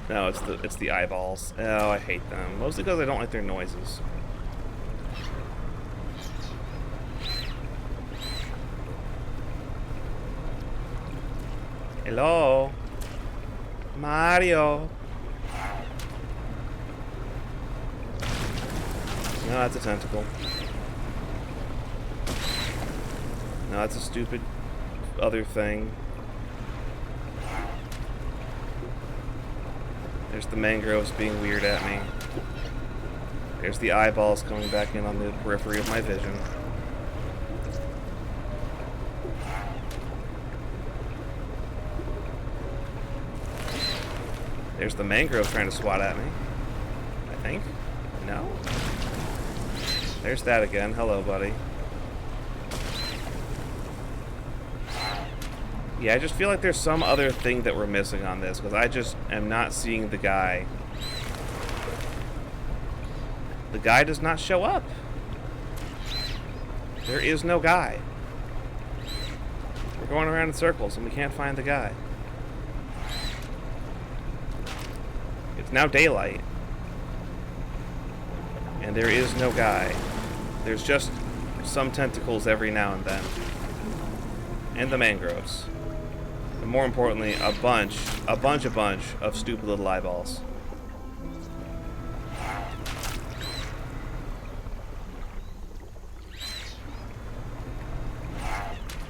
No, it's the eyeballs. Oh, I hate them. Mostly because I don't like their noises. Hello? Mario? No, that's a tentacle. No, that's a stupid other thing. There's the mangroves being weird at me. There's the eyeballs coming back in on the periphery of my vision. There's the mangrove trying to swat at me. I think. No? There's that again. Hello, buddy. Yeah, I just feel like there's some other thing that we're missing on this, because I just am not seeing the guy. The guy does not show up. There is no guy. We're going around in circles, and we can't find the guy. It's now daylight. And there is no guy. There's just some tentacles every now and then. And the mangroves. And more importantly, a bunch of stupid little eyeballs.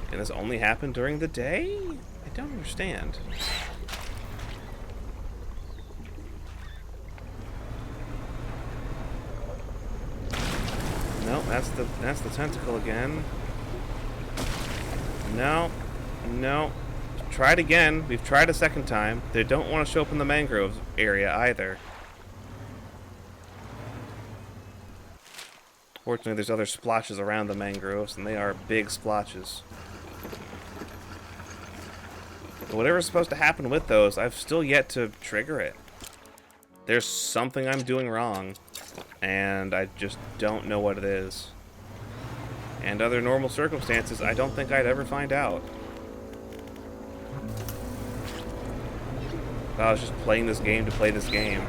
Can this only happen during the day? I don't understand. No, that's the tentacle again. No. No. Try it again. We've tried a second time. They don't want to show up in the mangrove area either. Fortunately, there's other splotches around the mangroves, and they are big splotches. But whatever's supposed to happen with those, I've still yet to trigger it. There's something I'm doing wrong, and I just don't know what it is. And under normal circumstances, I don't think I'd ever find out. I was just playing this game to play this game.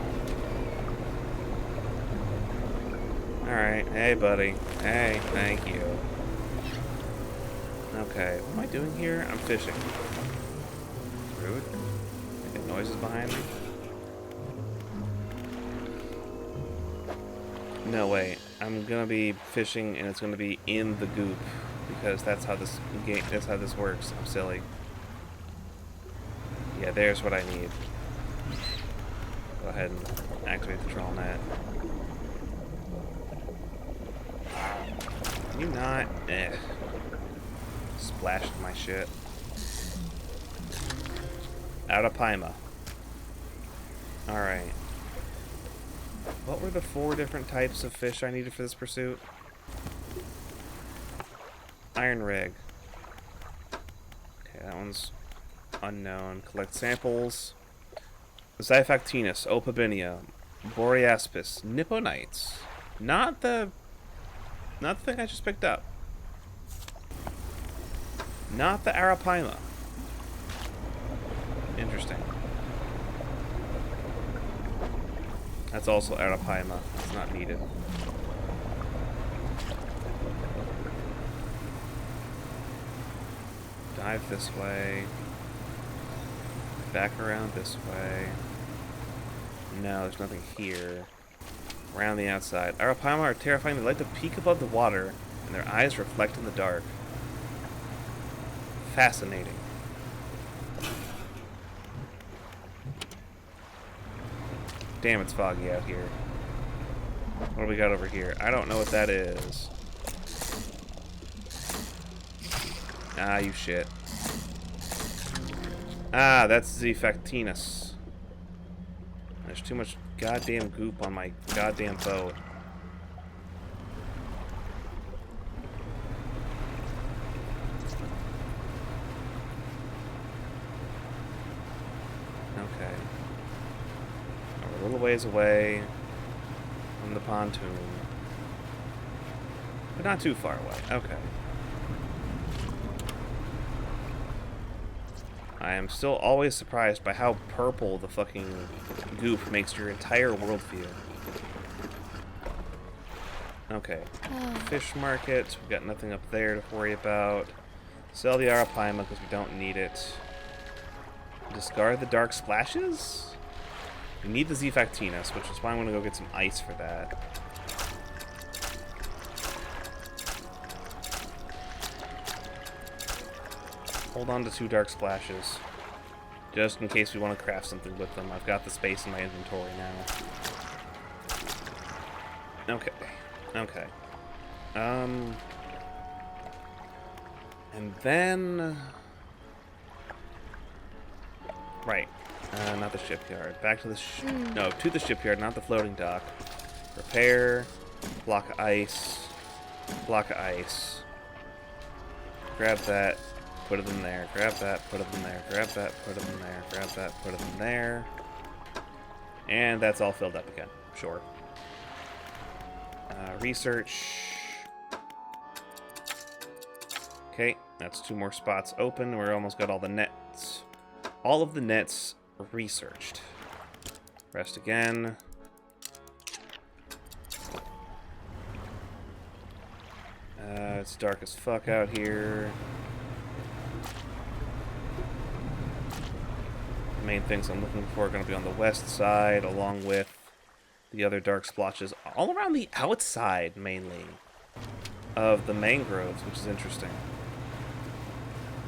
Alright, hey buddy. Hey, thank you. Okay, what am I doing here? I'm fishing. Rude. Making noises behind me. No, wait. I'm gonna be fishing and it's gonna be in the goop. Because that's how this works. I'm silly. Yeah, there's what I need. Go ahead and activate the trawl net. Can you not? Splashed my shit. Arapaima. Alright. What were the 4 different types of fish I needed for this pursuit? Iron rig. Okay, that one's unknown. Collect samples. Xiphactinus, Opabinia, Boreaspis, Nipponites. Not the thing I just picked up. Not the Arapaima. Interesting. That's also Arapaima. It's not needed. Dive this way. Back around this way. No, there's nothing here. Around the outside. Arapaima are terrifying. They like to peek above the water, and their eyes reflect in the dark. Fascinating. Damn, it's foggy out here. What do we got over here? I don't know what that is. Ah, you shit. Ah, that's Xiphactinus. There's too much goddamn goop on my goddamn boat. Okay. We're a little ways away from the pontoon. But not too far away. Okay. I am still always surprised by how purple the fucking goop makes your entire world feel. Okay. Fish market. We've got nothing up there to worry about. Sell the Arapaima because we don't need it. Discard the dark splashes? We need the Xiphactinus, which is why I'm going to go get some ice for that. Hold on to 2 dark splashes. Just in case we want to craft something with them. I've got the space in my inventory now. Okay. Okay. And then... Right. Not the shipyard. Back to the no, to the shipyard, not the floating dock. Repair. Block of ice. Block of ice. Grab that. Put it in there. Grab that. Put it in there. Grab that. Put it in there. Grab that. Put it in there. And that's all filled up again. Sure. Research. Okay, that's 2 more spots open. We're almost got all the nets. All of the nets researched. Rest again. It's dark as fuck out here. The main things I'm looking for are going to be on the west side, along with the other dark splotches all around the outside, mainly, of the mangroves, which is interesting.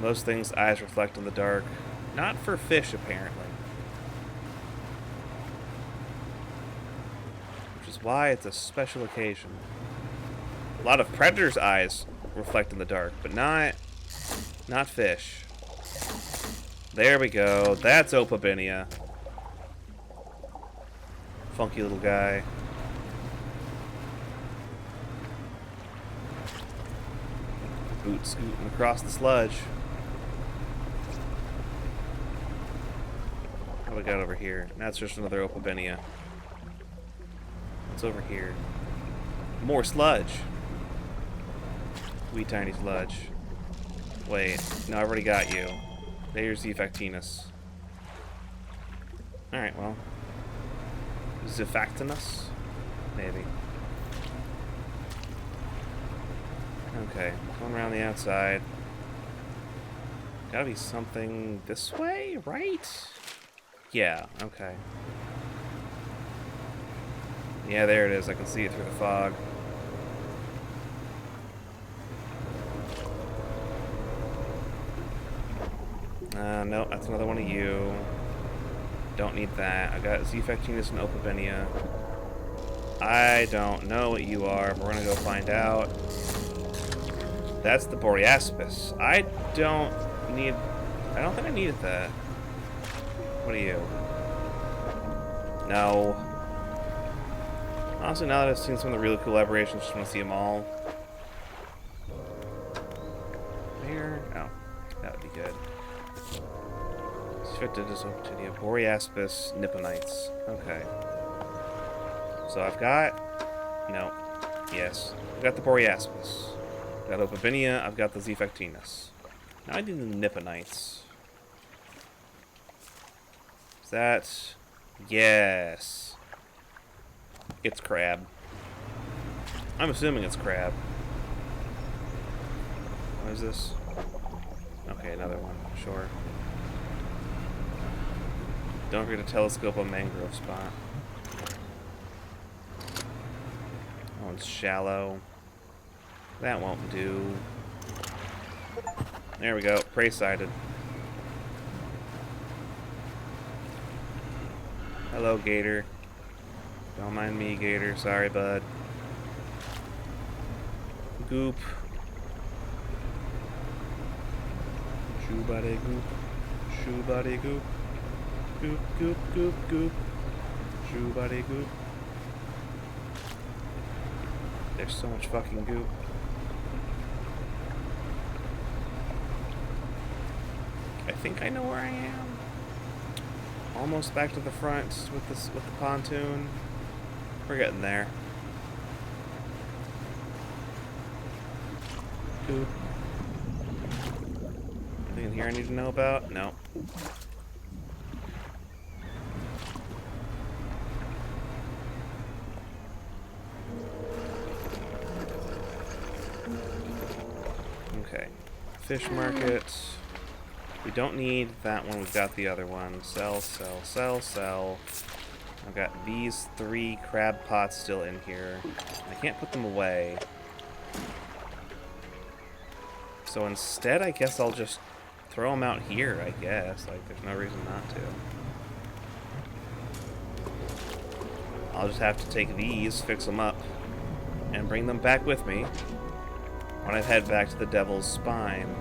Most things' eyes reflect in the dark. Not for fish, apparently. Which is why it's a special occasion. A lot of predators' eyes reflect in the dark, but not fish. There we go. That's Opabinia. Funky little guy. Boot scooting across the sludge. What do we got over here? That's just another Opabinia. What's over here? More sludge. Wee tiny sludge. Wait, no, I already got you. There's Zefactinus. Alright, well. Zefactinus? Maybe. Okay, going around the outside. Gotta be something this way, right? Yeah, okay. Yeah, there it is. I can see it through the fog. No, that's another one of you. Don't need that. I got Zefactinus and Opabinia. I don't know what you are, but we're gonna go find out. That's the Boreaspis. I don't think I needed that. What are you? No. Honestly, now that I've seen some of the really cool aberrations, just want to see them all. Here? Oh, that would be good. Sphyctidus, Optinia, Boreaspis, Nipponites. Okay. So I've got... No. Yes. I've got the Boreaspis. I've got Opabinia, I've got the Zefactinus. Now I need the Nipponites. Is that... Yes. It's crab. I'm assuming it's crab. What is this? Okay, another one. Sure. Don't forget to telescope a mangrove spot. That one's shallow. That won't do. There we go. Prey sighted. Hello, Gator. Don't mind me, Gator. Sorry, bud. Goop. Shoe body goop. Shoe body goop. Goop, goop, goop, goop. Shoe body goop. There's so much fucking goop. I think I know where I am. Almost back to the front with the pontoon. We're getting there. Goop. Anything in here I need to know about? No. Okay. Fish market. We don't need that one. We've got the other one. Sell, sell, sell, sell. I've got these 3 crab pots still in here. I can't put them away. So instead, I guess I'll just throw them out here, I guess. Like, there's no reason not to. I'll just have to take these, fix them up, and bring them back with me when I head back to the Devil's Spine.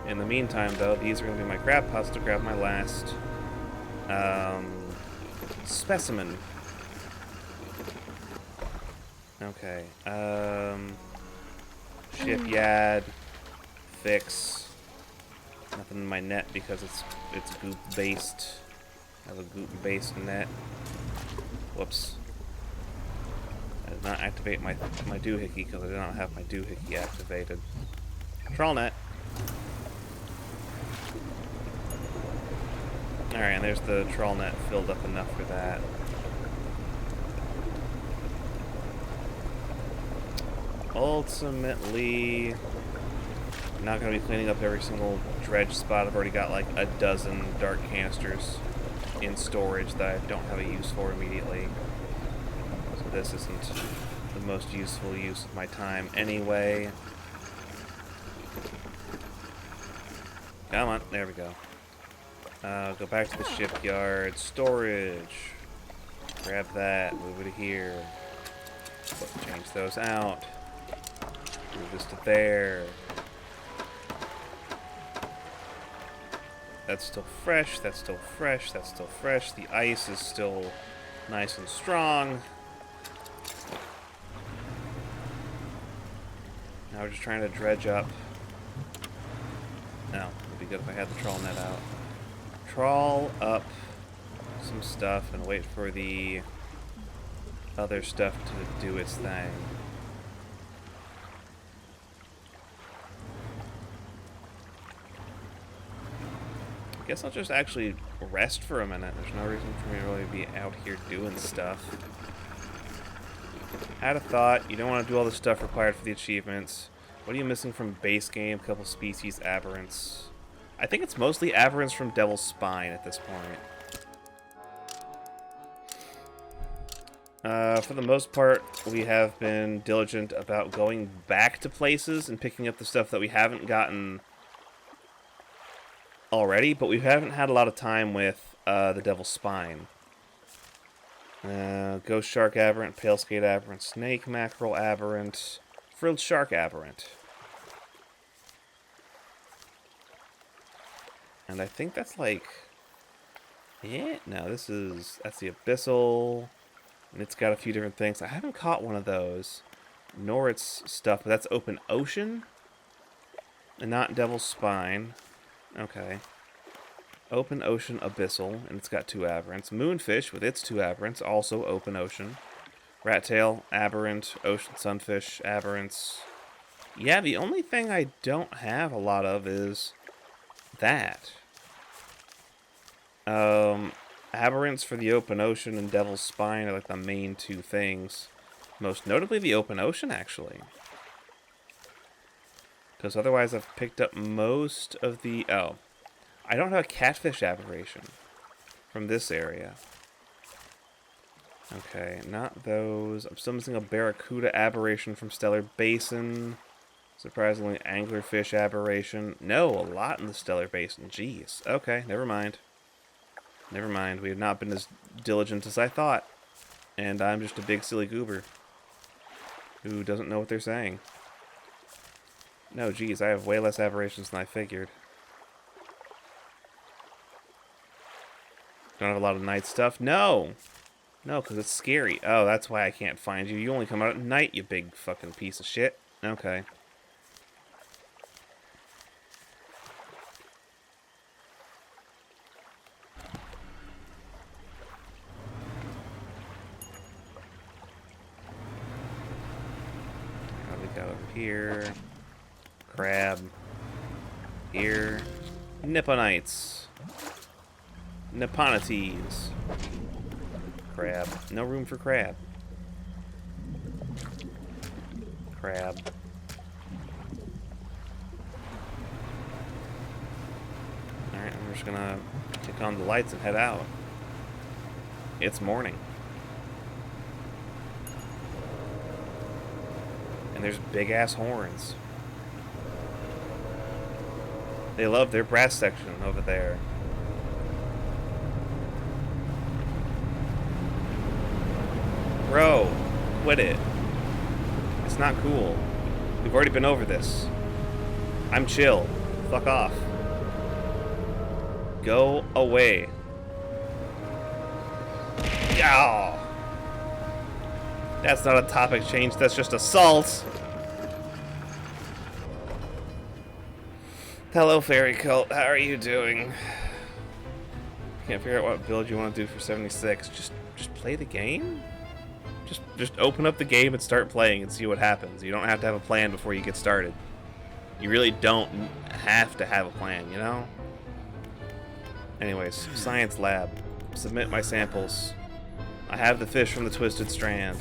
In the meantime, though, these are going to be my crab pots to grab my last specimen. Okay. Shipyard. Fix. Nothing in my net because it's goop based. I have a goop based net. Whoops. I did not activate my doohickey because I did not have my doohickey activated. Trawl net. Alright, and there's the trawl net filled up enough for that. ultimately, I'm not going to be cleaning up every single dredge spot. I've already got like a dozen dark canisters in storage that I don't have a use for immediately. So this isn't the most useful use of my time anyway. Come on, there we go. Go back to the shipyard. Storage. Grab that, move it here. Change those out. Move this to there. That's still fresh, that's still fresh, that's still fresh. The ice is still nice and strong. Now we're just trying to dredge up. No, it'd be good if I had the trawl net out. Trawl up some stuff and wait for the other stuff to do its thing. I guess I'll just actually rest for a minute. There's no reason for me to really be out here doing stuff. Had a thought. You don't want to do all the stuff required for the achievements. What are you missing from base game? A couple species aberrants. I think it's mostly aberrants from Devil's Spine at this point. For the most part, we have been diligent about going back to places and picking up the stuff that we haven't gotten already, but we haven't had a lot of time with the Devil's Spine. Ghost Shark Aberrant, Pale Skate Aberrant, Snake Mackerel Aberrant, Frilled Shark Aberrant. And I think that's like... Yeah, no, that's the Abyssal, and it's got a few different things. I haven't caught one of those, nor its stuff, but that's Open Ocean, and not Devil's Spine. Okay. Open Ocean Abyssal, and it's got 2 aberrants. Moonfish with its 2 aberrants, also Open Ocean. Rattail, aberrant. Ocean Sunfish, aberrants. Yeah, the only thing I don't have a lot of is that. Aberrants for the Open Ocean and Devil's Spine are like the main 2 things. Most notably the Open Ocean, actually. Because otherwise I've picked up most of the... Oh. I don't have a catfish aberration from this area. Okay, not those. I'm still missing a barracuda aberration from Stellar Basin. Surprisingly, anglerfish aberration. No, a lot in the Stellar Basin. Jeez. Okay, never mind. Never mind. We have not been as diligent as I thought. And I'm just a big silly goober who doesn't know what they're saying. No, geez, I have way less aberrations than I figured. Don't have a lot of night stuff? No! No, because it's scary. Oh, that's why I can't find you. You only come out at night, you big fucking piece of shit. Okay. What do we got over here? Crab. Here. Nipponites. Nipponites. Crab. No room for crab. Crab. Alright, I'm just gonna kick on the lights and head out. It's morning. And there's big ass horns. They love their brass section over there. Bro, quit it. It's not cool. We've already been over this. I'm chill. Fuck off. Go away. Oh. That's not a topic change, that's just assault. Hello, Fairy Cult. How are you doing? Can't figure out what build you want to do for 76. Just play the game? Just open up the game and start playing and see what happens. You don't have to have a plan before you get started. You really don't have to have a plan, you know? Anyways, science lab. Submit my samples. I have the fish from the Twisted Strand.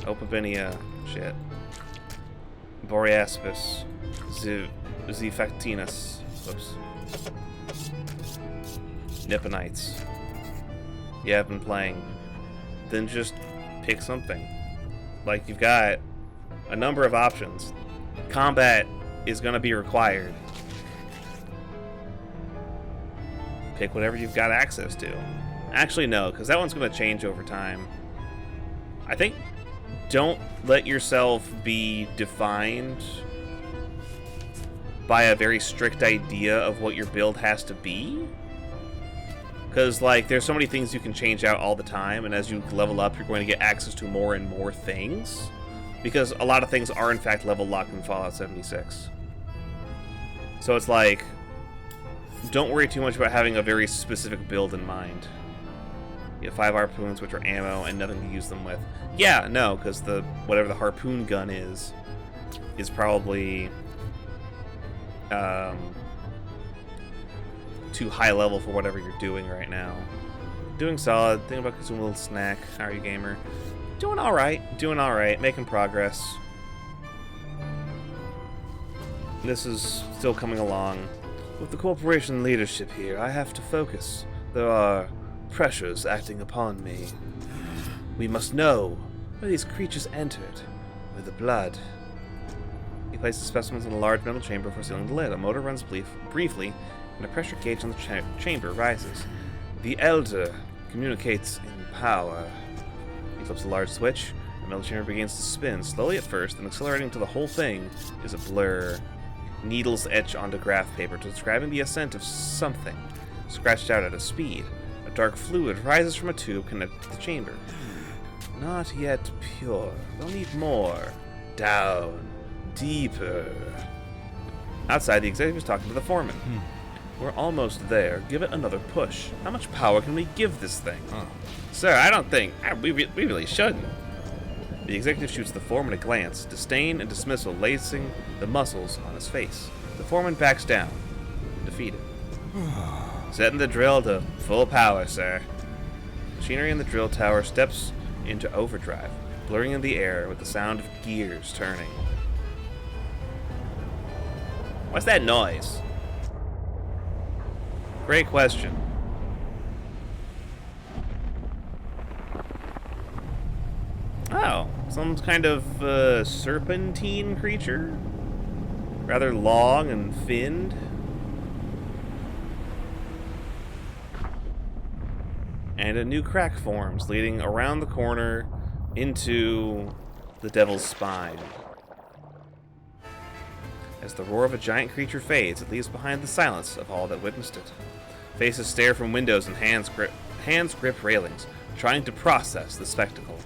Opabinia. Shit. Boreaspis. Zifactinus. Whoops. Nipponites. You have been playing. Then just pick something. Like, you've got a number of options. Combat is going to be required. Pick whatever you've got access to. Actually, no, because that one's going to change over time. I think don't let yourself be defined by a very strict idea of what your build has to be. Because, like, there's so many things you can change out all the time, and as you level up, you're going to get access to more and more things. Because a lot of things are, in fact, level locked in Fallout 76. So it's like, don't worry too much about having a very specific build in mind. You have 5 harpoons, which are ammo, and nothing to use them with. Yeah, no, because whatever the harpoon gun is probably too high level for whatever you're doing right now. Doing solid. Thinking about consuming a little snack. How are you, gamer? Doing alright. Doing alright. Making progress. This is still coming along. With the corporation leadership here, I have to focus. There are pressures acting upon me. We must know where these creatures entered. With the blood. He places the specimens in a large metal chamber before sealing the lid. A motor runs briefly, and the pressure gauge on the chamber rises. The Elder communicates in power. He flips a large switch. The metal chamber begins to spin, slowly at first, then accelerating until the whole thing is a blur. Needles etch onto graph paper, describing the ascent of something, scratched out at a speed. A dark fluid rises from a tube connected to the chamber. Not yet pure. They'll need more. Down. Deeper. Outside, the executive is talking to the foreman. We're almost there. Give it another push. How much power can we give this thing? Sir, I don't think... We really shouldn't. The executive shoots the foreman a glance, disdain and dismissal lacing the muscles on his face. The foreman backs down, defeated. Setting the drill to full power, sir. Machinery in the drill tower steps into overdrive, blurring in the air with the sound of gears turning. What's that noise? Great question. Oh, some kind of serpentine creature? Rather long and finned. And a new crack forms, leading around the corner into the devil's spine. As the roar of a giant creature fades, it leaves behind the silence of all that witnessed it. Faces stare from windows and hands grip railings, trying to process the spectacle.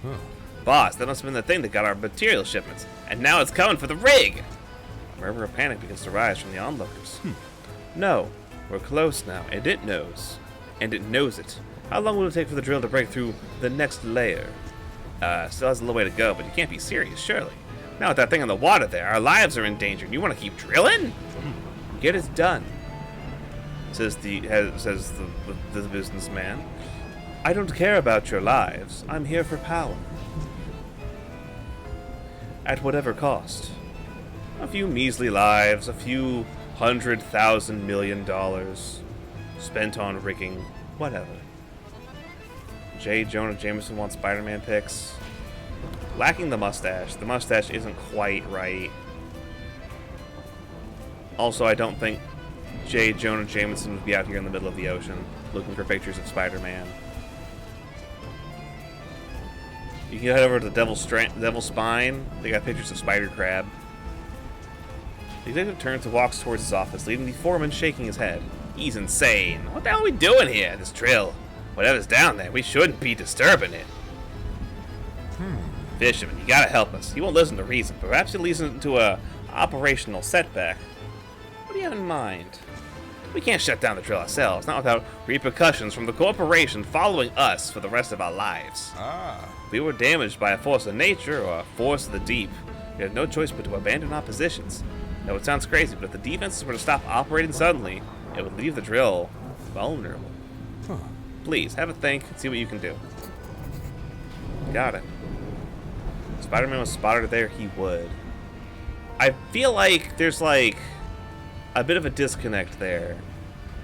Boss, that must have been the thing that got our material shipments, and now it's coming for the rig! A murmur of panic begins to rise from the onlookers. No, we're close now, and it knows. And it knows it. How long will it take for the drill to break through the next layer? Still has a little way to go, but you can't be serious, surely. Now with that thing in the water there, our lives are in danger, and you want to keep drilling? Get it done, says the businessman. I don't care about your lives. I'm here for power. At whatever cost. A few measly lives, a few $100,000 million spent on rigging, whatever. J. Jonah Jameson wants Spider-Man pics. Lacking the mustache. The mustache isn't quite right. Also, I don't think J. Jonah Jameson would be out here in the middle of the ocean looking for pictures of Spider-Man. You can head over to the Devil's Spine. They got pictures of Spider Crab. The executive turns and walks towards his office, leaving the foreman shaking his head. He's insane. What the hell are we doing here? This drill. Whatever's down there, we shouldn't be disturbing it. Fisherman, you gotta help us. He won't listen to reason. Perhaps he'll listen to a operational setback. What do you have in mind? We can't shut down the drill ourselves, not without repercussions from the corporation following us for the rest of our lives. If we were damaged by a force of nature or a force of the deep, we had no choice but to abandon our positions. Now, it sounds crazy, but if the defenses were to stop operating suddenly, it would leave the drill vulnerable. Please, have a think and see what you can do. Got it. If Spider-Man was spotted there, he would. I feel like there's like a bit of a disconnect there.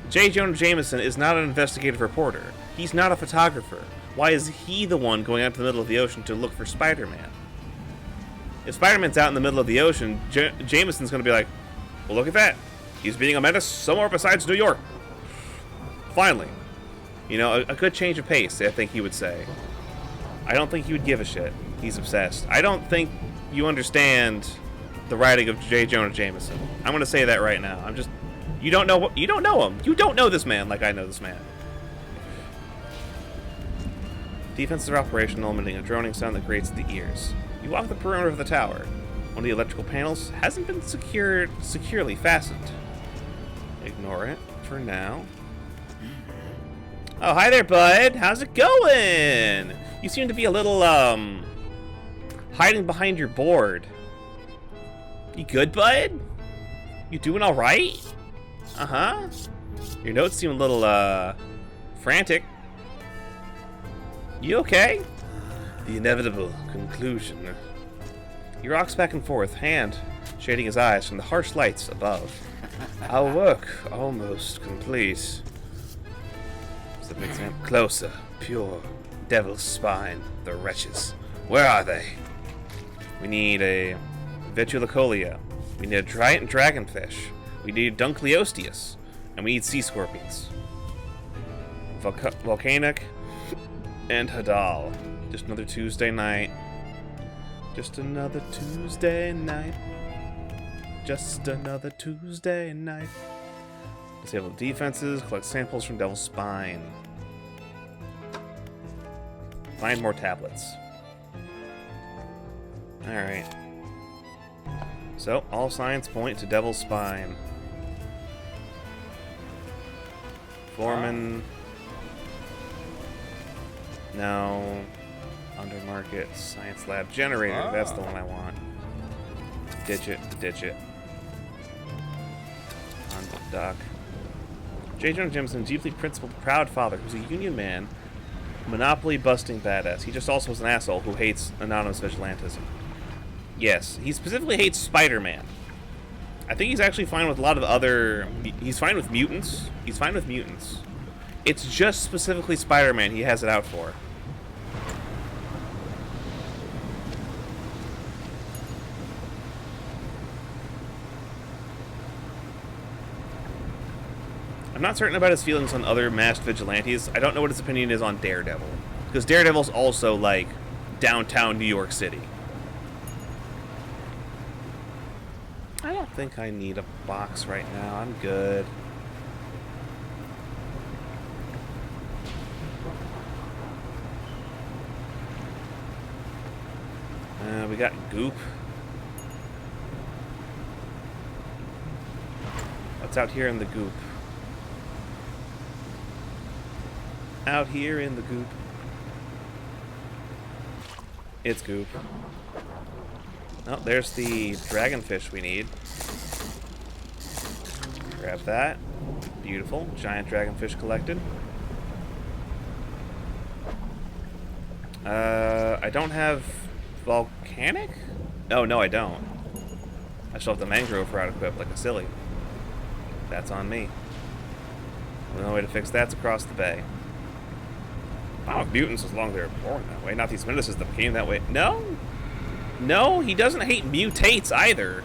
J. Jonah Jameson is not an investigative reporter. He's not a photographer. Why is he the one going out to the middle of the ocean to look for Spider-Man? If Spider-Man's out in the middle of the ocean, Jameson's going to be like, well, look at that. He's being a menace somewhere besides New York. Finally. You know, a good change of pace, I think he would say. I don't think he would give a shit. He's obsessed. I don't think you understand the writing of J. Jonah Jameson. I'm going to say that right now. You don't know him. You don't know this man like I know this man. Defenses are operational, emitting a droning sound that grates the ears. You walk the perimeter of the tower. One of the electrical panels hasn't been securely fastened. Ignore it for now. Oh, hi there, bud. How's it going? You seem to be a little, hiding behind your board. You good, bud? You doing all right? Uh-huh. Your notes seem a little, frantic. You okay? The inevitable conclusion. He rocks back and forth, hand shading his eyes from the harsh lights above. Our work almost complete. Step exam closer. Pure devil's spine. The wretches. Where are they? We need a Vetulicolia. We need a giant dragonfish. We need Dunkleosteus. And we need sea scorpions. Volcanic and Hadal. Just another Tuesday night. Just another Tuesday night. Just another Tuesday night. Disable defenses. Collect samples from Devil's Spine. Find more tablets. Alright. So, all signs point to Devil's Spine. Foreman. No. Undermarket. Science Lab. Generator. That's the one I want. Ditch it. Ditch it. On the dock. J. Jonah Jameson, deeply principled, proud father who's a union man, monopoly busting badass. He just also is an asshole who hates anonymous vigilantism. Yes, he specifically hates Spider-Man. I think he's actually fine with a lot of other... He's fine with mutants. He's fine with mutants. It's just specifically Spider-Man he has it out for. I'm not certain about his feelings on other masked vigilantes. I don't know what his opinion is on Daredevil. Because Daredevil's also, like, downtown New York City. I don't think I need a box right now. I'm good. We got goop. What's out here in the goop? Out here in the goop. It's goop. Oh, there's the dragonfish we need. Grab that. Beautiful. Giant dragonfish collected. I don't have volcanic? Oh, no, I don't. I still have the mangrove route equipped like a silly. That's on me. The only way to fix that's across the bay. Oh, mutants as long as they're born that way. Not these menaces that became that way. No? No, he doesn't hate mutates either.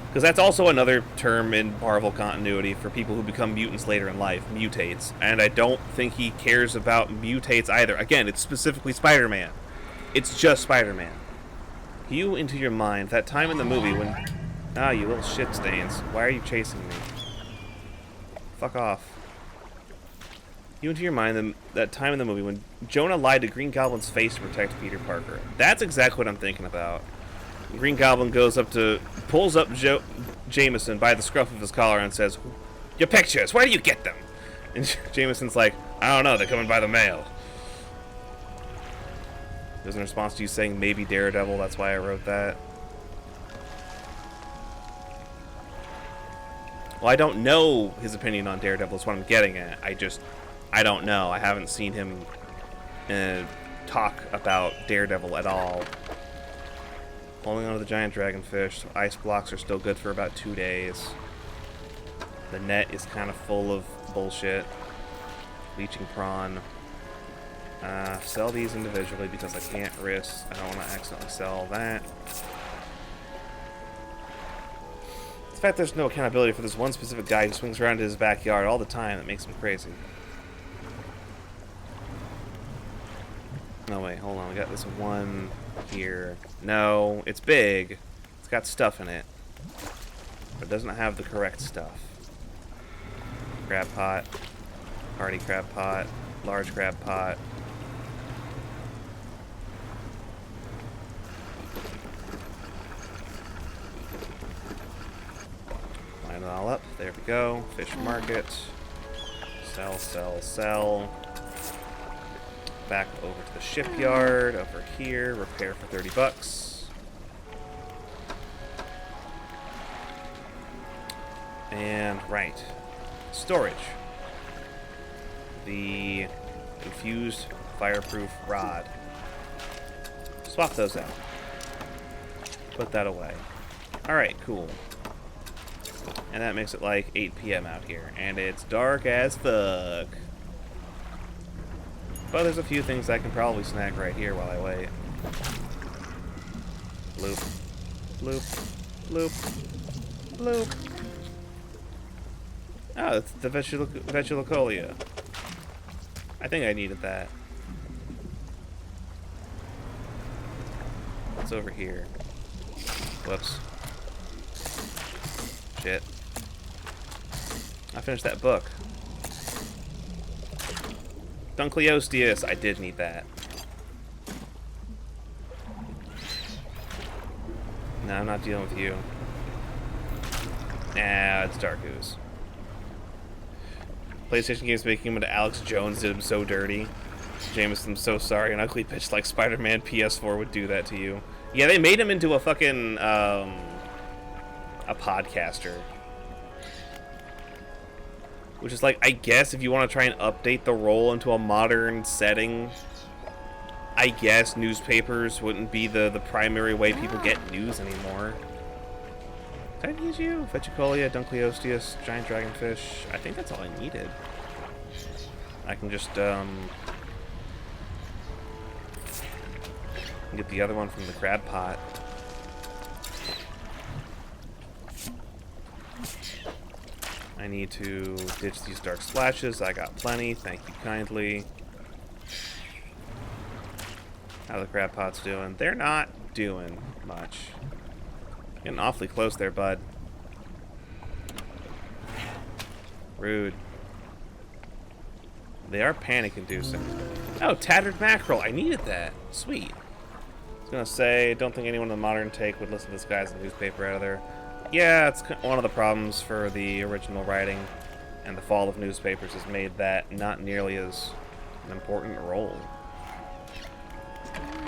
Because that's also another term in Marvel continuity for people who become mutants later in life. Mutates. And I don't think he cares about mutates either. Again, it's specifically Spider-Man. It's just Spider-Man. You into your mind that time in the movie when... Ah, you little shit stains. Why are you chasing me? Fuck off. You into your mind that time in the movie when Jonah lied to Green Goblin's face to protect Peter Parker. That's exactly what I'm thinking about. Green Goblin goes up to... pulls up Jameson by the scruff of his collar and says, "Your pictures, where do you get them?" And Jameson's like, "I don't know, they're coming by the mail." There's a response to you saying maybe Daredevil, that's why I wrote that. Well, I don't know his opinion on Daredevil, is what I'm getting at. I don't know. I haven't seen him talk about Daredevil at all. Holding on to the giant dragonfish. Ice blocks are still good for about 2 days. The net is kind of full of bullshit. Leeching prawn. Sell these individually because I can't risk. I don't want to accidentally sell that. The fact there's no accountability for this one specific guy who swings around in his backyard all the time that makes him crazy. No, wait, hold on. We got this one here. No, it's big. It's got stuff in it. But it doesn't have the correct stuff. Crab pot. Party crab pot. Large crab pot. Line it all up. There we go. Fish market. Sell, sell, sell. Back over to the shipyard. Over here. Repair for 30 bucks. And, right. Storage. The infused fireproof rod. Swap those out. Put that away. Alright, cool. And that makes it like 8 p.m. out here. And it's dark as fuck. But there's a few things I can probably snack right here while I wait. Bloop. Bloop. Bloop. Bloop. Oh, it's the vegetabilicolia. I think I needed that. What's over here? Whoops. Shit. I finished that book. Dunkleosteus. I did need that. No, I'm not dealing with you. Nah, it's Dark Ooze. PlayStation games making him into Alex Jones did him so dirty. Jameson, I'm so sorry. An ugly bitch like Spider-Man PS4 would do that to you. Yeah, they made him into a fucking, a podcaster. Which is like, I guess if you want to try and update the role into a modern setting, I guess newspapers wouldn't be the primary way people get news anymore. Did I need you? Vechicolia, Dunkleosteus, giant dragonfish. I think that's all I needed. I can just, get the other one from the crab pot. I need to ditch these dark splashes. I got plenty. Thank you kindly. How are the crab pots doing? They're not doing much. Getting awfully close there, bud. Rude. They are panic-inducing. Oh, tattered mackerel. I needed that. Sweet. I was gonna say, don't think anyone in the modern take would listen to this guy's newspaper out of there. Yeah, it's one of the problems for the original writing, and the fall of newspapers has made that not nearly as an important role.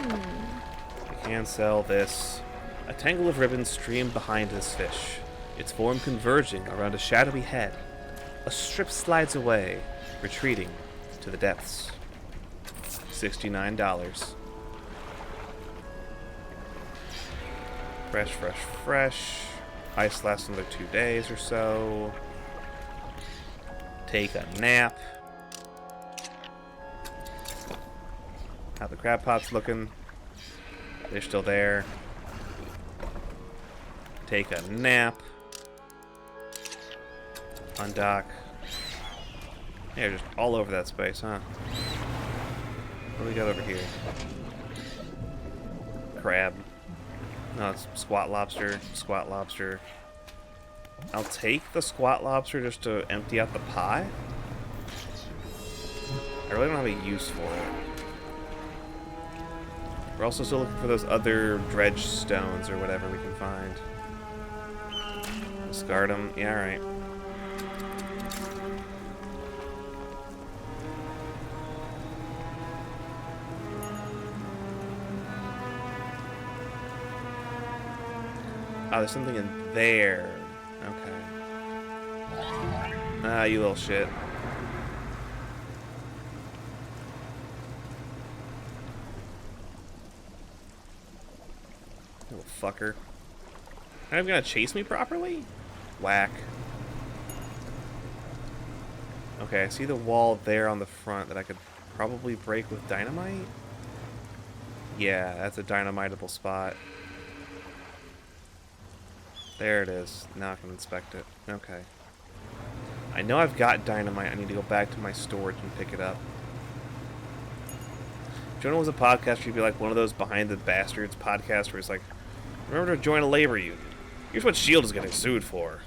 We can sell this. A tangle of ribbons streamed behind this fish, its form converging around a shadowy head. A strip slides away, retreating to the depths. $69. Fresh, fresh, fresh. Ice lasts another 2 days or so. Take a nap. How the crab pots looking? They're still there. Take a nap. Undock. Yeah, just all over that space, huh? What do we got over here? Crab. No, it's squat lobster. Squat lobster. I'll take the squat lobster just to empty out the pie. I really don't have a use for it. We're also still looking for those other dredge stones or whatever we can find. Discard them. Yeah, alright. Oh, there's something in there. Okay. Ah, you little shit. Little fucker. Are you gonna chase me properly? Whack. Okay, I see the wall there on the front that I could probably break with dynamite. Yeah, that's a dynamitable spot. There it is. Now I can inspect it. Okay. I know I've got dynamite. I need to go back to my storage and pick it up. Jonah was a podcast where you'd be like one of those Behind the Bastards podcasts where it's like, remember to join a labor union. Here's what S.H.I.E.L.D. is getting sued for.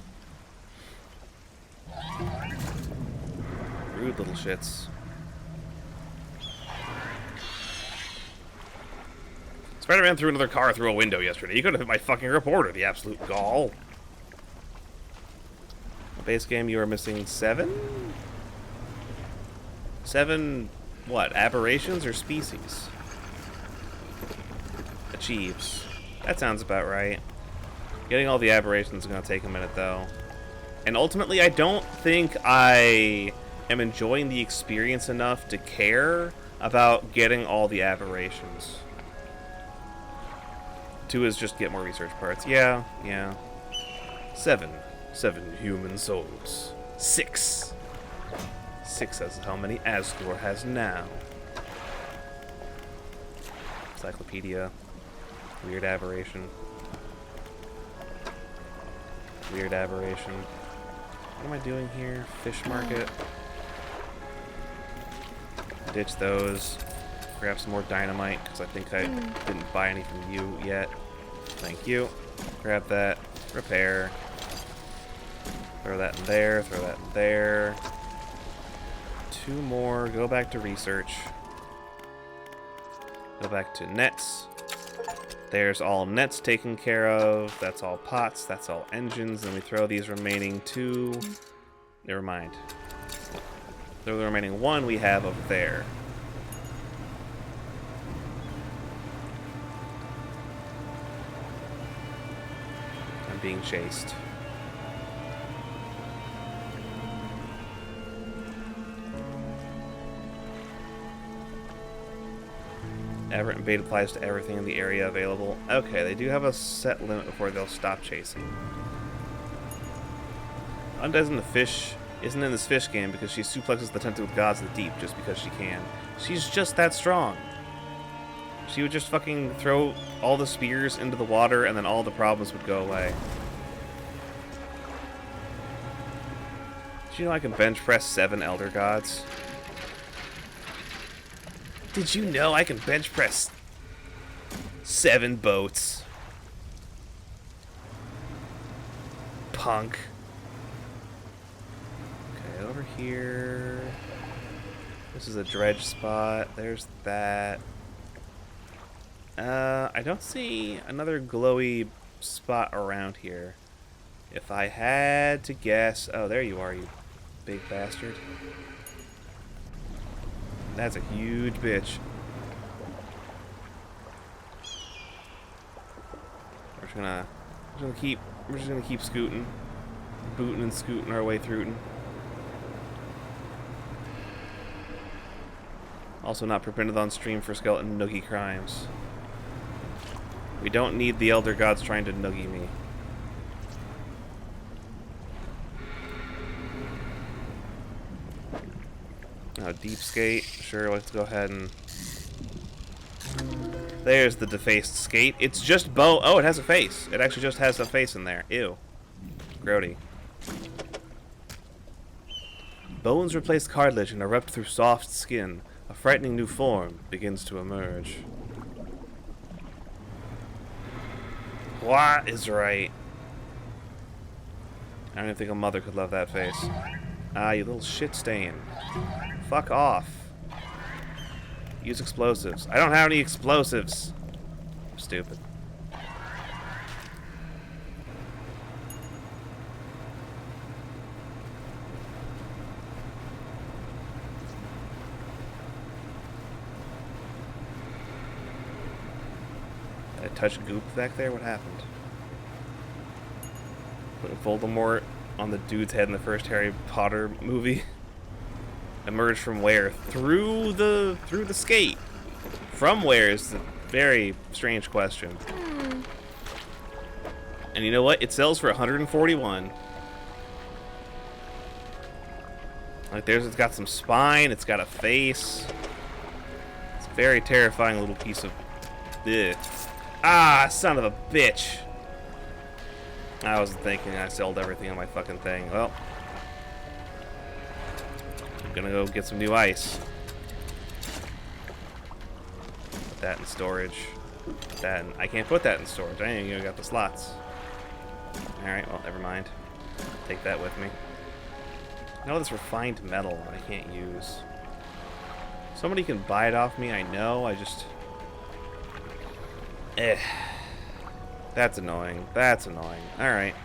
Rude little shits. Spider-Man threw another car through a window yesterday. He could have hit my fucking reporter, the absolute gall. Base game, you are missing 7? 7, what, aberrations or species? Achieves. That sounds about right. Getting all the aberrations is going to take a minute, though. And ultimately, I don't think I am enjoying the experience enough to care about getting all the aberrations. 2 is just get more research parts. Yeah. 7 human souls. 6 is how many Asgore has now. Encyclopedia. Weird aberration. Weird aberration. What am I doing here? Fish market. Ditch those. Grab some more dynamite, because I think I didn't buy any from you yet. Thank you. Grab that. Repair. Throw that in there. Throw that in there. 2 more. Go back to research. Go back to nets. There's all nets taken care of. That's all pots. That's all engines. And we throw these remaining 2. Never mind. Throw the remaining 1 we have over there. I'm being chased. Everett and bait applies to everything in the area available. Okay, they do have a set limit before they'll stop chasing. Undead isn't in this fish game because she suplexes the tentacled gods of the deep just because she can. She's just that strong. She would just fucking throw all the spears into the water and then all the problems would go away. Did you know I can bench press 7 elder gods? Did you know I can bench press 7 boats? Punk. Okay, over here. This is a dredge spot. There's that. I don't see another glowy spot around here. If I had to guess... Oh, there you are, you big bastard. That's a huge bitch. We're just gonna keep scooting. Booting and scooting our way through. Also not permitted on stream for skeleton noogie crimes. We don't need the elder gods trying to noogie me. Oh, deep skate. Sure, let's go ahead and... There's the defaced skate. It's just bone. Oh, it has a face. It actually just has a face in there. Ew. Grody. Bones replace cartilage and erupt through soft skin. A frightening new form begins to emerge. What is right? I don't even think a mother could love that face. Ah, you little shit stain. Fuck off. Use explosives. I don't have any explosives. Stupid. Did I touch goop back there? What happened? Put Voldemort on the dude's head in the first Harry Potter movie. Emerged from where? Through the skate. From where is the very strange question. And you know what? It sells for 141. Like, it's got some spine. It's got a face. It's a very terrifying little piece of... Ugh. Ah, son of a bitch. I wasn't thinking I sold everything on my fucking thing. Well, I'm gonna go get some new ice. Put that in storage. Put that in, I can't put that in storage. I ain't even got the slots. Alright, well, never mind. Take that with me. No, this refined metal I can't use. Somebody can buy it off me, I know. I just... That's annoying. That's annoying. Alright.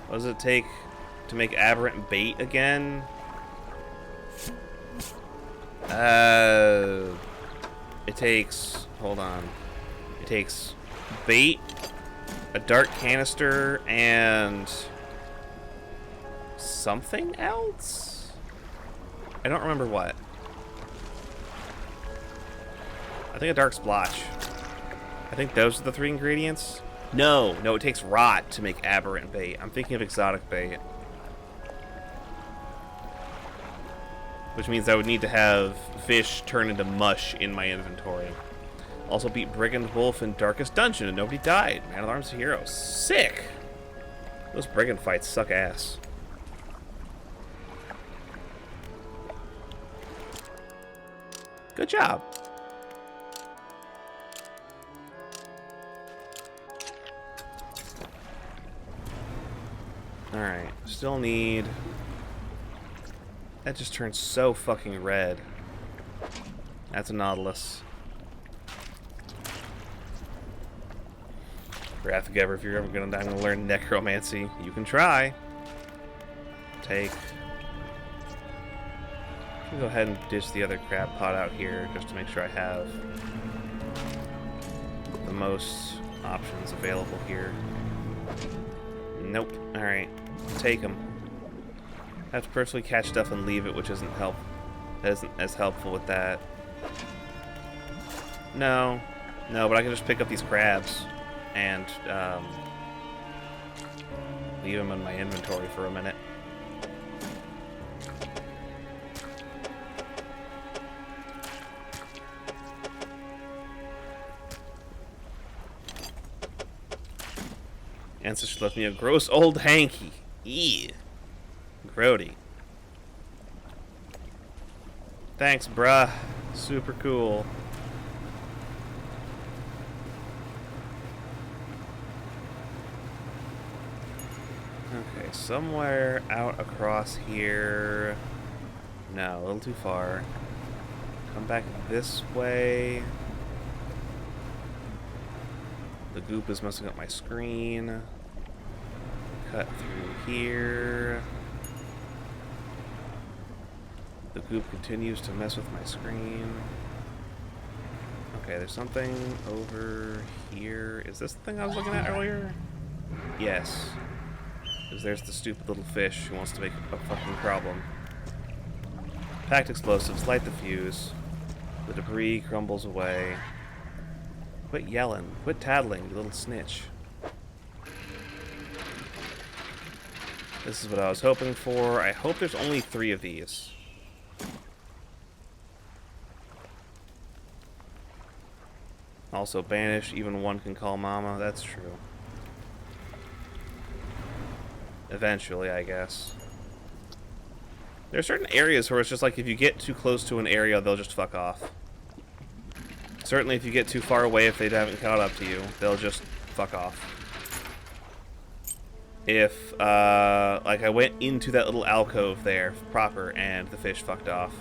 What does it take to make aberrant bait again? It takes... Hold on. It takes bait, a dark canister, and... something else? I don't remember what. I think a dark splotch. I think those are the 3 ingredients. No, it takes rot to make aberrant bait. I'm thinking of exotic bait. Which means I would need to have fish turn into mush in my inventory. Also beat Brigand Wolf in Darkest Dungeon and nobody died. Man at Arms a hero. Sick! Those brigand fights suck ass. Good job. Alright, still need... That just turns so fucking red. That's a Nautilus. Wrath of Geber, if you're ever gonna learn necromancy, you can try. Take. I'll go ahead and dish the other crab pot out here just to make sure I have the most options available here. Nope. Alright. Take them. I have to personally catch stuff and leave it, which isn't as helpful with that. No, but I can just pick up these crabs and leave them in my inventory for a minute. Ancestor left me a gross old hanky. Ew. Grody. Thanks, bruh. Super cool. Okay, somewhere out across here. No, a little too far. Come back this way. The goop is messing up my screen. Cut through here. The goop continues to mess with my screen. Okay, there's something over here. Is this the thing I was looking at earlier? Yes. Because there's the stupid little fish who wants to make a fucking problem. Packed explosives, light the fuse. The debris crumbles away. Quit yelling. Quit tattling, you little snitch. This is what I was hoping for. I hope there's only 3 of these. Also, banish, even one can call mama. That's true. Eventually, I guess. There are certain areas where it's just like if you get too close to an area, they'll just fuck off. Certainly if you get too far away, if they haven't caught up to you, they'll just fuck off. If, like I went into that little alcove there, proper, and the fish fucked off.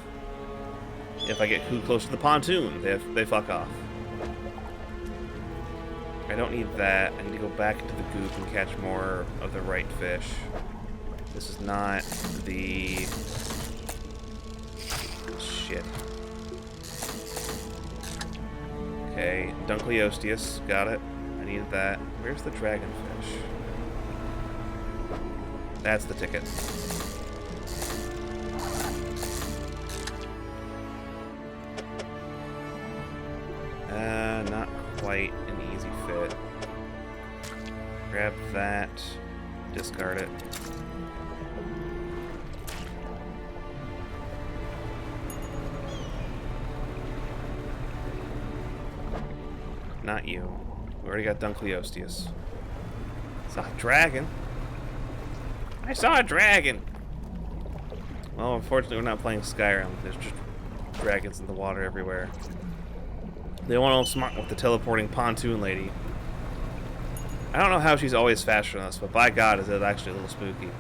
If I get too close to the pontoon, they fuck off. I don't need that. I need to go back into the goop and catch more of the right fish. This is not the... Shit. Okay, Dunkleosteus, got it. I needed that. Where's the dragonfish? That's the ticket. Not quite an easy fit. Grab that. Discard it. Not you. We already got Dunkleosteus. Saw a dragon. I saw a dragon! Well, unfortunately, we're not playing Skyrim. There's just dragons in the water everywhere. They want to smart with the teleporting pontoon lady. I don't know how she's always faster than us, but by God, is it actually a little spooky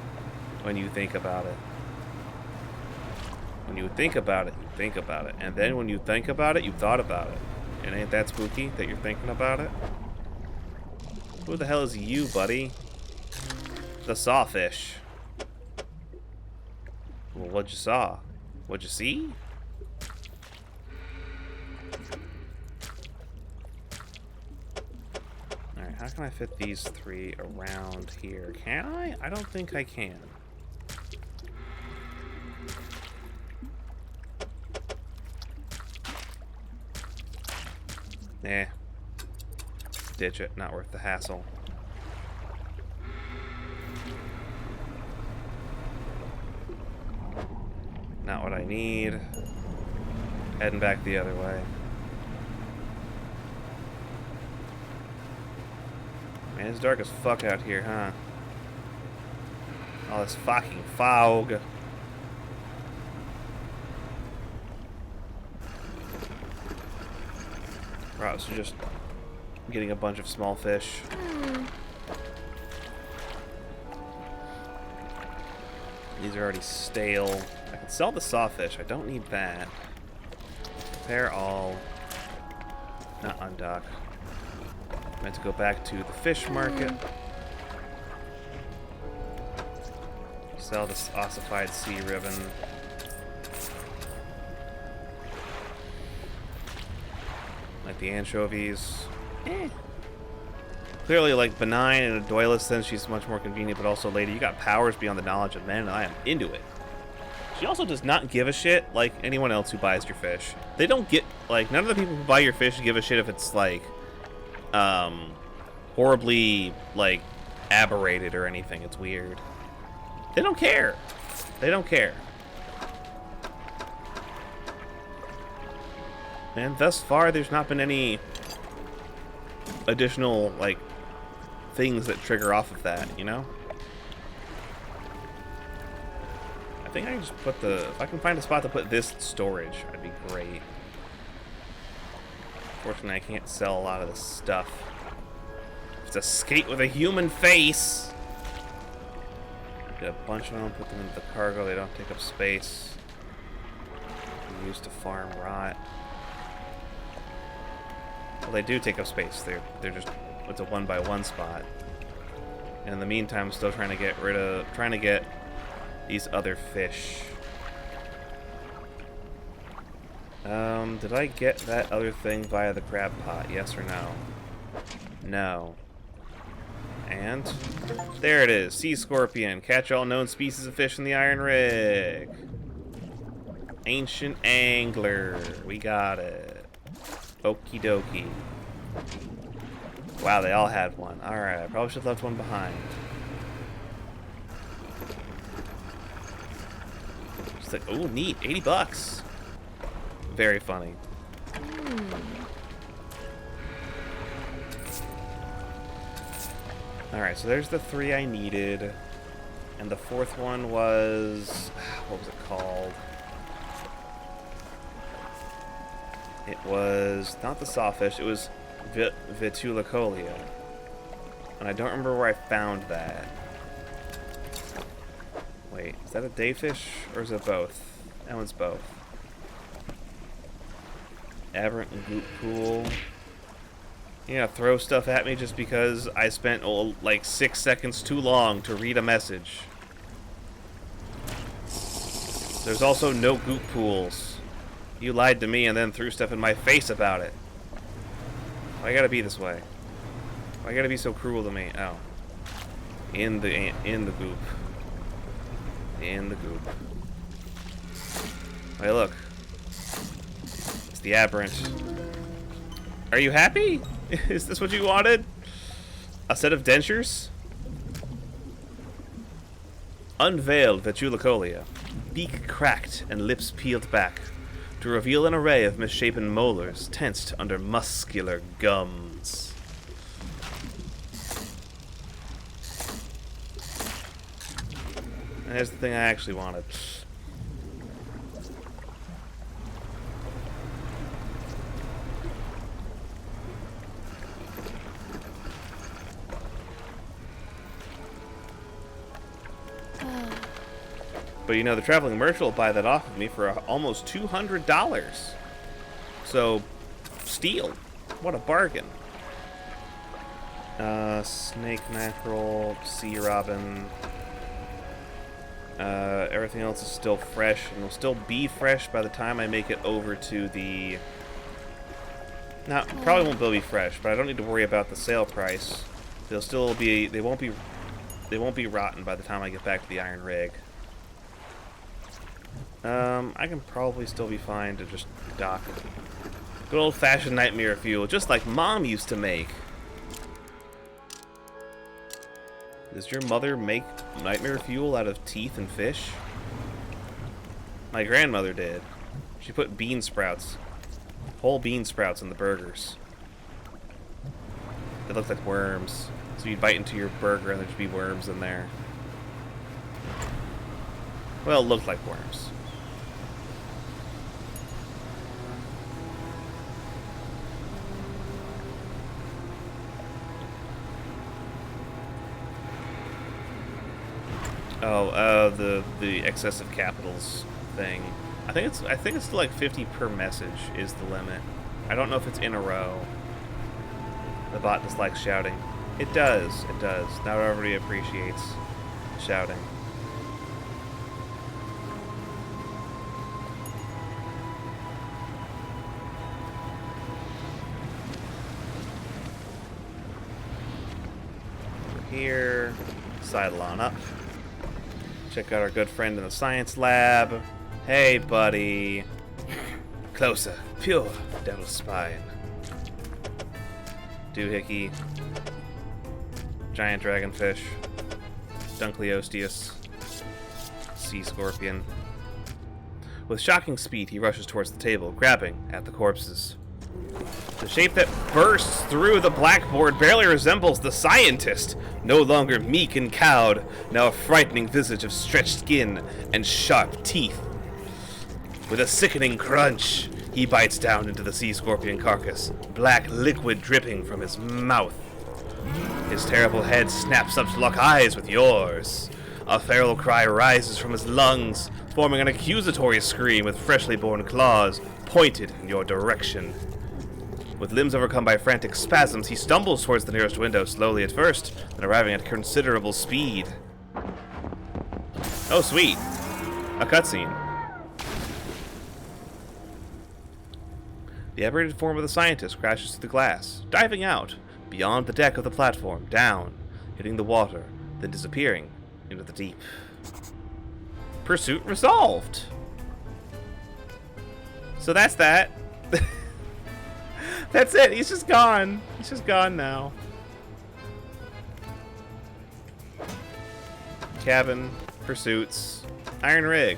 when you think about it. When you think about it, you think about it. And then when you think about it, you thought about it. And ain't that spooky that you're thinking about it? Who the hell is you, buddy? The sawfish. Well, what'd you saw? What'd you see? Alright, how can I fit these three around here? Can I? I don't think I can. Nah. Ditch it. Not worth the hassle. Not what I need. Heading back the other way. Man, it's dark as fuck out here, huh? All this fucking fog. Right, so just getting a bunch of small fish. These are already stale. I can sell the sawfish. I don't need that. Repair all. Not undock. I have to go back to the fish market. Sell this ossified sea ribbon. Like the anchovies. Clearly, like, benign in a doyless sense, she's much more convenient, but also, lady, you got powers beyond the knowledge of men, and I am into it. She also does not give a shit like anyone else who buys your fish. They don't get, like, none of the people who buy your fish give a shit if it's, like, horribly, like, aberrated or anything. It's weird. They don't care. They don't care. And thus far, there's not been any additional, like, things that trigger off of that, you know? I think I can just put the... If I can find a spot to put this in storage, that'd be great. Unfortunately, I can't sell a lot of this stuff. It's a skate with a human face! Get a bunch of them, put them into the cargo. They don't take up space. They're used to farm rot. Well, they do take up space. They're just... It's a 1x1 spot. And in the meantime, I'm still trying to get these other fish. Did I get that other thing via the crab pot? Yes or no? No. And there it is. Sea scorpion. Catch all known species of fish in the iron rig. Ancient angler. We got it. Okie dokie. Wow, they all had one. Alright, I probably should have left one behind. Just like, oh, neat. 80 bucks. Very funny. Alright, so there's the three I needed. And the fourth one was... What was it called? It was not the sawfish, it was Vitulicolia. And I don't remember where I found that. Wait, is that a dayfish or is it both? That one's both. Aberrant and Goop Pool. You know, throw stuff at me just because I spent like 6 seconds too long to read a message. There's also no goop pools. You lied to me and then threw stuff in my face about it. Why gotta be this way? Why gotta be so cruel to me? Oh. In the goop. In the goop. Hey, look. It's the aberrant. Are you happy? Is this what you wanted? A set of dentures? Unveiled Vetulicolia, beak cracked and lips peeled back, to reveal an array of misshapen molars tensed under muscular gums. And here's the thing I actually wanted. But you know, the traveling merchant will buy that off of me for almost $200. So, steal. What a bargain. Snake mackerel, sea robin. Everything else is still fresh, and will still be fresh by the time I make it over to the... Now, probably won't be fresh, but I don't need to worry about the sale price. They'll still be... They won't be rotten by the time I get back to the iron rig. I can probably still be fine to just dock. Good old-fashioned nightmare fuel, just like Mom used to make. Does your mother make nightmare fuel out of teeth and fish? My grandmother did. She put bean sprouts, whole bean sprouts in the burgers. They looked like worms. So you'd bite into your burger and there'd be worms in there. Well, it looked like worms. Oh, the excessive capitals thing. I think it's still like 50 per message is the limit. I don't know if it's in a row. The bot dislikes shouting. It does. It does. Not everybody appreciates shouting. Over here. Sidle on up. Check out our good friend in the science lab. Hey, buddy. Closer. Pure devil's spine. Doohickey. Giant dragonfish. Dunkleosteus. Sea scorpion. With shocking speed, he rushes towards the table, grabbing at the corpses. The shape that bursts through the blackboard barely resembles the scientist, no longer meek and cowed, now a frightening visage of stretched skin and sharp teeth. With a sickening crunch, he bites down into the sea scorpion carcass, black liquid dripping from his mouth. His terrible head snaps up to lock eyes with yours. A feral cry rises from his lungs, forming an accusatory scream with freshly born claws pointed in your direction. With limbs overcome by frantic spasms, he stumbles towards the nearest window, slowly at first, then arriving at considerable speed. Oh, sweet. A cutscene. The aberrated form of the scientist crashes through the glass, diving out, beyond the deck of the platform, down, hitting the water, then disappearing into the deep. Pursuit resolved! So that's that. That's it. He's just gone. He's just gone now. Cabin, pursuits, iron rig.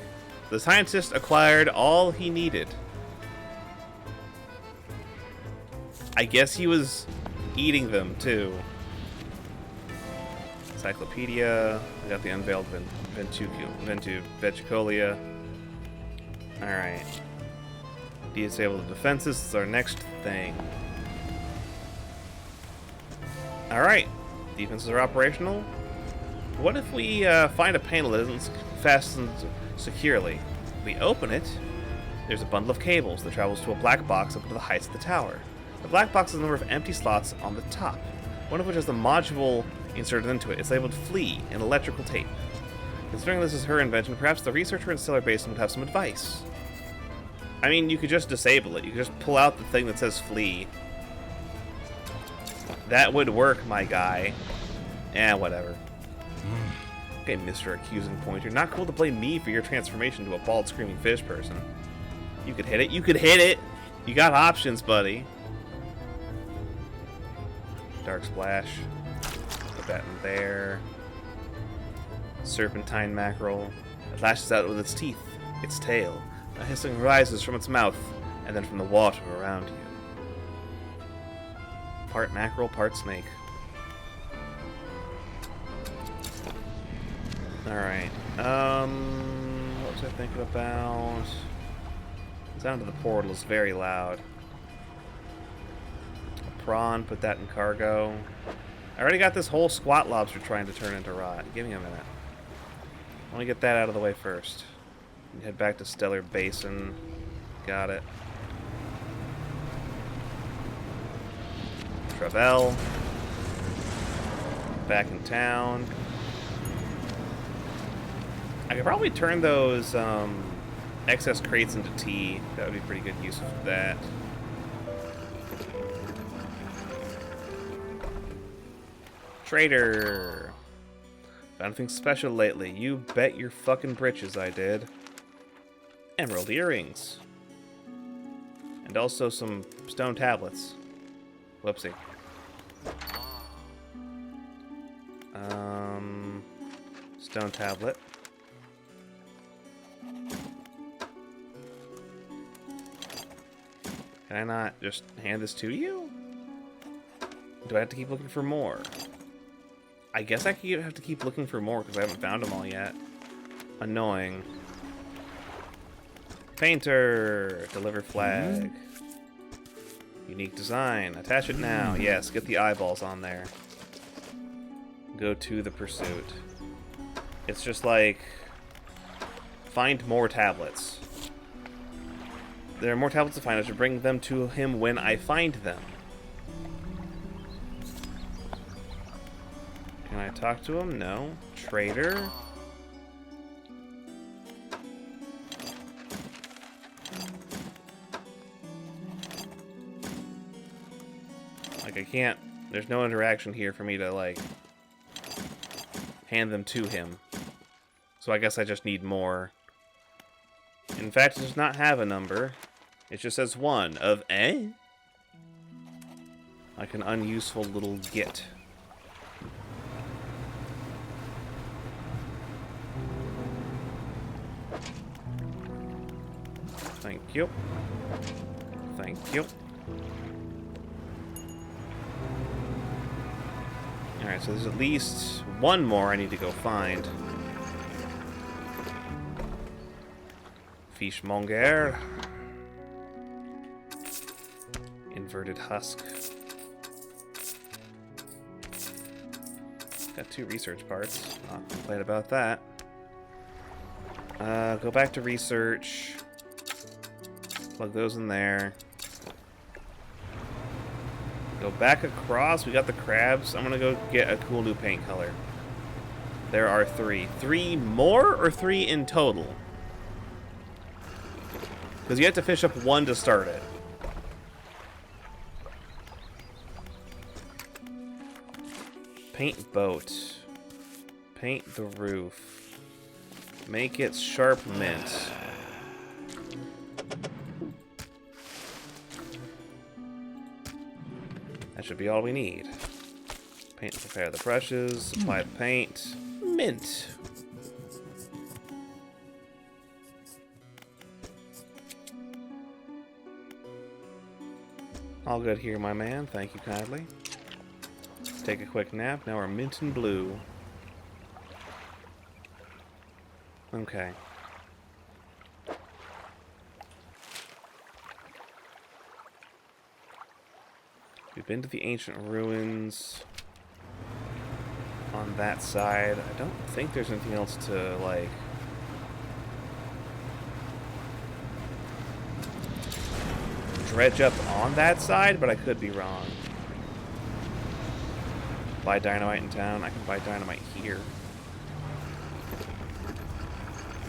The scientist acquired all he needed. I guess he was eating them too. Encyclopedia. I got the unveiled Vetulicolia. Alright. Disable the defenses is our next thing. Alright. Defenses are operational. What if we find a panel that isn't fastened securely? If we open it, there's a bundle of cables that travels to a black box up to the heights of the tower. The black box has a number of empty slots on the top, one of which has the module inserted into it. It's labeled Flea in electrical tape. Considering this is her invention, perhaps the researcher in Stellar Basin would have some advice. I mean, you could just disable it. You could just pull out the thing that says Flee. That would work, my guy. Eh, whatever. Okay, Mr. Accusing Pointer. Not cool to blame me for your transformation to a bald, screaming fish person. You could hit it. You could hit it! You got options, buddy. Dark Splash. Put that in there. Serpentine Mackerel. It lashes out with its teeth, its tail. A hissing rises from its mouth, and then from the water around you. Part mackerel, part snake. Alright. What was I thinking about? The sound of the portal is very loud. A prawn, put that in cargo. I already got this whole squat lobster trying to turn into rot. Give me a minute. I want to get that out of the way first. Head back to Stellar Basin. Got it. Travel. Back in town. I could probably turn those excess crates into tea. That would be pretty good use of that. Trader. Found anything special lately? You bet your fucking britches I did. Emerald earrings. And also some stone tablets. Whoopsie. Stone tablet. Can I not just hand this to you? Do I have to keep looking for more? I guess I have to keep looking for more because I haven't found them all yet. Annoying. Painter. Deliver flag. Unique design. Attach it now. Yes, get the eyeballs on there. Go to the pursuit. It's just like... Find more tablets. There are more tablets to find. I should bring them to him when I find them. Can I talk to him? No. Trader. Like, I can't... There's no interaction here for me to, like... hand them to him. So I guess I just need more. In fact, it does not have a number. It just says 1 of like an unuseful little git. Thank you. Thank you. Alright, so there's at least one more I need to go find. Fishmonger. Inverted husk. Got 2 research parts. Not complain about that. Go back to research. Plug those in there. Go back across. We got the crabs. I'm gonna go get a cool new paint color. There are 3. 3 more or 3 in total? Because you have to fish up 1 to start it. Paint boat. Paint the roof. Make it sharp mint. That should be all we need. Paint and prepare the brushes. Apply the paint. Mint. All good here, my man. Thank you kindly. Take a quick nap. Now we're mint and blue. Okay. We've been to the ancient ruins on that side. I don't think there's anything else to, like... dredge up on that side, but I could be wrong. Buy dynamite in town. I can buy dynamite here.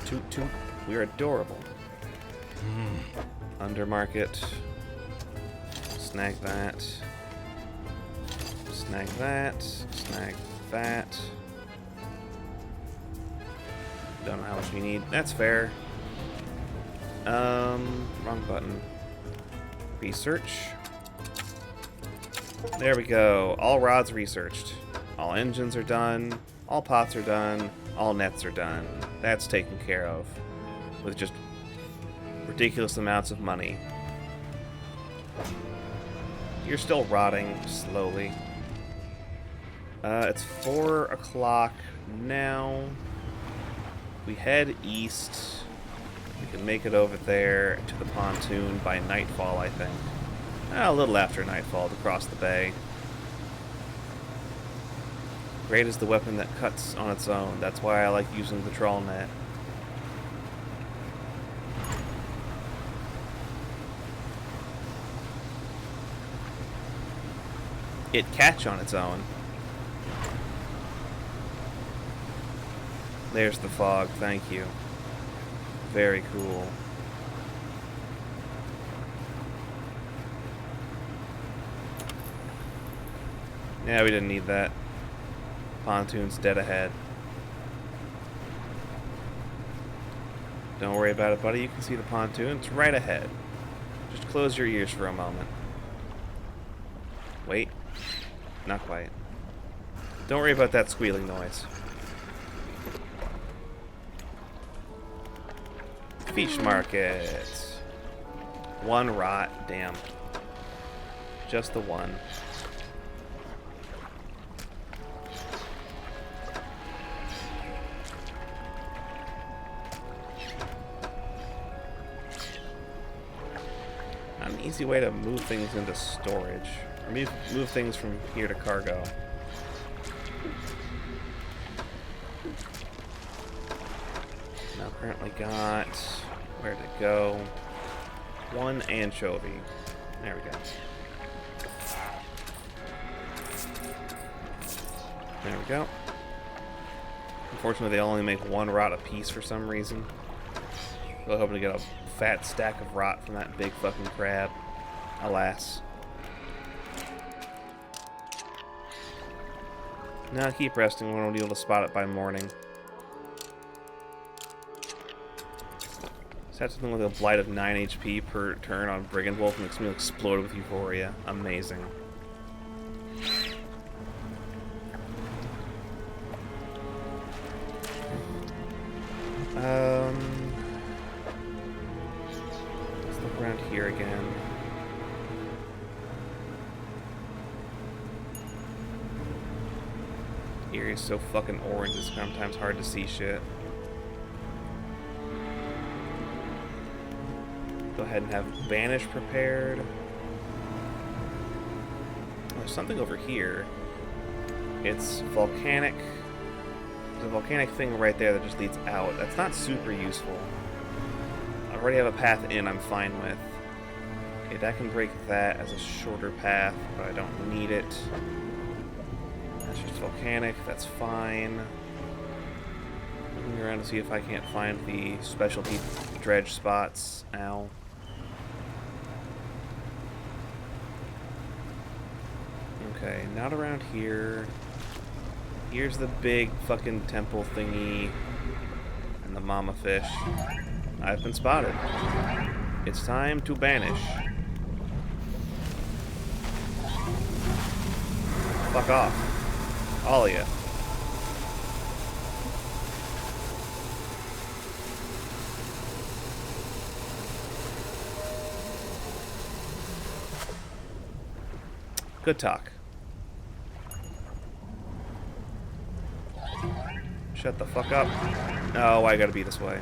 Toot toot. We're adorable. Undermarket. Snag that. Snag that. Snag that. Don't know how much we need. That's fair. Wrong button. Research. There we go. All rods researched. All engines are done. All pots are done. All nets are done. That's taken care of. With just ridiculous amounts of money. You're still rotting slowly. It's 4 o'clock now. We head east. We can make it over there to the pontoon by nightfall, I think. A little after nightfall to cross the bay. Great is the weapon that cuts on its own. That's why I like using the trawl net. It catch on its own. There's the fog, thank you. Very cool. Yeah, we didn't need that. Pontoon's dead ahead. Don't worry about it, buddy. You can see the pontoon. It's right ahead. Just close your ears for a moment. Wait. Not quite. Don't worry about that squealing noise. Fish market. 1 rot. Damn. Just the one. Not an easy way to move things into storage. Or move things from here to cargo. Now currently got where to go. 1 anchovy. There we go. There we go. Unfortunately, they only make 1 rot a piece for some reason. Really hoping to get a fat stack of rot from that big fucking crab. Alas. Now keep resting. We won't be able to spot it by morning. Is that something with a blight of 9 HP per turn on Brigand Wolf makes me explode with euphoria? Amazing. Let's look around here again. Area's so fucking orange, it's sometimes hard to see shit. Go ahead and have Banish prepared. Oh, there's something over here. It's volcanic. There's a volcanic thing right there that just leads out. That's not super useful. I already have a path in I'm fine with. Okay, that can break that as a shorter path, but I don't need it. That's just volcanic, that's fine. Looking around to see if I can't find the specialty dredge spots. Ow. Okay, not around here. Here's the big fucking temple thingy. And the mama fish. I've been spotted. It's time to banish. Fuck off. All of you. Good talk. Shut the fuck up. Oh, I gotta be this way.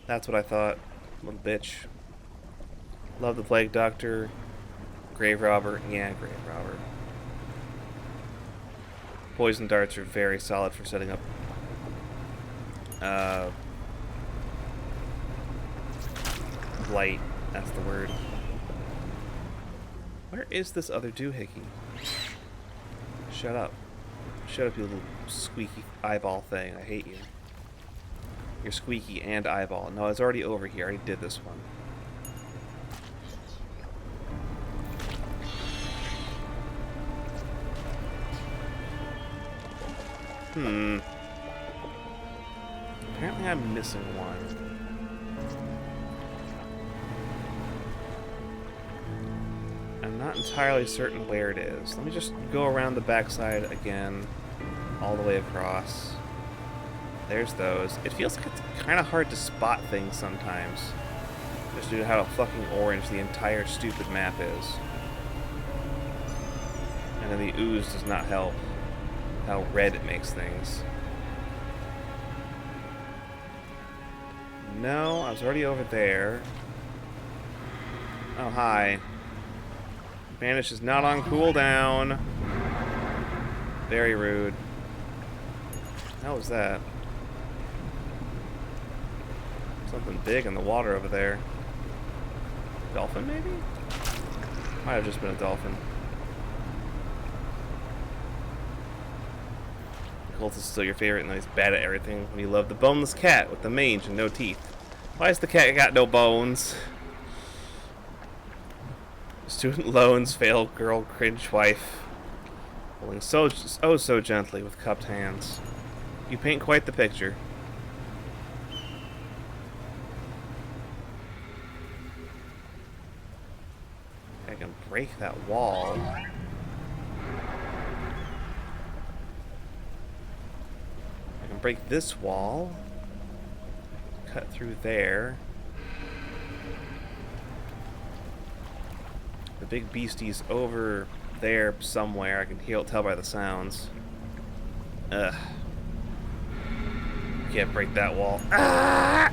That's what I thought. Little bitch. Love the Plague Doctor. Grave Robber. Yeah, Grave Robber. Poison darts are very solid for setting up light. That's the word. Where is this other doohickey? Shut up. Shut up, you little squeaky eyeball thing. I hate you. You're squeaky and eyeball. No, it's already over here. I already did this one. Apparently I'm missing one. not entirely certain where it is. Let me just go around the backside again, all the way across. There's those. It feels like it's kind of hard to spot things sometimes, just due to how fucking orange the entire stupid map is. And then the ooze does not help how red it makes things. No, I was already over there. Oh, hi. Vanish is not on cooldown. Very rude. How was that? Something big in the water over there. Dolphin, maybe? Might have just been a dolphin. Colts is still your favorite, and he's bad at everything. When you love the boneless cat with the mange and no teeth. Why has the cat got no bones? Student loans, failed girl, cringe wife. Holding so gently with cupped hands. You paint quite the picture. I can break that wall. I can break this wall. Cut through there. The big beastie's over there somewhere. I can tell by the sounds. Ugh. Can't break that wall. Ah!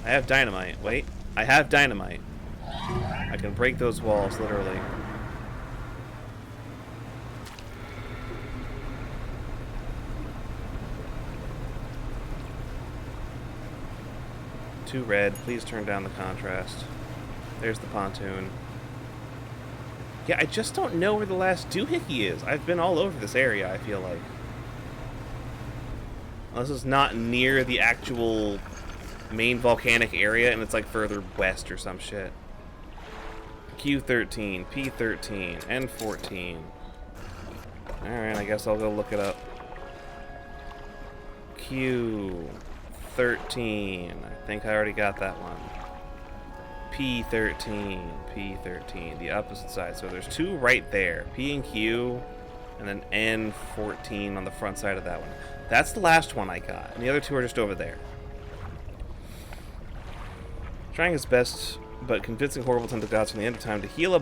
I have dynamite. Wait. I have dynamite. I can break those walls, literally. Too red. Please turn down the contrast. There's the pontoon. Yeah, I just don't know where the last doohickey is. I've been all over this area, I feel like. This is not near the actual main volcanic area, and it's like further west or some shit. Q13, P13, N14. Alright, I guess I'll go look it up. Q13. I think I already got that one. P13, P13. The opposite side. So there's two right there. P and Q, and then N14 on the front side of that one. That's the last one I got, and the other two are just over there. Trying his best, but convincing Horribleton to gods from the end of time to heal a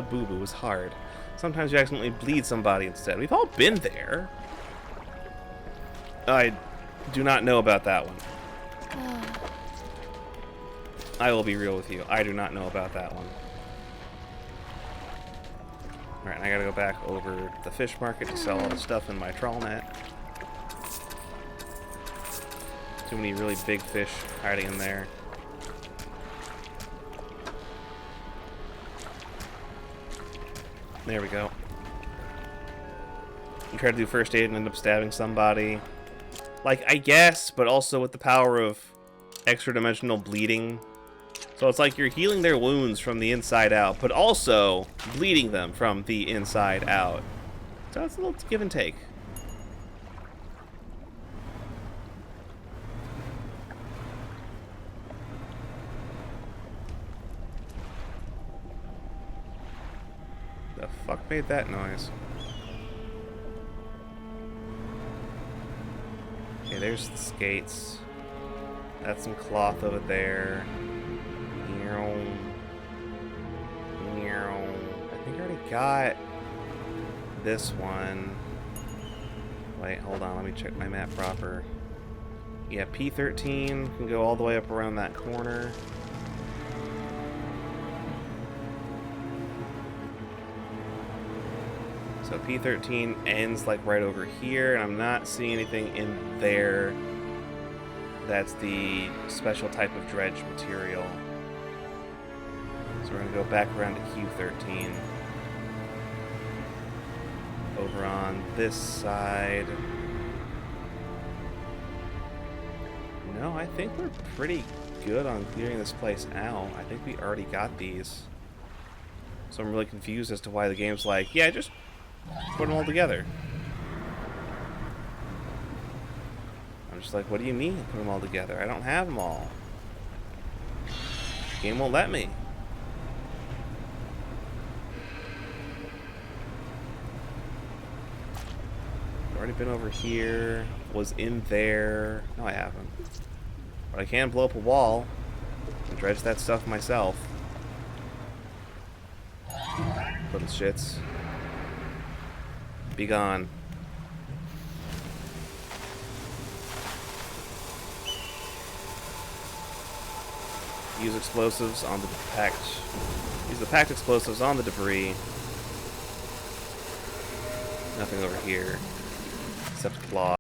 boo-boo is hard. Sometimes you accidentally bleed somebody instead. We've all been there. I do not know about that one. I will be real with you. I do not know about that one. Alright, I gotta go back over the fish market to sell all the stuff in my trawl net. Too many really big fish hiding in there. There we go. You try to do first aid and end up stabbing somebody. Like, I guess, but also with the power of extra-dimensional bleeding. So it's like you're healing their wounds from the inside out, but also bleeding them from the inside out. So it's a little give and take. The fuck made that noise? Okay, there's the skates. That's some cloth over there. I think I already got this one. Wait, hold on. Let me check my map proper. Yeah, P13 can go all the way up around that corner. So P13 ends like right over here, and I'm not seeing anything in there. That's the special type of dredge material. So we're going to go back around to Q13. Over on this side. No, I think we're pretty good on clearing this place out. I think we already got these. So I'm really confused as to why the game's like, yeah, just put them all together. I'm just like, what do you mean put them all together? I don't have them all. The game won't let me. Already been over here. Was in there. No, I haven't. But I can blow up a wall and dredge that stuff myself. Little shits. Be gone. Use explosives on the packed. Use the packed explosives on the debris. Nothing over here except claw.